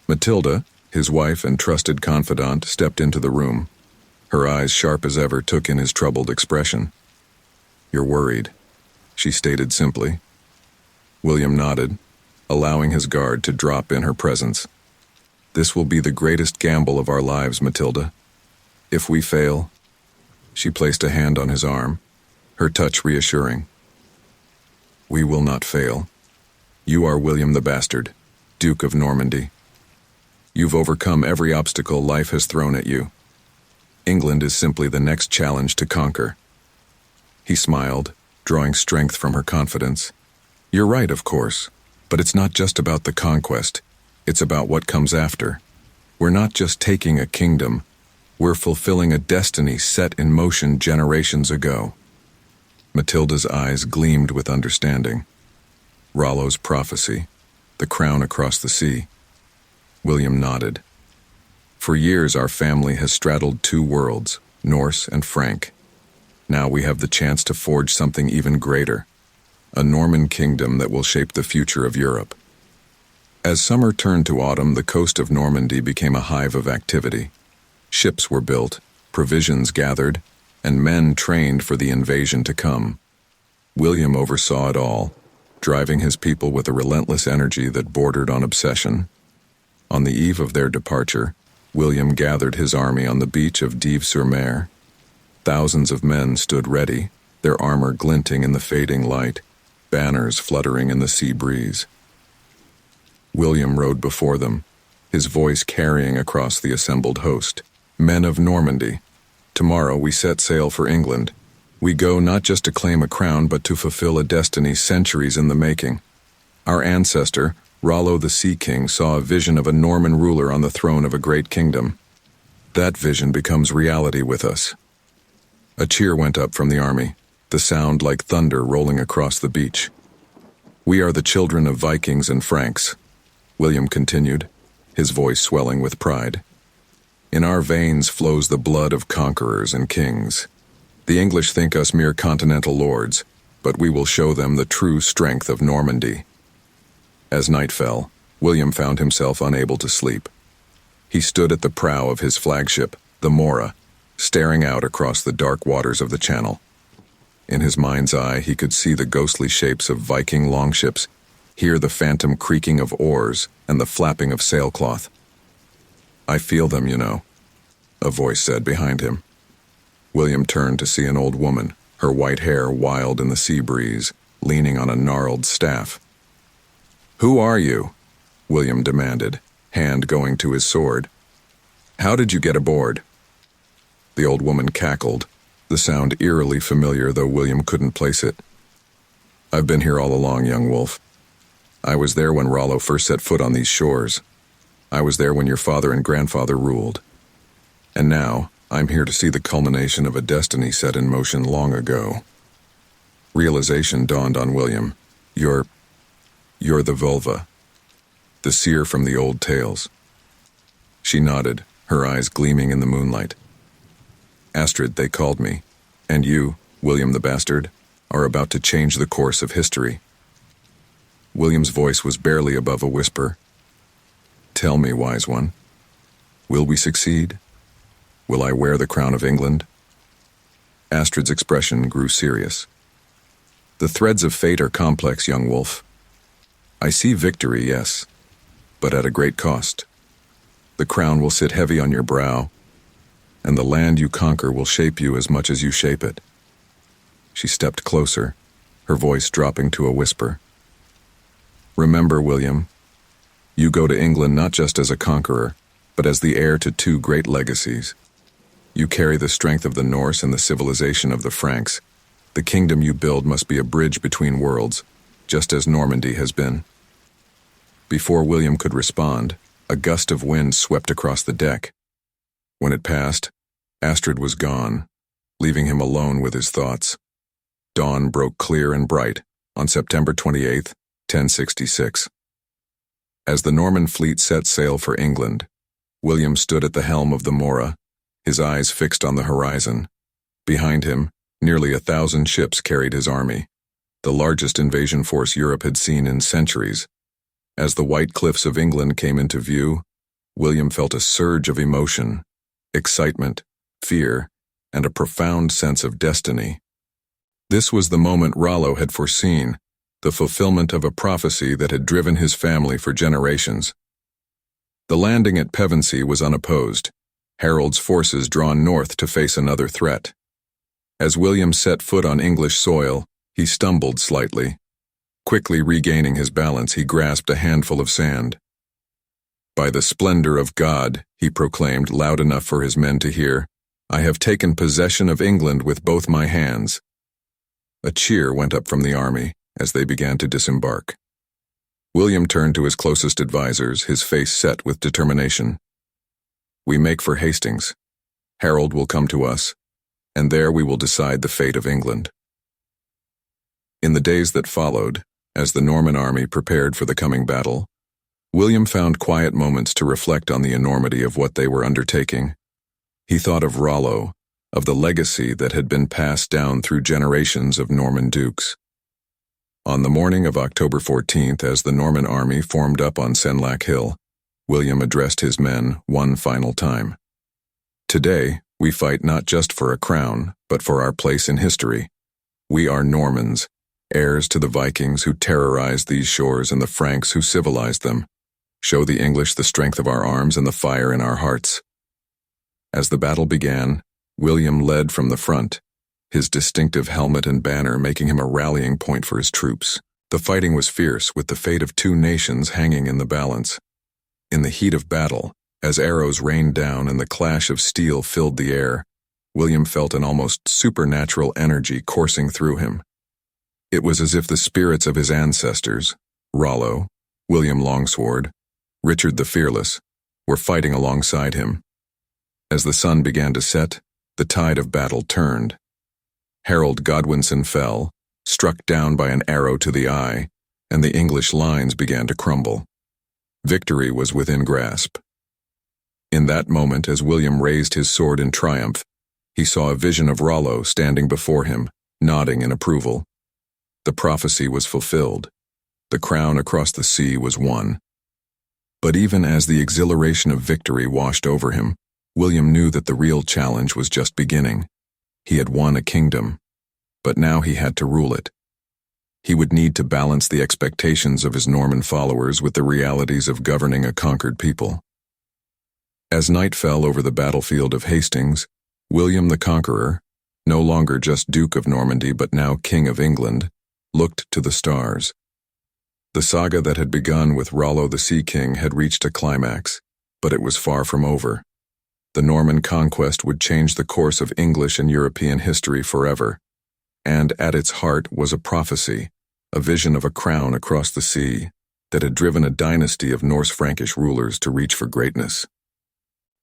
Matilda, his wife and trusted confidant, stepped into the room. Her eyes, sharp as ever, took in his troubled expression. "You're worried," she stated simply. William nodded, allowing his guard to drop in her presence. "This will be the greatest gamble of our lives, Matilda. If we fail—" She placed a hand on his arm, her touch reassuring. "We will not fail. You are William the Bastard, Duke of Normandy. You've overcome every obstacle life has thrown at you. England is simply the next challenge to conquer." He smiled, drawing strength from her confidence. "You're right, of course, but it's not just about the conquest. It's about what comes after. We're not just taking a kingdom. We're fulfilling a destiny set in motion generations ago." Matilda's eyes gleamed with understanding. Rollo's prophecy, the crown across the sea. William nodded. "For years our family has straddled two worlds, Norse and Frank. Now we have the chance to forge something even greater, a Norman kingdom that will shape the future of Europe." As summer turned to autumn, the coast of Normandy became a hive of activity. Ships were built, provisions gathered, and men trained for the invasion to come. William oversaw it all, driving his people with a relentless energy that bordered on obsession. On the eve of their departure, William gathered his army on the beach of Dives-sur-Mer. Thousands of men stood ready, their armor glinting in the fading light, banners fluttering in the sea breeze. William rode before them, his voice carrying across the assembled host. "Men of Normandy, tomorrow we set sail for England. We go not just to claim a crown, but to fulfill a destiny centuries in the making. Our ancestor, Rollo the Sea King, saw a vision of a Norman ruler on the throne of a great kingdom. That vision becomes reality with us." A cheer went up from the army, the sound like thunder rolling across the beach. "We are the children of Vikings and Franks," William continued, his voice swelling with pride. "In our veins flows the blood of conquerors and kings. The English think us mere continental lords, but we will show them the true strength of Normandy." As night fell, William found himself unable to sleep. He stood at the prow of his flagship, the Mora, staring out across the dark waters of the Channel. In his mind's eye, he could see the ghostly shapes of Viking longships, hear the phantom creaking of oars and the flapping of sailcloth. "I feel them, you know," a voice said behind him. William turned to see an old woman, her white hair wild in the sea breeze, leaning on a gnarled staff. "Who are you?" William demanded, hand going to his sword. "How did you get aboard?" The old woman cackled, the sound eerily familiar though William couldn't place it. I've been here all along, young wolf. I was there when Rollo first set foot on these shores. I was there when your father and grandfather ruled. And now, I'm here to see the culmination of a destiny set in motion long ago. Realization dawned on William. You're the vulva. The seer from the old tales. She nodded, her eyes gleaming in the moonlight. Astrid, they called me. And you, William the Bastard, are about to change the course of history. William's voice was barely above a whisper. Tell me, wise one, will we succeed? Will I wear the crown of England? Astrid's expression grew serious. The threads of fate are complex, young wolf. I see victory, yes, but at a great cost. The crown will sit heavy on your brow, and the land you conquer will shape you as much as you shape it. She stepped closer, her voice dropping to a whisper. Remember, William, you go to England not just as a conqueror, but as the heir to two great legacies. You carry the strength of the Norse and the civilization of the Franks. The kingdom you build must be a bridge between worlds, just as Normandy has been. Before William could respond, a gust of wind swept across the deck. When it passed, Astrid was gone, leaving him alone with his thoughts. Dawn broke clear and bright on September 28, 1066. As the Norman fleet set sail for England, William stood at the helm of the Mora, his eyes fixed on the horizon. Behind him, nearly 1,000 ships carried his army, the largest invasion force Europe had seen in centuries. As the white cliffs of England came into view, William felt a surge of emotion, excitement, fear, and a profound sense of destiny. This was the moment Rollo had foreseen, the fulfillment of a prophecy that had driven his family for generations. The landing at Pevensey was unopposed, Harold's forces drawn north to face another threat. As William set foot on English soil, he stumbled slightly. Quickly regaining his balance, he grasped a handful of sand. By the splendor of God, he proclaimed loud enough for his men to hear, I have taken possession of England with both my hands. A cheer went up from the army as they began to disembark. William turned to his closest advisors, his face set with determination. We make for Hastings. Harold will come to us, and there we will decide the fate of England. In the days that followed, as the Norman army prepared for the coming battle, William found quiet moments to reflect on the enormity of what they were undertaking. He thought of Rollo, of the legacy that had been passed down through generations of Norman dukes. On the morning of October 14th, as the Norman army formed up on Senlac Hill, William addressed his men one final time. Today, we fight not just for a crown, but for our place in history. We are Normans, heirs to the Vikings who terrorized these shores and the Franks who civilized them. Show the English the strength of our arms and the fire in our hearts. As the battle began, William led from the front, his distinctive helmet and banner making him a rallying point for his troops. The fighting was fierce, with the fate of two nations hanging in the balance. In the heat of battle, as arrows rained down and the clash of steel filled the air, William felt an almost supernatural energy coursing through him. It was as if the spirits of his ancestors, Rollo, William Longsword, Richard the Fearless, were fighting alongside him. As the sun began to set, the tide of battle turned. Harold Godwinson fell, struck down by an arrow to the eye, and the English lines began to crumble. Victory was within grasp. In that moment, as William raised his sword in triumph, he saw a vision of Rollo standing before him, nodding in approval. The prophecy was fulfilled. The crown across the sea was won. But even as the exhilaration of victory washed over him, William knew that the real challenge was just beginning. He had won a kingdom, but now he had to rule it. He would need to balance the expectations of his Norman followers with the realities of governing a conquered people. As night fell over the battlefield of Hastings, William the Conqueror, no longer just Duke of Normandy but now King of England, looked to the stars. The saga that had begun with Rollo the Sea King had reached a climax, but it was far from over. The Norman conquest would change the course of English and European history forever, and at its heart was a prophecy, a vision of a crown across the sea that had driven a dynasty of Norse-Frankish rulers to reach for greatness.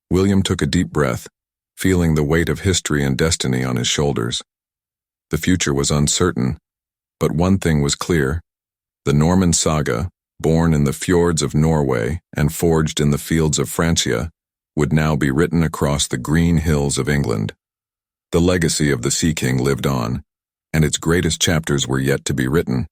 William took a deep breath, feeling the weight of history and destiny on his shoulders. The future was uncertain, but one thing was clear: the Norman saga, born in the fjords of Norway and forged in the fields of Francia, would now be written across the green hills of England. The legacy of the Sea King lived on, and its greatest chapters were yet to be written.